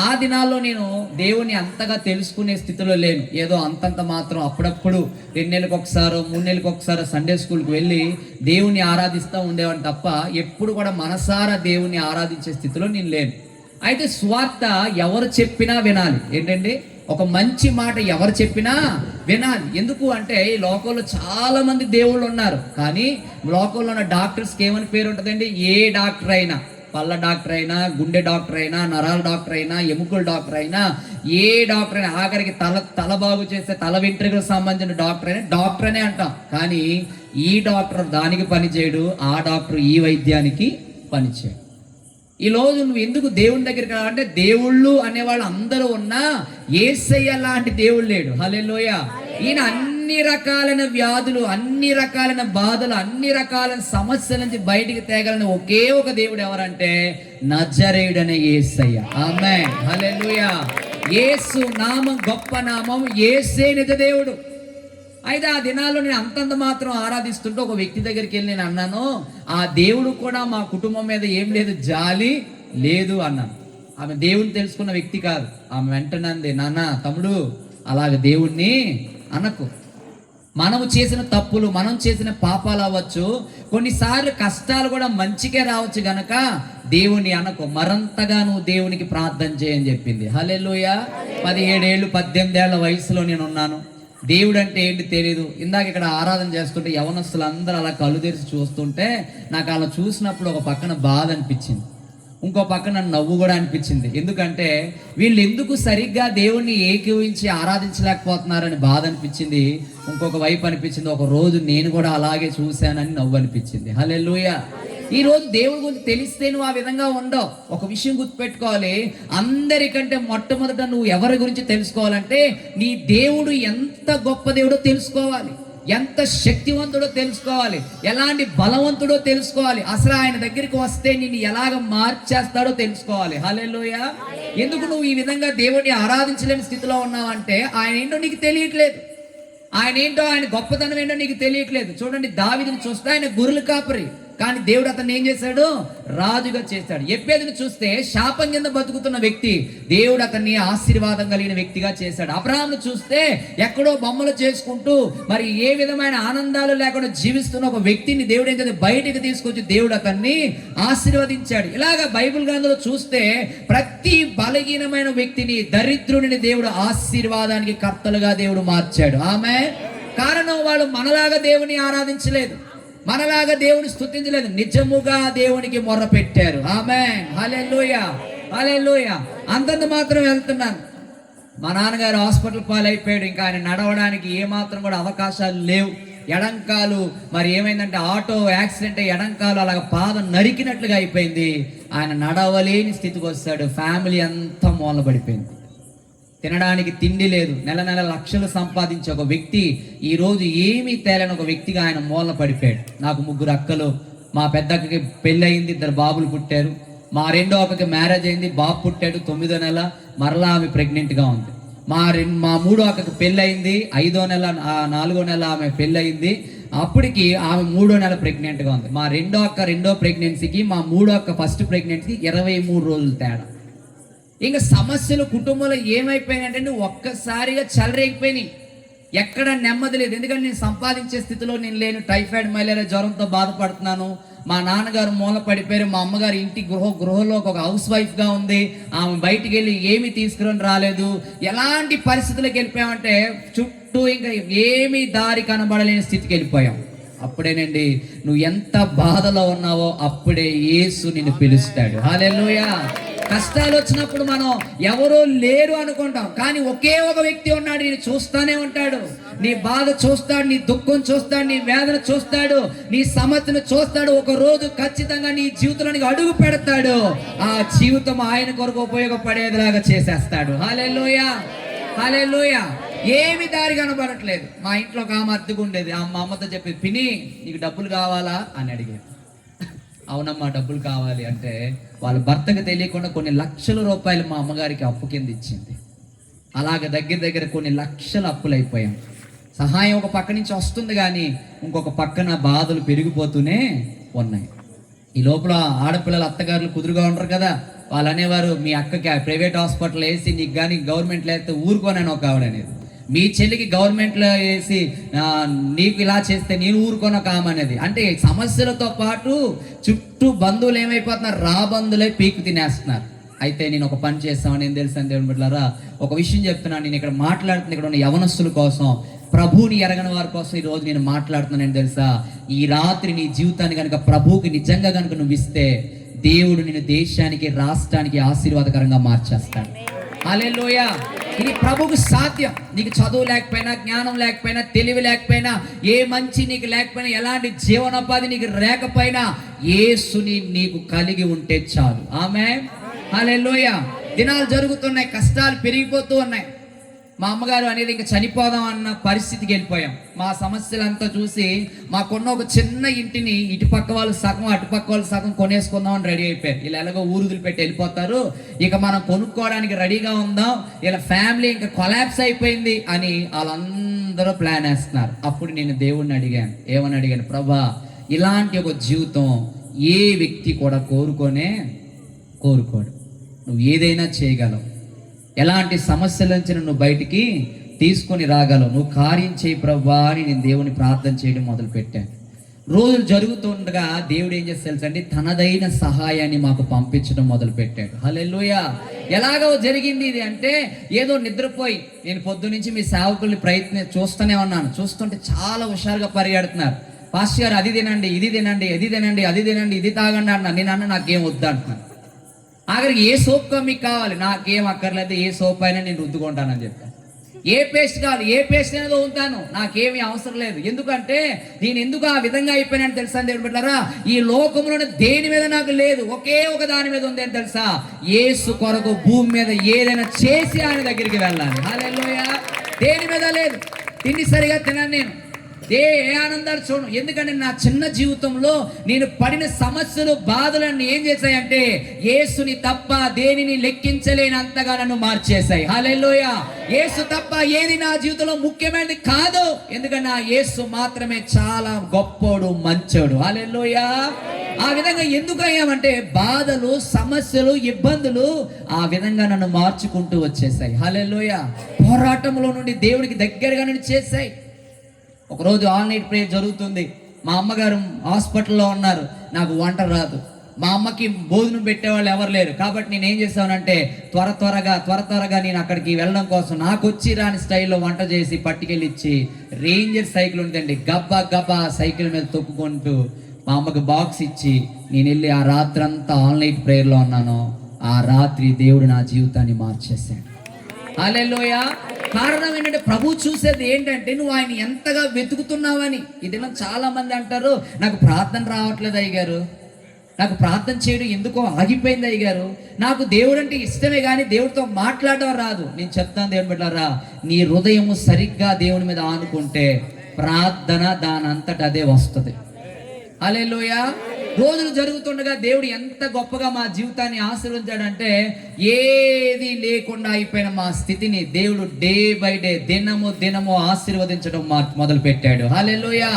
ఆ దినాల్లో నేను దేవుని అంతగా తెలుసుకునే స్థితిలో లేను. ఏదో అంతంత మాత్రం అప్పుడప్పుడు 2 నెలలకు ఒకసారి 3 నెలలకు ఒకసారి సండే స్కూల్కి వెళ్ళి దేవుని ఆరాధిస్తూ ఉండేవాడిని తప్ప ఎప్పుడు కూడా మనసారా దేవుని ఆరాధించే స్థితిలో నేను లేను. అయితే స్వార్థ ఎవరు చెప్పినా వినాలి. ఏంటండి, ఒక మంచి మాట ఎవరు చెప్పినా వినాలి. ఎందుకు అంటే ఈ లోకంలో చాలా మంది దేవుళ్ళు ఉన్నారు, కానీ లోకంలో ఉన్న డాక్టర్స్కి ఏమని పేరు ఉంటుందండి? ఏ డాక్టర్ అయినా, పళ్ళ డాక్టర్ అయినా, గుండె డాక్టర్ అయినా, నరాల డాక్టర్ అయినా, ఎముకల డాక్టర్ అయినా, ఏ డాక్టర్ అయినా, ఆఖరికి తల బాగు చేస్తే తల వెంట్రుకలకు సంబంధించిన డాక్టర్ అయినా డాక్టర్ అనే అంటాం. కానీ ఈ డాక్టర్ దానికి పనిచేయడు, ఆ డాక్టర్ ఈ వైద్యానికి పనిచేయడు. ఈ రోజు నువ్వు ఎందుకు దేవుని దగ్గరికి రావాలంటే దేవుళ్ళు అనేవాళ్ళు అందరూ ఉన్నా యేసయ్య లాంటి దేవుడు లేడు. హల్లెలూయా. ఈయన అన్ని రకాలైన వ్యాధులు, అన్ని రకాలైన బాధలు, అన్ని రకాలైన సమస్యల నుంచి బయటికి తేగలని ఒకే ఒక దేవుడు ఎవరంటే నజరేయుడనే యేసయ్య. ఆమేన్, హల్లెలూయా. యేసు నామం గొప్ప నామం, యేసే నిజ దేవుడు. అయితే ఆ దినాల్లో నేను అంతంత మాత్రం ఆరాధిస్తుంటే ఒక వ్యక్తి దగ్గరికి వెళ్ళి నేను అన్నాను, ఆ దేవుడు కూడా మా కుటుంబం మీద ఏం లేదు, జాలి లేదు అన్నాను. ఆమె దేవుడిని తెలుసుకున్న వ్యక్తి కాదు. ఆమె వెంటనే అంది, నాన్న తమ్ముడు అలాగే దేవుణ్ణి అనకు. మనము చేసిన తప్పులు, మనం చేసిన పాపాలు అవ్వచ్చు, కొన్నిసార్లు కష్టాలు కూడా మంచిగా రావచ్చు గనక దేవుని అనకు, మరంతగా నువ్వు దేవునికి ప్రార్థన చేయని చెప్పింది. హల్లెలూయా. 17 ఏళ్ళు 18 ఏళ్ల వయసులో నేను ఉన్నాను. దేవుడు అంటే ఏంటి తెలియదు. ఇందాక ఇక్కడ ఆరాధన చేస్తుంటే యవనస్తులు అందరూ అలా కళ్ళు తెరిచి చూస్తుంటే నాకు అలా చూసినప్పుడు ఒక పక్కన బాధ అనిపించింది, ఇంకో పక్కన నవ్వు కూడా అనిపించింది. ఎందుకంటే వీళ్ళు ఎందుకు సరిగ్గా దేవుణ్ణి ఏకీవించి ఆరాధించలేకపోతున్నారని బాధ అనిపించింది. ఇంకొక వైపు అనిపించింది, ఒక రోజు నేను కూడా అలాగే చూశానని నవ్వు అనిపించింది. హల్లెలూయా. ఈ రోజు దేవుడి గురించి తెలిస్తే నువ్వు ఆ విధంగా ఉండవు. ఒక విషయం గుర్తుపెట్టుకోవాలి, అందరికంటే మొట్టమొదట నువ్వు ఎవరి గురించి తెలుసుకోవాలంటే నీ దేవుడు ఎంత గొప్ప దేవుడో తెలుసుకోవాలి, ఎంత శక్తివంతుడో తెలుసుకోవాలి, ఎలాంటి బలవంతుడో తెలుసుకోవాలి, అసలు ఆయన దగ్గరికి వస్తే నిన్ను ఎలాగ మార్చేస్తాడో తెలుసుకోవాలి. హల్లెలూయా. ఎందుకు నువ్వు ఈ విధంగా దేవుడిని ఆరాధించలేని స్థితిలో ఉన్నావంటే ఆయన ఏంటో నీకు తెలియట్లేదు, ఆయన ఏంటో, ఆయన గొప్పతనం ఏంటో నీకు తెలియట్లేదు. చూడండి, దావీదుని చూస్తే ఆయన గొర్రెల కాపరి, కానీ దేవుడు అతన్ని ఏం చేశాడు? రాజుగా చేశాడు. యెఫెతను చూస్తే శాపం కింద బతుకుతున్న వ్యక్తి, దేవుడు అతన్ని ఆశీర్వాదం కలిగిన వ్యక్తిగా చేశాడు. అబ్రహామును చూస్తే ఎక్కడో బొమ్మలు చేసుకుంటూ మరి ఏ విధమైన ఆనందాలు లేకుండా జీవిస్తున్న ఒక వ్యక్తిని దేవుడు ఏం చేశాడు? బయటికి తీసుకొచ్చి దేవుడు అతన్ని ఆశీర్వదించాడు. ఇలాగా బైబిల్ గ్రంథంలో చూస్తే ప్రతి బలహీనమైన వ్యక్తిని, దరిద్రుడిని దేవుడు ఆశీర్వాదానికి కర్తలుగా దేవుడు మార్చాడు. ఆమేన్. కారణం వాళ్ళు మనలాగా దేవుని ఆరాధించలేదు, మనలాగా దేవుని స్తుతించలేదు, నిజముగా దేవునికి మొర్ర పెట్టారు. ఆమేన్, హల్లెలూయా, హల్లెలూయా. అంతంత మాత్రం వెళ్తున్నాను. మా నాన్నగారు హాస్పిటల్ పాలైపోయాడు, ఇంకా ఆయన నడవడానికి ఏమాత్రం కూడా అవకాశాలు లేవు. ఎడంకాలు మరి ఏమైందంటే ఆటో యాక్సిడెంట్ అయ్యి ఎడంకాలు అలాగ పాదం నరికినట్లుగా అయిపోయింది. ఆయన నడవలేని స్థితికి వస్తాడు. ఫ్యామిలీ అంతా మూలబడిపోయింది, తినడానికి తిండి లేదు. నెల నెల లక్షలు సంపాదించే ఒక వ్యక్తి ఈరోజు ఏమీ తేలని ఒక వ్యక్తిగా ఆయన మూలన పడిపోయాడు. నాకు 3 అక్కలు, మా పెద్ద అక్కకి పెళ్ళి అయింది, 2 బాబులు పుట్టారు. మా రెండో అక్కకి మ్యారేజ్ అయింది, బాబు పుట్టాడు, 9వ నెల మరలా ఆమె ప్రెగ్నెంట్గా ఉంది. మా మూడో అక్కకి పెళ్ళి అయింది, 5వ నెల 4వ నెల ఆమె పెళ్ళి అయింది. అప్పటికి ఆమె 3వ నెల ప్రెగ్నెంట్గా ఉంది. మా రెండో అక్క రెండో ప్రెగ్నెన్సీకి, మా మూడో అక్క ఫస్ట్ ప్రెగ్నెన్సీకి 23 రోజులు తేడా. ఇంకా సమస్యలు కుటుంబంలో ఏమైపోయినాయంటే ఒక్కసారిగా చెలరేగిపోయినాయి. ఎక్కడ నెమ్మది లేదు. ఎందుకంటే నేను సంపాదించే స్థితిలో నేను లేను. టైఫాయిడ్, మలేరియా జ్వరంతో బాధపడుతున్నాను. మా నాన్నగారు మూల పడిపోయారు. మా అమ్మగారు ఇంటి గృహంలో ఒక హౌస్ వైఫ్గా ఉంది. ఆమె బయటికి వెళ్ళి ఏమీ తీసుకుని రాలేదు. ఎలాంటి పరిస్థితులకు వెళ్ళిపోయామంటే చుట్టూ ఇంకా ఏమీ దారి కనబడలేని స్థితికి వెళ్ళిపోయాం. అప్పుడేనండి నువ్వు ఎంత బాధలో ఉన్నావో అప్పుడే యేసు నిన్ను పిలుస్తాడు. హల్లెలూయా. కష్టాలు వచ్చినప్పుడు మనం ఎవరో లేరు అనుకుంటాం, కానీ ఒకే ఒక వ్యక్తి ఉన్నాడు, నేను చూస్తానే ఉంటాడు. నీ బాధ చూస్తాడు, నీ దుఃఖం చూస్తాడు, నీ వేదన చూస్తాడు, నీ సమస్యను చూస్తాడు. ఒక రోజు ఖచ్చితంగా నీ జీవితంలోనికి అడుగు పెడతాడు. ఆ జీవితం ఆయన కొరకు ఉపయోగపడేదిలాగా చేసేస్తాడు. హల్లెలూయా. హల్లెలూయా. ఏమి దారి కనబడట్లేదు. మా ఇంట్లో ఒక ఆమె అద్దెకు ఉండేది. మా అమ్మతో చెప్పేది, పిన్ని నీకు డబ్బులు కావాలా అని అడిగేది. అవునమ్మా డబ్బులు కావాలి అంటే వాళ్ళ భర్తకు తెలియకుండా కొన్ని లక్షల రూపాయలు మా అమ్మగారికి అప్పు కింద ఇచ్చింది. అలాగ దగ్గర కొన్ని లక్షల అప్పులు అయిపోయాం. సహాయం ఒక పక్క నుంచి వస్తుంది కానీ ఇంకొక పక్కన బాధలు పెరిగిపోతూనే ఉన్నాయి. ఈ లోపల ఆడపిల్లల అత్తగారులు కుదురుగా ఉండరు కదా, వాళ్ళు అనేవారు, మీ అక్కకి ప్రైవేట్ హాస్పిటల్ వేసి నీకు కానీ గవర్నమెంట్లో వేస్తే ఊరుకోనని ఒక ఆవిడ అనేది, మీ చెల్లికి గవర్నమెంట్లో వేసి నీకు ఇలా చేస్తే నేను ఊరుకోను ఒక ఆమె అనేది. అంటే సమస్యలతో పాటు చుట్టూ బంధువులు ఏమైపోతున్నారు, రాబంధులే పీకు తినేస్తున్నారు. అయితే నేను ఒక పని చేస్తామని ఏం తెలుసు అని దేవుని బిడ్డలారా, ఒక విషయం చెప్తున్నాను. నేను ఇక్కడ మాట్లాడుతున్న ఇక్కడ ఉన్న యవనస్తుల కోసం, ప్రభువుని ఎరగని వారి కోసం ఈరోజు నేను మాట్లాడుతున్నాను. తెలుసా, ఈ రాత్రి నీ జీవితాన్ని కనుక ప్రభువుకి నిజంగా కనుక నువ్వు ఇస్తే దేవుడు నిన్ను దేశానికి, రాష్ట్రానికి ఆశీర్వాదకరంగా మార్చేస్తాడు. హల్లెలూయా. ఇది ప్రభువుకు సాధ్యం. నీకు చదువు లేకపోయినా, జ్ఞానం లేకపోయినా, తెలివి లేకపోయినా, ఏ మంచి నీకు లేకపోయినా, ఎలాంటి జీవనోపాధి నీకు లేకపోయినా, యేసుని నీకు కలిగి ఉంటే చాలు. ఆమేన్. హల్లెలూయా. దినాలు జరుగుతున్నాయి, కష్టాలు పెరిగిపోతూ ఉన్నాయి. మా అమ్మగారు అనేది ఇంకా చనిపోదాం అన్న పరిస్థితికి వెళ్ళిపోయాం. మా సమస్యలంతా చూసి మాకున్న ఒక చిన్న ఇంటిని ఇటుపక్క వాళ్ళు సగం అటుపక్క వాళ్ళు సగం కొనేసుకుందాం అని రెడీ అయిపోయారు. ఇలా ఎలాగో ఊరుదులు పెట్టి వెళ్ళిపోతారు, ఇక మనం కొనుక్కోవడానికి రెడీగా ఉందాం, ఇలా ఫ్యామిలీ ఇంకా కొలాప్స్ అయిపోయింది అని వాళ్ళందరూ ప్లాన్ వేస్తున్నారు. అప్పుడు నేను దేవుడిని అడిగాను. ఏమని అడిగాను, ప్రభా ఇలాంటి ఒక జీవితం ఏ వ్యక్తి కూడా కోరుకోడు. నువ్వు ఏదైనా చేయగలవు. ఎలాంటి సమస్యల నుంచి నువ్వు బయటికి తీసుకొని రాగలవు. నువ్వు కార్యం చేయి ప్రభా అని నేను దేవుని ప్రార్థన చేయడం మొదలు పెట్టాను. రోజులు జరుగుతుండగా దేవుడు ఏం చేస్తే తెలుసండి, తనదైన సహాయాన్ని మాకు పంపించడం మొదలు పెట్టాడు. హల్లెలూయా. ఎలాగో జరిగింది ఇది అంటే, ఏదో నిద్రపోయి నేను పొద్దు నుంచి మీ సేవకుల్ని చూస్తూనే ఉన్నాను. చూస్తుంటే చాలా హుషారుగా పరిగెడుతున్నారు. పాస్టర్ గారు అది తినండి, ఇది తినండి, అది తినండి, అది తినండి, ఇది తాగండి అన్నా. నేను అన్న నాకేం వద్దు అంటున్నాను. ఆఖరికి ఏ సోప్ మీకు కావాలి, నాకేం అక్కర్లేదు, ఏ సోప్ అయినా నేను రుద్దుకుంటానని చెప్పాను. ఏ పేస్ట్ కావాలి, ఏ పేస్ట్ అయినా ఉంటాను, నాకేమీ అవసరం లేదు. ఎందుకంటే నేను ఎందుకు ఆ విధంగా అయిపోయినాను తెలుసా దేవుని బిడ్డలారా, ఈ లోకంలోనే దేని మీద నాకు లేదు, ఒకే ఒక దాని మీద ఉంది అని తెలుసా, యేసు కొరకు భూమి మీద ఏదైనా చేసి ఆయన దగ్గరికి వెళ్ళాలి. హల్లెలూయా. దేని మీద లేదు. తిండి సరిగా తినను నేను, ఏ ఆనందాలు చూడను. ఎందుకంటే నా చిన్న జీవితంలో నేను పడిన సమస్యలు, బాధలన్నీ ఏం చేశాయంటే యేసుని తప్ప దేనిని లెక్కించలేనంతగా నన్ను మార్చేశాయి. హల్లెలూయా. యేసు తప్ప ఏది నా జీవితంలో ముఖ్యమైనది కాదు. ఎందుకంటే నా యేసు మాత్రమే చాలా గొప్పోడు, మంచోడు. హల్లెలూయా. ఆ విధంగా ఎందుకు అయ్యామంటే బాధలు, సమస్యలు, ఇబ్బందులు ఆ విధంగా నన్ను మార్చుకుంటూ వచ్చేసాయి. హల్లెలూయా. పోరాటంలో నుండి దేవుడికి దగ్గరగా నన్ను చేశాయి. ఒకరోజు ఆల్ నైట్ ప్రేయర్ జరుగుతుంది. మా అమ్మగారు హాస్పిటల్లో ఉన్నారు. నాకు వంట రాదు, మా అమ్మకి భోజనం పెట్టేవాళ్ళు ఎవరు లేరు. కాబట్టి నేను ఏం చేస్తానంటే త్వరగా నేను అక్కడికి వెళ్ళడం కోసం నాకు వచ్చి రాని స్టైల్లో వంట చేసి పట్టుకెళ్ళి ఇచ్చి, రేంజర్ సైకిల్ ఉందండి, గబ్బా సైకిల్ మీద తొక్కుకుంటూ మా అమ్మకి బాక్స్ ఇచ్చి నేను వెళ్ళి ఆ రాత్రి అంతా ఆల్ నైట్ ప్రేయర్లో ఉన్నాను. ఆ రాత్రి దేవుడు నా జీవితాన్ని మార్చేశాడు. హల్లెలూయా. కారణం ఏంటంటే ప్రభు చూసేది ఏంటంటే నువ్వు ఆయన ఎంతగా వెతుకుతున్నావని. ఇది చాలా మంది అంటారు, నాకు ప్రార్థన రావట్లేదు అయ్యగారు, నాకు ప్రార్థన చేయడం ఎందుకో ఆగిపోయింది అయ్యగారు, నాకు దేవుడు అంటే ఇష్టమే కానీ దేవుడితో మాట్లాడడం రాదు. నేను చెప్తాను దేవుని బిడ్డలారా, నీ హృదయము సరిగ్గా దేవుని మీద ఆనుకుంటే ప్రార్థన దాని అంతటా అదే వస్తుంది. హల్లెలూయా. రోజులు జరుగుతుండగా దేవుడు ఎంత గొప్పగా మా జీవితాన్ని ఆశీర్వదించాడంటే, ఏది లేకుండా అయిపోయిన మా స్థితిని దేవుడు డే బై డే, దినము ఆశీర్వదించడం మొదలు పెట్టాడు. హల్లెలూయా.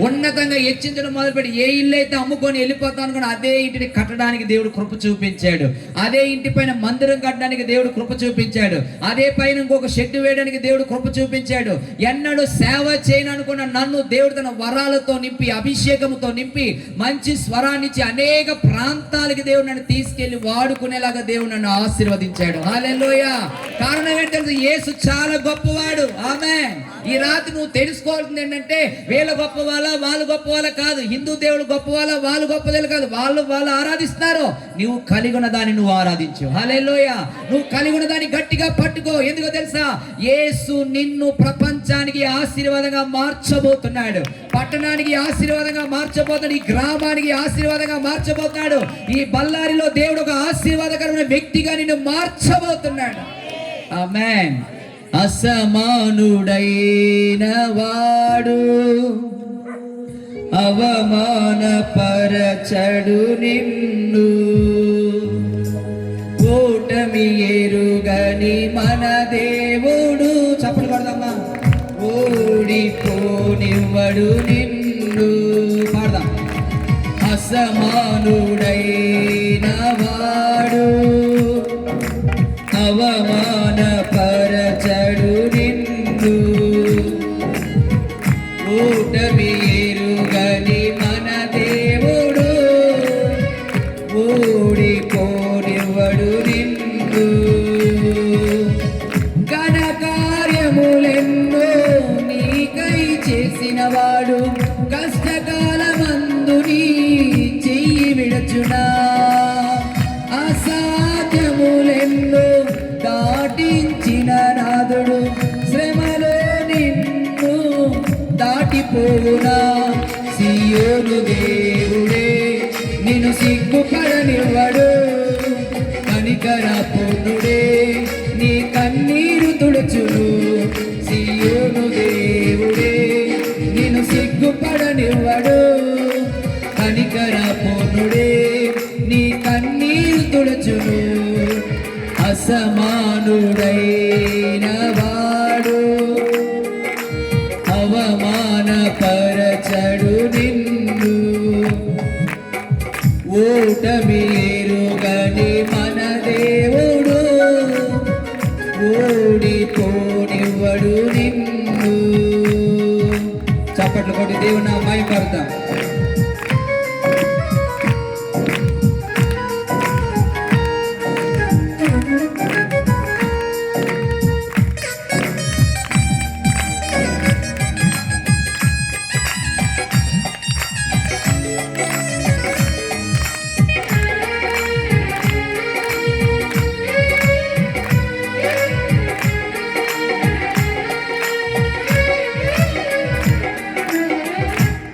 ఉన్నతంగా హెచ్చించడం మొదలుపెట్టి, ఏ ఇల్లు అయితే అమ్ముకొని వెళ్ళిపోతాను అనుకుని అదే ఇంటిని కట్టడానికి దేవుడు కృప చూపించాడు. అదే ఇంటి పైన మందిరం కట్టడానికి దేవుడు కృప చూపించాడు. అదే పైన ఇంకొక షెడ్ వేయడానికి దేవుడు కృప చూపించాడు. ఎన్నడూ సేవ చేయను అనుకున్న నన్ను దేవుడు తన వరాలతో నింపి, అభిషేకంతో నింపి, మంచి స్వరాన్నిచ్చి అనేక ప్రాంతాలకి దేవుడు నన్ను తీసుకెళ్లి వాడుకునేలాగా దేవుడు నన్ను ఆశీర్వదించాడు. హల్లెలూయా. కారణం ఏంటి తెలుసు, యేసు చాలా గొప్పవాడు. ఆమేన్. ఈ రాత్రి నువ్వు తెలుసుకోవాల్సింది ఏంటంటే, వీళ్ళ గొప్ప వాళ్ళు గొప్ప వాళ్ళ కాదు, హిందూ దేవుడు గొప్ప వాళ్ళు గొప్పదేలు కాదు, వాళ్ళు ఆరాధిస్తున్నారు. నువ్వు కలిగి ఉన్న దాన్ని నువ్వు ఆరాధించు. హల్లెలూయా. నువ్వు కలిగి ఉన్న దాన్ని గట్టిగా పట్టుకో. ఎందుకో తెలుసా, యేసు నిన్ను ప్రపంచానికి ఆశీర్వాదంగా మార్చబోతున్నాడు, పట్టణానికి ఆశీర్వాదంగా మార్చబోతున్నాడు, ఈ గ్రామానికి ఆశీర్వాదంగా మార్చబోతున్నాడు, ఈ బళ్ళారిలో దేవుడు ఒక ఆశీర్వాదకరమైన వ్యక్తిగా నిన్ను మార్చబోతున్నాడు. ఆమేన్. అసమానుడైన వాడు అవమానపరచడు నిన్ను. ఓటమి ఎరుగని మన దేవుడు, చప్పట్లు కొడదామా, ఓడిపోనివ్వడు నిన్ను. పాడదాం. అసమానుడైన వాడు అవమానపరచడు నిన్ను. ఓటమి ఎరుగని మన దేవుడు ఓడిపోనివ్వడు నిన్ను. ఘన కార్యములెన్నో నీకై చేసిన వాడు కష్టకాలమందు నీ చెయ్యి విడచునా. అసాధ్యములెన్నో దాటించిన నాదుడు శ్రమలో నిన్ను దాటిపోవునా. సియోను దేవుడే నిన్ను సిగ్గుపడనివ్వడు. కనికరపూర్ణుడే నీ కన్నీరు తుడుచును. సియోను దేవుడే నిన్ను సిగ్గుపడనివ్వడు. కనికరపూర్ణుడే నీ కన్నీరు తుడుచును. అసమానుడైన వాడు అవమానపరచడు నిన్ను. ఓటమి ఎరుగని మన దేవుడు ఓడిపోనివ్వడు నిన్ను. చప్పట్లు కొట్టి దేవుని మహిమపడతాం.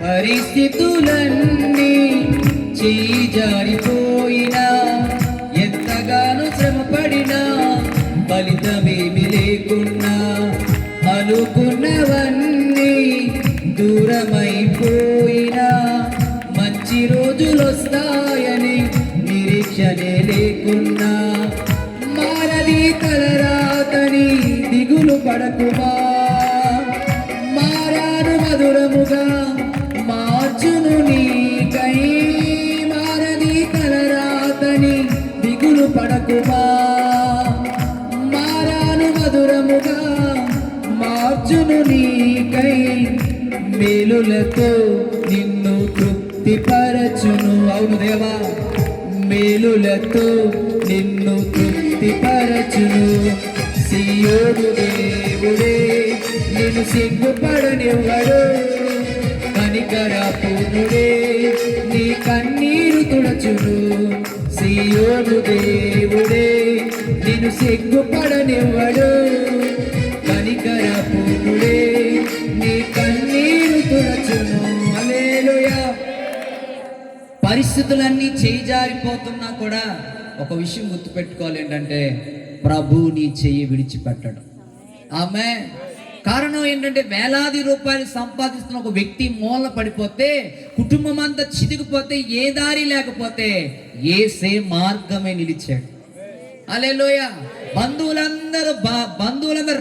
పరిస్థితులన్నీ చేయి జారిపోయినా, ఎంతగానో శ్రమపడినా ఫలితమేమి లేకున్నా, అనుకున్నవన్నీ దూరమైపోయినా, మంచి రోజులొస్తాయని నిరీక్షనే లేకున్నా, మారది తలరాతని దిగులు పడకుమా. మారాను మధురముగా మార్చును నీకై. మారది తలరాతని దిగులు పడకుమా. మారాను మధురముగా మార్చును నీకై. మేలులతో నిన్ను తృప్తిపరచును. అవును దేవా, మేలులతో నిన్ను తృప్తిపరచును. సియోను దేవుడే నిన్ను సిగ్గుపడనివ్వడు. కనికరపూర్ణుడే నీ కన్నీరు తుడచును. సియోను దేవుడే నిన్ను సిగ్గుపడనివ్వడు. కనికరపూర్ణుడే నీ కన్నీరు తుడచును. హల్లెలూయా. పరిస్థితులన్నీ చేయి జారిపోతున్నా కూడా ఒక విషయం గుర్తుపెట్టుకోవాలి, ఏంటంటే ప్రభు నీ చెయ్యి విడిచిపెట్టడం. ఆమె కారణం ఏంటంటే వేలాది రూపాయలు సంపాదిస్తున్న ఒక వ్యక్తి మూల పడిపోతే, కుటుంబం అంతా చితికిపోతే, ఏ దారి లేకపోతే యేసే మార్గమే నిలిచాడు. హల్లెలూయా. బంధువులందరూ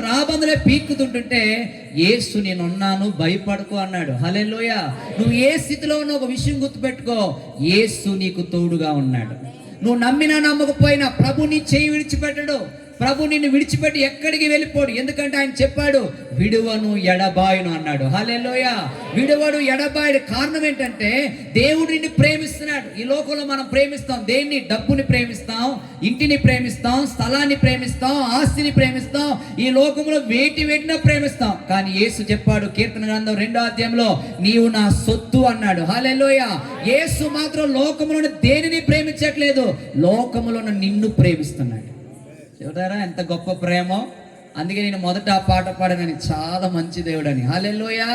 రాబందులే పీక్కుతుంటుంటే యేసు నేనున్నాను భయపడకు అన్నాడు. హల్లెలూయా. నువ్వు ఏ స్థితిలో ఉన్న ఒక విషయం గుర్తుపెట్టుకో, యేసు నీకు తోడుగా ఉన్నాడు. నువ్వు నమ్మినా నమ్మకపోయినా ప్రభు నీ చేయి విడిచిపెట్టడు. ప్రభు నిన్ను విడిచిపెట్టి ఎక్కడికి వెళ్ళిపోడు. ఎందుకంటే ఆయన చెప్పాడు, విడువను ఎడబాయును అన్నాడు. హల్లెలూయా. విడువడు ఎడబాయుడు. కారణం ఏంటంటే దేవుడు నిన్ను ప్రేమిస్తున్నాడు. ఈ లోకంలో మనం ప్రేమిస్తాం దేన్ని? డబ్బుని ప్రేమిస్తాం, ఇంటిని ప్రేమిస్తాం, స్థలాన్ని ప్రేమిస్తాం, ఆస్తిని ప్రేమిస్తాం, ఈ లోకంలో వేటినా ప్రేమిస్తాం. కానీ యేసు చెప్పాడు కీర్తన గ్రంథం 2వ అధ్యాయంలో, నీవు నా సొత్తు అన్నాడు. హల్లెలూయా. యేసు మాత్రం లోకంలోని దేనిని ప్రేమించట్లేదు, లోకంలో నిన్ను ప్రేమిస్తున్నాడు. చూడారా ఎంత గొప్ప ప్రేమో. అందుకే నేను మొదట ఆ పాట పాడానని, చాలా మంచి దేవుడని. హల్లెలూయా.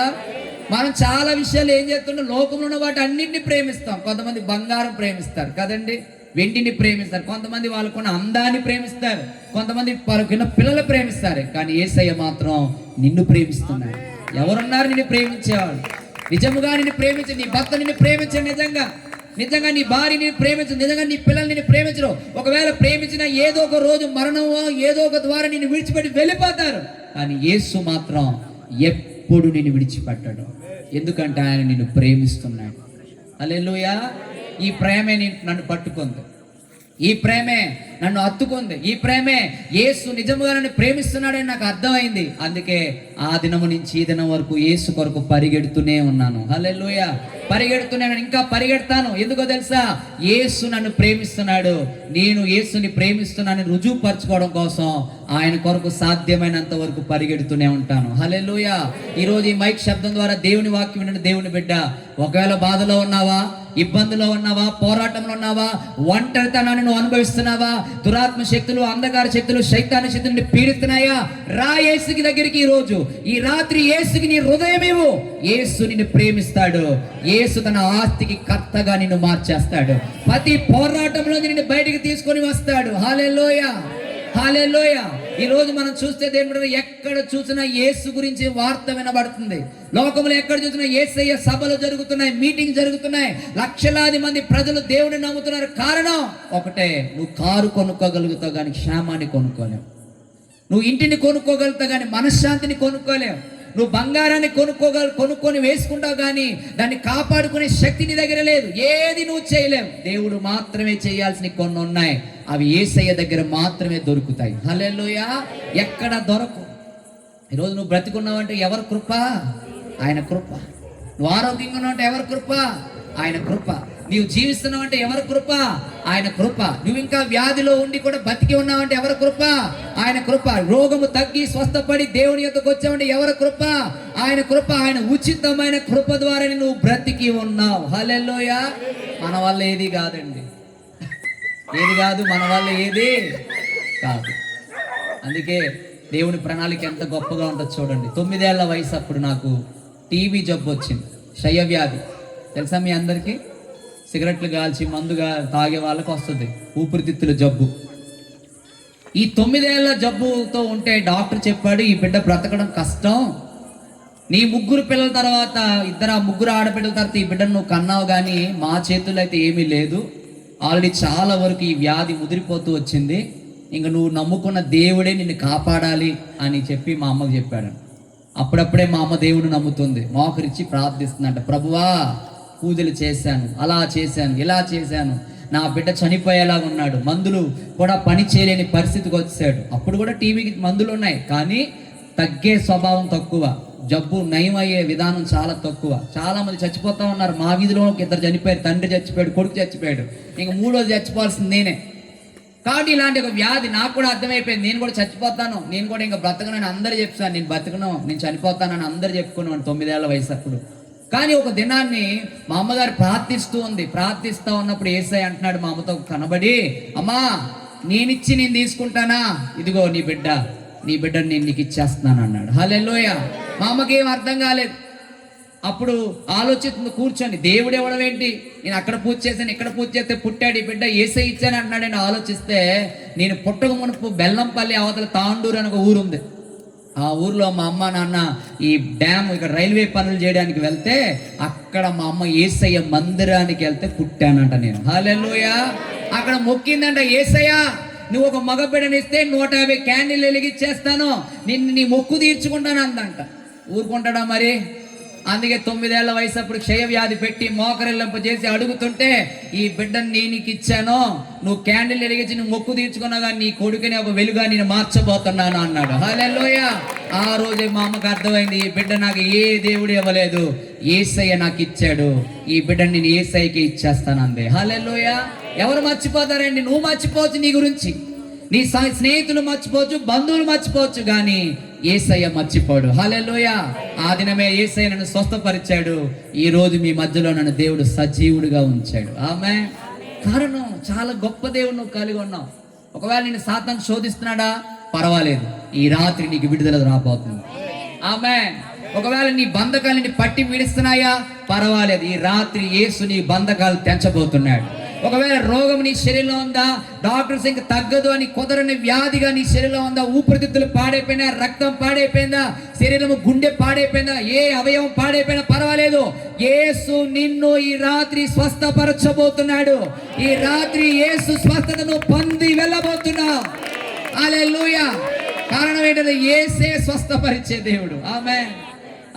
మనం చాలా విషయాలు ఏం చేస్తుంటాం, లోకంలో ఉన్న వాటి అన్నింటినీ ప్రేమిస్తాం. కొంతమంది బంగారం ప్రేమిస్తారు కదండి, వెండిని ప్రేమిస్తారు, కొంతమంది వాళ్ళకున్న అందాన్ని ప్రేమిస్తారు, కొంతమంది వాళ్ళకున్న పిల్లలు ప్రేమిస్తారు. కానీ యేసయ్య మాత్రం నిన్ను ప్రేమిస్తున్నాడు. ఎవరున్నారు నిన్ను ప్రేమించేవాళ్ళు? నిజముగా నిన్ను ప్రేమించు, నీ భర్త నిన్ను ప్రేమించు, నిజంగా నీ భార్య నిన్ను ప్రేమించు, నిజంగా నీ పిల్లలు నిన్ను ప్రేమించరు. ఒకవేళ ప్రేమించిన ఏదో ఒక రోజు మరణమో ఏదో ఒక ద్వారా నిన్ను విడిచిపెట్టి వెళ్ళిపోతారు. కానీ యేసు మాత్రం ఎప్పుడు నిన్ను విడిచిపెట్టాడు, ఎందుకంటే ఆయన నిన్ను ప్రేమిస్తున్నాడు. హల్లెలూయా. ఈ ప్రేమే నన్ను పట్టుకుంది, ఈ ప్రేమే నన్ను హత్తుకుంది, ఈ ప్రేమే యేసు నిజముగా నన్ను ప్రేమిస్తున్నాడని నాకు అర్థమైంది. అందుకే ఆ దినము నుంచి ఈ దినం వరకు యేసు కొరకు పరిగెడుతూనే ఉన్నాను. హల్లెలూయా. పరిగెడుతున్నాను, ఇంకా పరిగెడతాను. ఎందుకో తెలుసా? యేసు నన్ను ప్రేమిస్తున్నాడు, నేను యేసుని ప్రేమిస్తున్నానని రుజువుపరచుకోవడం కోసం ఆయన కొరకు సాధ్యమైనంత వరకు పరిగెడుతూనే ఉంటాను. హల్లెలూయా. ఈరోజు ఈ మైక్ శబ్దం ద్వారా దేవుని వాక్యం విన్న దేవుని బిడ్డ, ఒకవేళ బాధలో ఉన్నావా, ఇబ్బందులో ఉన్నావా, పోరాటంలో ఉన్నావా, ఒంటరితనాన్ని నువ్వు అనుభవిస్తున్నావా, దురాత్మ శక్తులు, అంధకార శక్తులు, శైతాను శక్తులు పీడిస్తున్నాయా, రా యేసుకి దగ్గరికి. ఈ రాత్రి యేసుకి నీ హృదయం ఇవ్వు. యేసు నిన్ను ప్రేమిస్తాడు. యేసు తన ఆస్తికి కర్తగా నిన్ను మార్చేస్తాడు. ప్రతి పోరాటంలో నిన్ను బయటికి తీసుకొని వస్తాడు. హల్లెలూయా, హల్లెలూయా. ఈ రోజు మనం చూస్తే దేవుడు ఎక్కడ చూసినా యేసు గురించి వార్త వినబడుతుంది. లోకంలో ఎక్కడ చూసినా యేసయ్య సభలు జరుగుతున్నాయి, మీటింగ్ జరుగుతున్నాయి, లక్షలాది మంది ప్రజలు దేవుడిని నమ్ముతున్నారు. కారణం ఒకటే, నువ్వు కారు కొనుక్కోగలుగుతావు కానీ క్షేమాన్ని కొనుక్కోలేవు. నువ్వు ఇంటిని కొనుక్కోగలుగుతావు కానీ మనశ్శాంతిని కొనుక్కోలేవు. నువ్వు బంగారాన్ని కొనుక్కొని వేసుకుంటావు కానీ దాన్ని కాపాడుకునే శక్తి నీ దగ్గర లేదు. ఏది నువ్వు చేయలేవు. దేవుడు మాత్రమే చేయాల్సిన కొన్ని ఉన్నాయి, అవి యేసయ్య దగ్గర మాత్రమే దొరుకుతాయి. హల్లెలూయా. ఎక్కడ దొరకు. ఈరోజు నువ్వు బ్రతికున్నావంటే ఎవరి కృప? ఆయన కృప. నువ్వు ఆరోగ్యంగా ఉన్నావంటే ఎవరి కృప? ఆయన కృప. నీవు జీవిస్తున్నావు అంటే ఎవరి కృప? ఆయన కృప. నువ్వు ఇంకా వ్యాధిలో ఉండి కూడా బతికి ఉన్నావంటే ఎవరి కృప? ఆయన కృప. రోగము తగ్గి స్వస్థపడి దేవుని యొద్దకు వచ్చావంటే ఎవరి కృప? ఆయన కృప. ఆయన ఉచితమైన కృప ద్వారా నువ్వు బ్రతికి ఉన్నావు. హల్లెలూయా. మన వల్ల ఏది కాదండి, ఏది కాదు, మన వల్ల ఏది కాదు. అందుకే దేవుని ప్రణాళిక ఎంత గొప్పగా ఉంటుందో చూడండి. 9 ఏళ్ల వయసు అప్పుడు నాకు టీబీ జబ్బు వచ్చింది, క్షయవ్యాధి. తెలుసా మీ అందరికీ? సిగరెట్లు కాల్చి మందుగా తాగే వాళ్ళకి వస్తుంది ఊపిరితిత్తుల జబ్బు. ఈ 9 ఏళ్ల జబ్బుతో ఉంటే డాక్టర్ చెప్పాడు, ఈ బిడ్డ బ్రతకడం కష్టం. నీ 3 పిల్లల తర్వాత, 3 ఆడపిల్లల తర్వాత ఈ బిడ్డను నువ్వు కన్నావు, కానీ మా చేతుల్లో అయితే ఏమీ లేదు. ఆల్రెడీ చాలా వరకు ఈ వ్యాధి ముదిరిపోతూ వచ్చింది. ఇంక నువ్వు నమ్ముకున్న దేవుడే నిన్ను కాపాడాలి అని చెప్పి మా అమ్మకు చెప్పాడు. అప్పుడప్పుడే మా అమ్మ దేవుడు నమ్ముతుంది, మోకరించి ప్రార్థిస్తుందంట. ప్రభువా, పూజలు చేశాను, అలా చేశాను, ఇలా చేశాను, నా బిడ్డ చనిపోయేలాగా ఉన్నాడు, మందులు కూడా పని చేయలేని పరిస్థితికి వచ్చాడు. అప్పుడు కూడా టీవీకి మందులు ఉన్నాయి, కానీ తగ్గే స్వభావం తక్కువ, జబ్బు నయమయ్యే విధానం చాలా తక్కువ. చాలా మంది చచ్చిపోతా ఉన్నారు. మా వీధిలో 2 చనిపోయారు, తండ్రి చచ్చిపోయాడు, కొడుకు చచ్చిపోయాడు, ఇంక 3వది చచ్చిపోవాల్సింది నేనే. కాబట్టి ఇలాంటి ఒక వ్యాధి నాకు కూడా అర్థమైపోయింది. నేను కూడా చచ్చిపోతాను, నేను కూడా ఇంకా బ్రతకనని అందరూ చెప్తాను. నేను బతకను, నేను చనిపోతానని అందరూ చెప్పుకున్నాను 9 ఏళ్ల వయసు అప్పుడు. కానీ ఒక దినాన్ని మా అమ్మగారు ప్రార్థిస్తూ ఉన్నప్పుడు యేసయ్య అంటున్నాడు మా అమ్మతో కనబడి, అమ్మా, నేను తీసుకుంటానా, ఇదిగో నీ బిడ్డని నేను నీకు ఇచ్చేస్తున్నాను అన్నాడు. హల్లెలూయా. మా అమ్మకి ఏం అర్థం కాలేదు. అప్పుడు ఆలోచిస్తుంది కూర్చొని, దేవుడు ఇవ్వడం ఏంటి, నేను అక్కడ పూజ చేశాను, ఇక్కడ పూజ చేస్తే పుట్టాడు ఈ బిడ్డ, యేసయ్య ఇచ్చాను అంటున్నాడని ఆలోచిస్తే, నేను పుట్టక మునుపు బెల్లంపల్లి అవతల తాండూరు అని ఒక ఊరు ఉంది. ఆ ఊర్లో మా అమ్మ నాన్న ఈ డ్యామ్, ఇక్కడ రైల్వే పనులు చేయడానికి వెళ్తే, అక్కడ మా అమ్మ యేసయ్య మందిరానికి వెళ్తే పుట్టానంట నేను. హల్లెలూయా. అక్కడ మొక్కిందంట, యేసయ్య నువ్వు ఒక మగ బిడ్డనిస్తే 150 క్యాండిల్ వెలిగిచ్చేస్తాను, నీ మొక్కు తీర్చుకుంటాను అందంట. ఊరుకుంటాడా మరి? అందుకే 9 ఏళ్ల వయసు అప్పుడు క్షయవ్యాధి పెట్టి మోకరిల్లింప చేసి అడుగుతుంటే, ఈ బిడ్డను నీకు ఇచ్చాను, నువ్వు క్యాండిల్ వెలిగించి నువ్వు మొక్కు తీర్చుకున్నావు, కానీ నీ కొడుకుని ఒక వెలుగా నేను మార్చబోతున్నాను అన్నాడు. హల్లెలూయా. ఆ రోజే మా అమ్మకు అర్థమైంది, ఈ బిడ్డ నాకు ఏ దేవుడు ఇవ్వలేదు, యేసయ్య నాకు ఇచ్చాడు, ఈ బిడ్డని నేను యేసయ్యకి ఇచ్చేస్తాను అంది. హల్లెలూయా. ఎవరు మర్చిపోతారండి? నువ్వు మర్చిపోవచ్చు, నీ గురించి నీ స్నేహితులు మర్చిపోవచ్చు, బంధువులు మర్చిపోవచ్చు, కానీ యేసయ్య మర్చిపోడు. హల్లెలూయా. ఆ దినమే యేసయ్య నన్ను స్వస్థపరిచాడు. ఈ రోజు మీ మధ్యలో నన్ను దేవుడు సజీవుడిగా ఉంచాడు. ఆమేన్. కారణం, చాలా గొప్ప దేవుడు నువ్వు కలిగి ఉన్నావు. ఒకవేళ నేను సాతాను శోధిస్తున్నాడా, పర్వాలేదు, ఈ రాత్రి నీకు విడుదల రాబోతుంది. ఆమేన్. ఒకవేళ నీ బంధకాలని పట్టి పీడిస్తున్నాయా, పర్వాలేదు, ఈ రాత్రి యేసు నీ బంధకాలు తెంచబోతున్నాడు. ఒకవేళ రోగం నీ శరీరంలో ఉందా, డాక్టర్స్ ఇంక తగ్గదు అని కుదరని వ్యాధిగా నీ శరీరంలో ఉందా, ఊపిరితిత్తులు పాడైపోయినా, రక్తం పాడైపోయిందా, శరీరము గుండె పాడైపోయిందా, ఏ అవయవం పాడైపోయినా పర్వాలేదు, యేసు నిన్ను ఈ రాత్రి స్వస్థపరచబోతున్నాడు. ఈ రాత్రి యేసు స్వస్థతను పొంది వెళ్ళబోతున్నావు. హల్లెలూయా. కారణం ఏంటంటే యేసే స్వస్థపరిచే దేవుడు. ఆమేన్.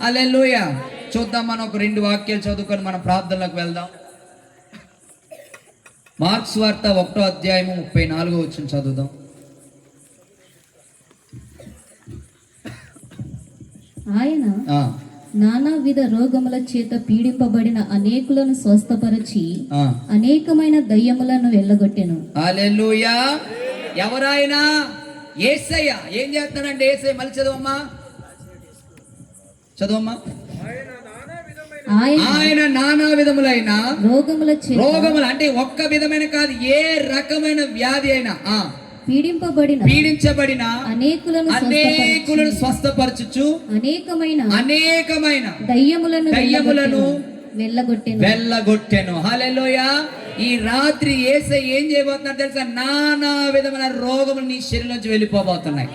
హల్లెలూయా. చూద్దాం, మనం ఒక 2 వాక్యాలు చదువుకొని మనం ప్రార్థనలకు వెళ్దాం. మార్క్స్ వార్త 1వ అధ్యాయము 34వ వచనం చదువుదాం. ఆయన నానావిధ రోగముల చేత పీడింపబడిన అనేకులను స్వస్థపరిచి అనేకమైన దయ్యములను వెళ్ళగొట్టెను. హల్లెలూయా. ఎవరాయన? యేసయ్య. ఏం చేస్తాడంటే యేసయ్య, మళ్ళీ చదవమ్మా. ఆయన నానా విధములైన రోగములు అంటే ఒక్క విధమైన కాదు, ఏ రకమైన వ్యాధి అయినా పీడించబడిన అనేకులను స్వస్థపరచుచు అనేకమైన దయ్యములను వెళ్ళగొట్టెను. హల్లెలూయా. ఈ రాత్రి యేసయ్య ఏం చేయబోతున్నాడు తెలుసా? నానా విధమైన రోగములు నీ శరీరం నుంచి వెళ్ళిపోబోతున్నాయి.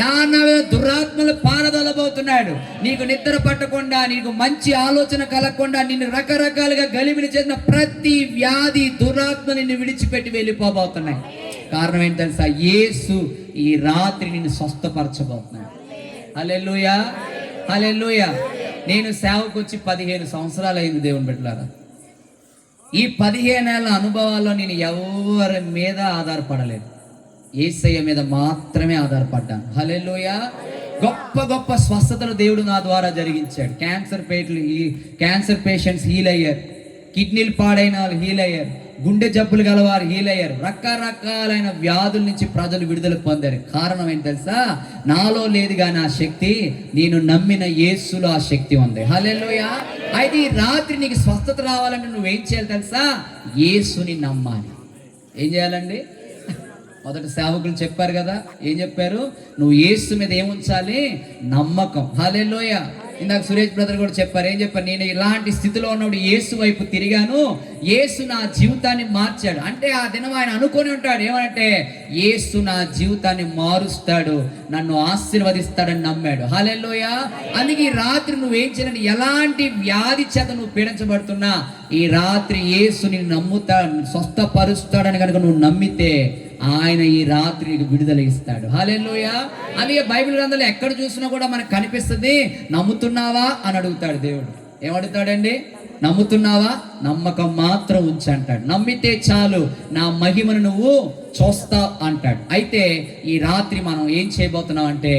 నానా విధ దురాత్మలు పారదొలబోతున్నాడు. నీకు నిద్ర పట్టకుండా, నీకు మంచి ఆలోచన కలగకుండా, నిన్ను రకరకాలుగా గలిబిలి చేసిన ప్రతి వ్యాధి, దురాత్మ నిన్ను విడిచిపెట్టి వెళ్ళిపోబోతున్నాయి. కారణం ఏంటి తెలుసా? యేసు ఈ రాత్రి నిన్ను స్వస్థపరచబోతున్నాడు. హల్లెలూయా. హల్లెలూయా. నేను సేవకు వచ్చి 15 సంవత్సరాలు అయింది దేవుని బిడ్డలారా. ఈ 15 ఏళ్ల అనుభవాల్లో నేను ఎవరి మీద ఆధారపడలేదు, యేసయ్య మీద మాత్రమే ఆధారపడ్డాను. హల్లెలూయా. గొప్ప గొప్ప స్వస్థతలు దేవుడు నా ద్వారా జరిగించాడు. క్యాన్సర్ పేషెంట్స్ హీల్ అయ్యారు, కిడ్నీలు పాడైన వాళ్ళు హీల్ అయ్యారు, గుండె జబ్బులు గలవారు హీల్ అయ్యారు, రకరకాలైన వ్యాధుల నుంచి ప్రజలు విడుదల పొందారు. కారణం ఏంటి తెలుసా? నాలో లేదు కానీ ఆ శక్తి, నేను నమ్మిన యేసులో ఆ శక్తి ఉంది. హల్లెలూయా. అయితే ఈ రాత్రి నీకు స్వస్థత రావాలంటే నువ్వేం చేయాలి తెలుసా? యేసుని నమ్మాలి. ఏం చేయాలండి? మొదట సేవకులు చెప్పారు కదా, ఏం చెప్పారు? నువ్వు యేసు మీద ఏముంచాలి? నమ్మకం. హల్లెలూయా. ఇందాక సురేష్ బ్రదర్ కూడా చెప్పారు. ఏం చెప్పారు? నేను ఇలాంటి స్థితిలో ఉన్నప్పుడు యేసు వైపు తిరిగాను, యేసు నా జీవితాన్ని మార్చాడు. అంటే ఆ దినం ఆయన అనుకొని ఉంటాడు ఏమంటే, యేసు నా జీవితాన్ని మారుస్తాడు, నన్ను ఆశీర్వదిస్తాడని నమ్మాడు. హల్లెలూయా. అందుకే ఈ రాత్రి నువ్వేం చేయాలంటే, ఎలాంటి వ్యాధి చేత నువ్వు పీడించబడుతున్నా ఈ రాత్రి యేసుని నమ్ముతాడు, స్వస్థపరుస్తాడని కనుక నువ్వు నమ్మితే ఆయన ఈ రాత్రి నీకు విడుదల ఇస్తాడు. హల్లెలూయా. అందుకే బైబిల్ గ్రంథంలో ఎక్కడ చూసినా కూడా మనకు కనిపిస్తుంది, నమ్ముతున్నావా అని అడుగుతాడు దేవుడు. ఏమడుగుతాడండి? నమ్ముతున్నావా? నమ్మకం మాత్రం ఉంచి అంటాడు. నమ్మితే చాలు, నా మహిమను నువ్వు చూస్తావు అంటాడు. అయితే ఈ రాత్రి మనం ఏం చేయబోతున్నాం అంటే,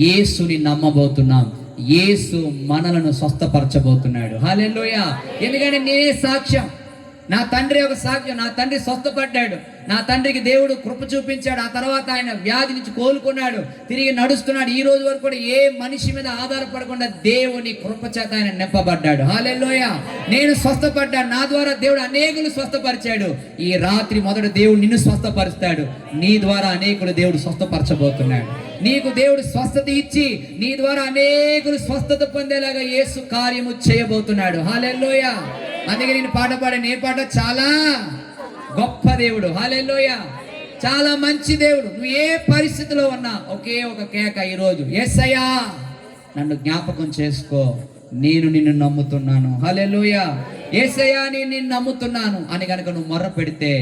యేసుని నమ్మబోతున్నాం. యేసు మనలను స్వస్థపరచబోతున్నాడు. హల్లెలూయా. ఎందుకంటే నేనే సాక్ష్యం, నా తండ్రి ఒక సాక్ష్యం. నా తండ్రి స్వస్థపడ్డాడు, నా తండ్రికి దేవుడు కృప చూపించాడు. ఆ తర్వాత ఆయన వ్యాధి నుంచి కోలుకున్నాడు, తిరిగి నడుస్తున్నాడు. ఈ రోజు వరకు కూడా ఏ మనిషి మీద ఆధారపడకుండా దేవుని కృప చేత ఆయన నింపబడ్డాడు. హల్లెలూయా. నేను స్వస్థపడ్డాను, నా ద్వారా దేవుడు అనేకులు స్వస్థపరిచాడు. ఈ రాత్రి మొదట దేవుడు నిన్ను స్వస్థపరుస్తాడు, నీ ద్వారా అనేకులు దేవుడు స్వస్థపరచబోతున్నాడు. నీకు దేవుడు స్వస్థత ఇచ్చి నీ ద్వారా అనేకులు స్వస్థత పొందేలాగా యేసు కార్యము చేయబోతున్నాడు. హల్లెలూయా. అందుకే నేను పాట పాడాను. ఏ పాట? చాలా గొప్ప దేవుడు. హల్లెలూయా. చాలా మంచి దేవుడు. నువ్వు ఏ పరిస్థితిలో ఉన్నా ఒకే ఒక కేక ఈరోజు, యేసయ్యా నన్ను జ్ఞాపకం చేసుకో, నేను నిన్ను నమ్ముతున్నాను. హల్లెలూయా. యేసయ్యా నేను నిన్ను నమ్ముతున్నాను అని కనుక నువ్వు మొర్ర పెడితే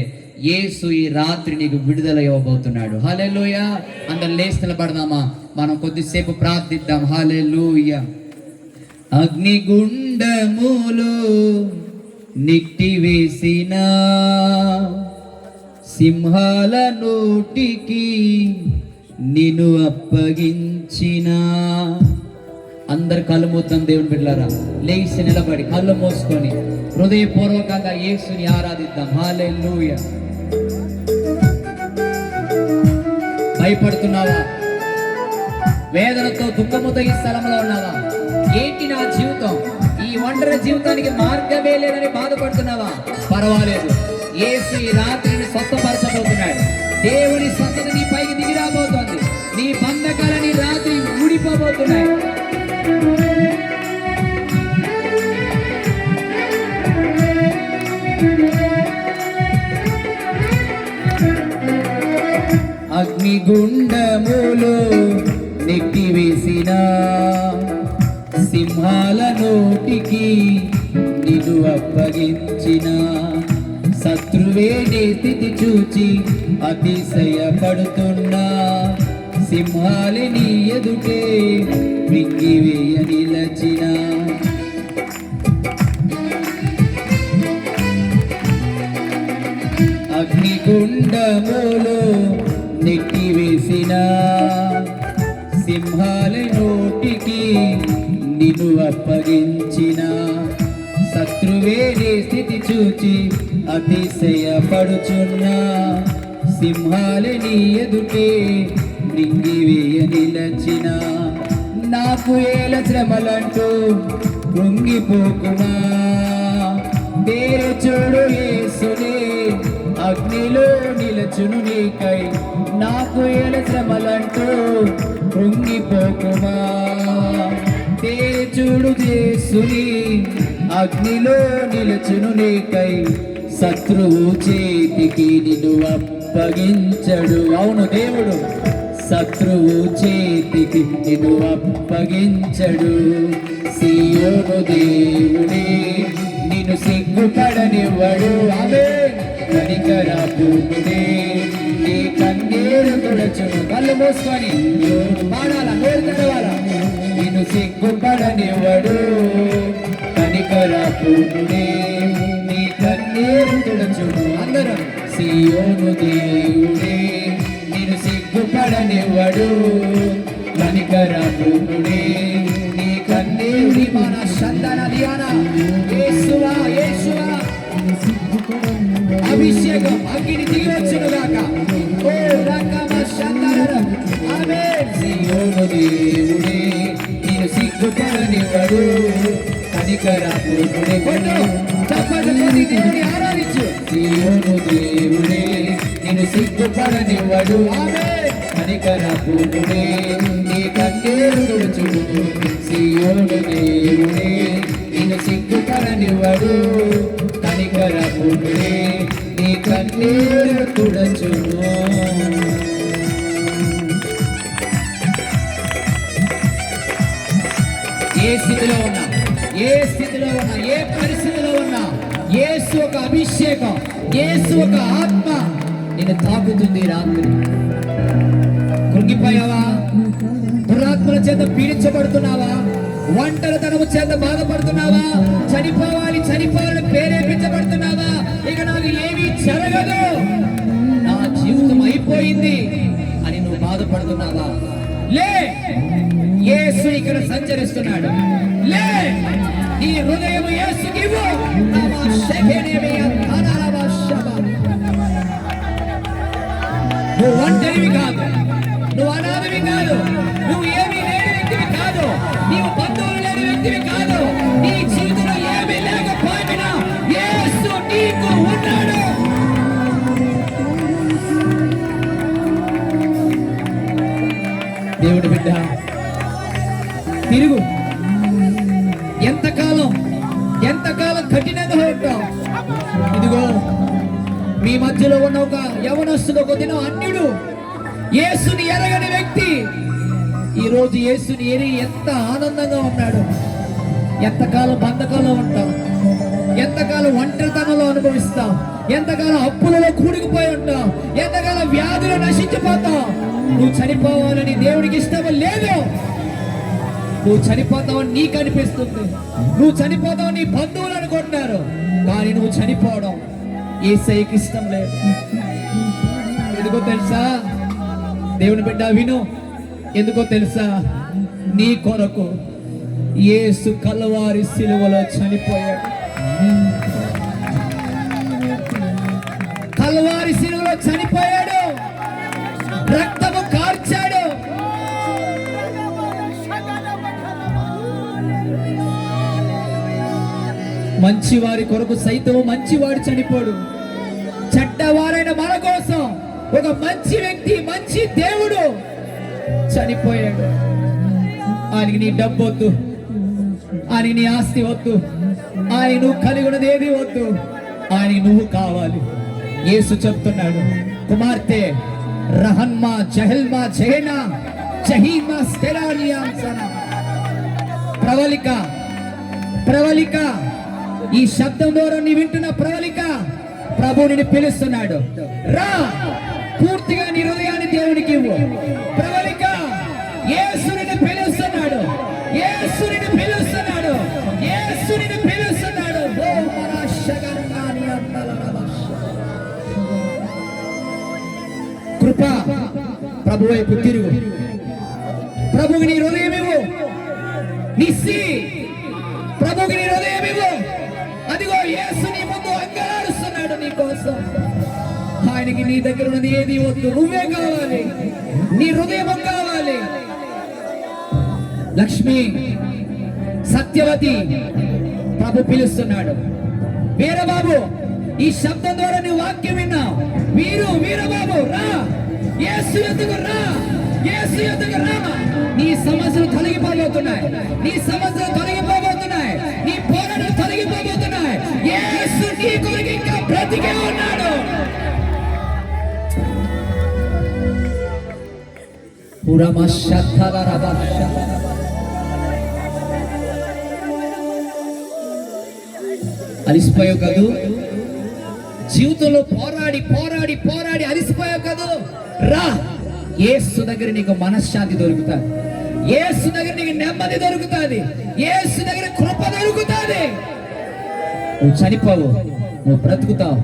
యేసు ఈ రాత్రి నీకు విడుదల ఇవ్వబోతున్నాడు. హల్లెలూయా. అందరు లేచి నిలబడదామా? మనం కొద్దిసేపు ప్రార్థిద్దాం. హల్లెలూయా. అగ్నిగుండములు నిట్టివేసిన సింహాల నోటికి నిన్ను అప్పగించిన. అందరు కళ్ళు మూద్దాం దేవుని బిడ్డలారా. లేచి నిలబడి కళ్ళు మూసుకొని హృదయపూర్వకంగా యేసుని ఆరాధిద్దాం. హల్లెలూయా. భయపడుతున్నావా? వేదనతో దుఃఖముతో ఈ స్థలంలో ఉన్నావా? ఏంటి నా జీవితం, ఈ ఒంటరి జీవితానికి మార్గమే లేదని బాధపడుతున్నావా? పర్వాలేదు, యేసు ఈ రాత్రిని స్వస్థపరచబోతున్నాడు. దేవుని స్వస్థత నీ పైకి దిగి రాబోతోంది. నీ బంధకాలని రాత్రి ఊడిపోబోతున్నాయి. అగ్నిగుండములో నెట్టివేసిన సింహాల నోటికి నిన్ను అప్పగించిన శత్రువే నీ స్థితి చూచి అతిశయపడుతున్నా సింహాలి నీ ఎదుటే మింగివేయ నిలచిన అగ్నిగుండములో నెట్టివేసిన సింహాల నోటికి నిన్ను అప్పగించిన శత్రువే నీ స్థితి చూచి అతిశయపడుచున్నా సింహాలు నీ ఎదుటే మృంగివేయ నిలచిన నాకు ఏల శ్రమలంటూ కృంగిపోకుమా పేరు చూడు యేసునే అగ్నిలో నిలచును నీకై నాకు ఏల శ్రమలంటూ కృంగిపోకుమా పేరు చూడు యేసుని అగ్నిలో నిలచును నీకై శత్రువు చేతికి నిన్ను అప్పగించడు. అవును దేవుడు శత్రువు చేతికి నిన్ను అప్పగించడు. సీయోను దేవుడే నిన్ను సిగ్గుపడనివ్వడు. ఆమేన్. కనికరపూర్ణుడే నీ కన్నీరు తుడచును. కళ్ళు మూసుకొని పాడాల, నోరు తెరవాల. నిన్ను సిగ్గుపడనివ్వడు. కనికరపూర్ణుడే నీ కన్నీరు తుడచును. అందరం సీయోను దేవుడే నిన్ను సిగ్గుపడనివ్వడు. కనికరపూర్ణుడే నీ కన్నీరు మన సందన ధ్యాన యేసువా యేసువా అభిషేకం అగ్ని దిగొచ్చును గాక. ఓ రకమ సందన ఆమేన్. సీయోను దేవుడే నిన్ను సిగ్గుపడనివ్వడు. కనికరపూర్ణుడే కొట్టు చప్పట్లు కొట్టి దేవుని ఆరాధించు. సీయోను దేవుడే నిన్ను సిగ్గుపడనివ్వడు. ఆమేన్. కనికరపూర్ణుడే నీ కన్నీరు తుడుచును. సీయోను దేవుడే నిన్ను సిగ్గుపడనివ్వడు. కనికరపూర్ణుడే నీ కన్నీరు తుడచును. ఏ స్థితిలో ఉన్నా, ఏ స్థితిలో ఉన్నా, ఏ పరిస్థితిలో ఉన్నా, యేసు ఒక అభిషేకం, యేసు ఒక ఆత్మ నిన్ను తాకుతుంది. రాత్రి కృంగిపోయావా? దురాత్మల చేత పీడించబడుతున్నావా? ఒంటరితనము చేత బాధపడుతున్నావా? చనిపోవాలి చనిపోవాలని ప్రేరేపించబడుతున్నావా? ఇక నాకు ఏమీ జరగదు, నా జీవితం అయిపోయింది అని నువ్వు బాధపడుతున్నావా? లే, యేసు ఇక్కడ సంచరిస్తున్నాడు. లే, నీ హృదయం యేసుకి ఇవ్వు. నువ్వు ఒంటరివి కాదు, నువ్వు అనాథవి కాదు, నువ్వు ఏమీ లేని వ్యక్తివి కాదు, నీవు బంధువులు లేని వ్యక్తివి కాదు. నీ జీవితంలో ఏమీ లేకపోయినా యేసు నీకు ఉన్నాడు. దేవుడు బిడ్డ తిరుగు. ఎంతకాలం కఠినంగా ఉంటావు? ఇదిగో మీ మధ్యలో ఉన్న ఒక యవనస్తుడు, ఒక దినం అన్యుడు, యేసుని ఎరగని వ్యక్తి ఈరోజు యేసుని ఎరిగి ఎంత ఆనందంగా ఉన్నాడు. ఎంతకాలం బంధకంలో ఉంటావు? ఎంతకాలం ఒంటరితనంలో అనుభవిస్తావు? ఎంతకాలం అప్పులలో కూడుకుపోయి ఉంటావు? ఎంతకాలం వ్యాధులు నశించిపోతావు? నువ్వు చనిపోవాలని దేవుడికి ఇష్టం లేదు. నువ్వు చనిపోతావని నీకు అనిపిస్తుంది, నువ్వు చనిపోతావు నీ బంధువులు అనుకుంటున్నారు, కానీ నువ్వు చనిపోవడం యేసయ్యకి ఇష్టం లేదు. ఎందుకో తెలుసా? దేవుని బిడ్డ విను, ఎందుకో తెలుసా? నీ కొరకు యేసు కల్వారి సిలువలో చనిపోయాడు. కల్వారి సిలువలో చనిపోయాడు, రక్తము కార్చాడు. మంచివారి కొరకు సైతం మంచివాడు చనిపోడు. చెడ్డవారైన మన కోసం ఒక మంచి వ్యక్తి, మంచి దేవుడు చనిపోయాడు. ఆయనకి నీ డబ్బు వద్దు, ఆయనకి నీ ఆస్తి వద్దు, ఆయన నువ్వు కలిగి ఉన్నది ఏది వద్దు, ఆయన నువ్వు కావాలి. యేసు చెప్తున్నాడు, కుమార్తె రహన్మా జహల్మా జహేనా జహీమా స్టెరానియాన్సన. ప్రవళిక ప్రవళిక, ఈ శబ్దం ద్వారా నీ వింటున్న ప్రవళిక, ప్రభు నిన్ను పిలుస్తున్నాడు. రా, పూర్తిగా నీ హృదయాన్ని దేవునికి ఇవ్వు. ప్రవళిక, యేసు నిన్ను పిలుస్తున్నాడు, యేసు నిన్ను పిలుస్తున్నాడు, యేసు నిన్ను పిలుస్తున్నాడు. ఓ మరాశగన్నాని అన్నలనవశ. కృప, ప్రభు వైపు తిరుగు. ప్రభుకి నీ హృదయం ఇవ్వు. నిస్సి ప్రభుకి నీ హృదయం ఇవ్వు. అదిగో యేసు నీ ముందు అంగలాడుస్తున్నాడు నీ కోసం. ఆయనకి నీ దగ్గర ఉన్నది ఏది వద్దు, నువ్వే కావాలి, నీ హృదయం కావాలి. లక్ష్మి, సత్యవతి, ప్రభు పిలుస్తున్నాడు. వీరబాబు, ఈ శబ్దం ద్వారా నువ్వు వాక్యం విన్నావు. వీరబాబు, రా, యేసు ఎదుగు రా, యేసు ఎదుగు రా. నీ సమస్యలు తొలగిపోబోతున్నాయి, నీ సమస్యలు తొలగిపోబోతున్నాయి, నీ పోరాటాలు తొలగిపోబోతున్నాయి. యేసు నీ కొరకు ఇంకా బ్రతికే ఉన్నాడు. అలిసిపోయావు కదూ, జీవితంలో పోరాడి పోరాడి పోరాడి అలిసిపోయావు కదూ. రా, యేసు దగ్గర నీకు మనశ్శాంతి దొరుకుతుంది, యేసు దగ్గర నీకు నెమ్మది దొరుకుతుంది, యేసు దగ్గర కృప దొరుకుతుంది. నువ్వు చనిపోవు, నువ్వు బ్రతుకుతావు.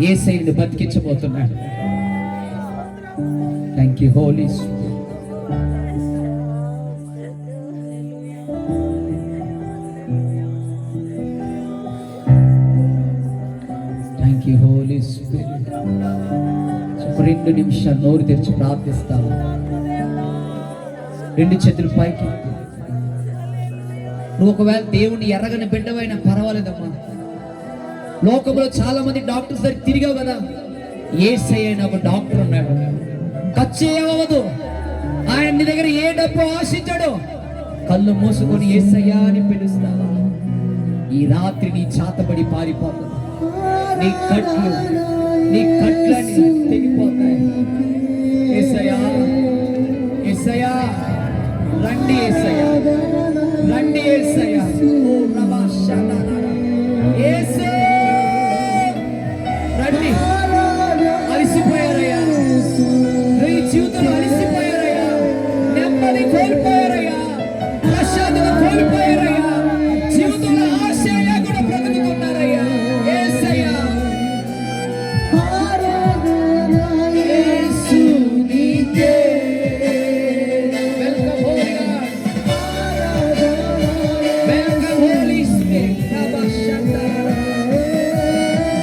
యేసయ్య నిన్ను బతికించబోతున్నాడు. Thank you holy spirit. Thank you holy spirit. 2 నిమిషాలు నోరు తెరిచి ప్రార్థిస్తావు. 2 చేతులు పైకి. నువ్వు ఒకవేళ దేవుణ్ణి ఎర్రగని బిడ్డవైనా పర్వాలేదమ్మా. లోకంలో చాలా మంది డాక్టర్స్ దగ్గర తిరిగావు కదా. యేసయ్య అనే ఒక డాక్టర్ ఉన్నాడు. ఖర్చు ఏమవ్వదు, ఆయన నీ దగ్గర ఏ డబ్బు ఆశించాడు. కళ్ళు మూసుకొని యేసయ్య అని పిలుస్తావా, ఈ రాత్రి నీ చాతబడి పారిపోతుంది. నీ కట్లన్నీ తెగిపోతాయి. యేసయ్యా, యేసయ్యా, రండి యేసయ్యా, రండి యేసయ్యా. ఓ రమాషానా, యేసే రండి. అలిసిపోయారయ్యా, నీ జీవితంలో అలిసిపోయారయ్యా, నెమ్మది కోల్పోయారయ్యా, ప్రశాంతత కోల్పోయారయ్యా, జీవితంలో ఆశ లేకుండా బ్రతుకుతున్నారయ్యా. యేసయ్యా, యేసు నీకే. Welcome holy God, welcome Holy spirit.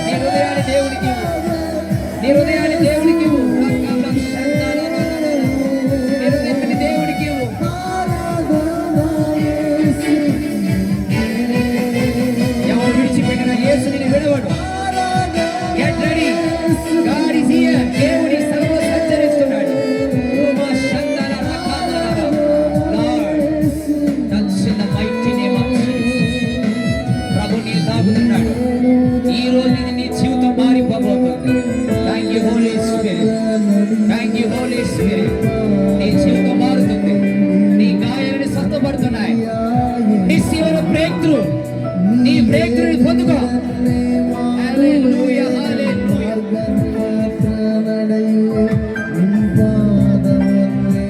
నీ హృదయాన్ని దేవునికి ఇవ్వు, నీ హృదయాన్ని దేవునికి ఇవ్వు, నీ హృదయాన్ని దేవునికి ఇవ్వు. ఎవరు విడిచిపెట్టిన యేసు నిన్ను విడవడు. Get ready, God is here. దేవుడి సర్వ సంచరిస్తున్నాడు. ప్రభు నీ తాకుతున్నాడు. ఈ రోజు నీ జీవితం మారిపోబోతుంది. Thank you holy spirit, thank you holy spirit. నీ జీవితం మారుతుంది, నీ గాయాలని స్వస్థపడుతున్నాయి. నీ బ్రేక్ త్రూ పొందుకో. హల్లెలూయా, హల్లెలూయా.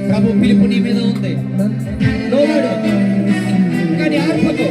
ప్రభు పిలుపు నీ మీద ఉంది. లోబడు, కానీ ఆర్పకు.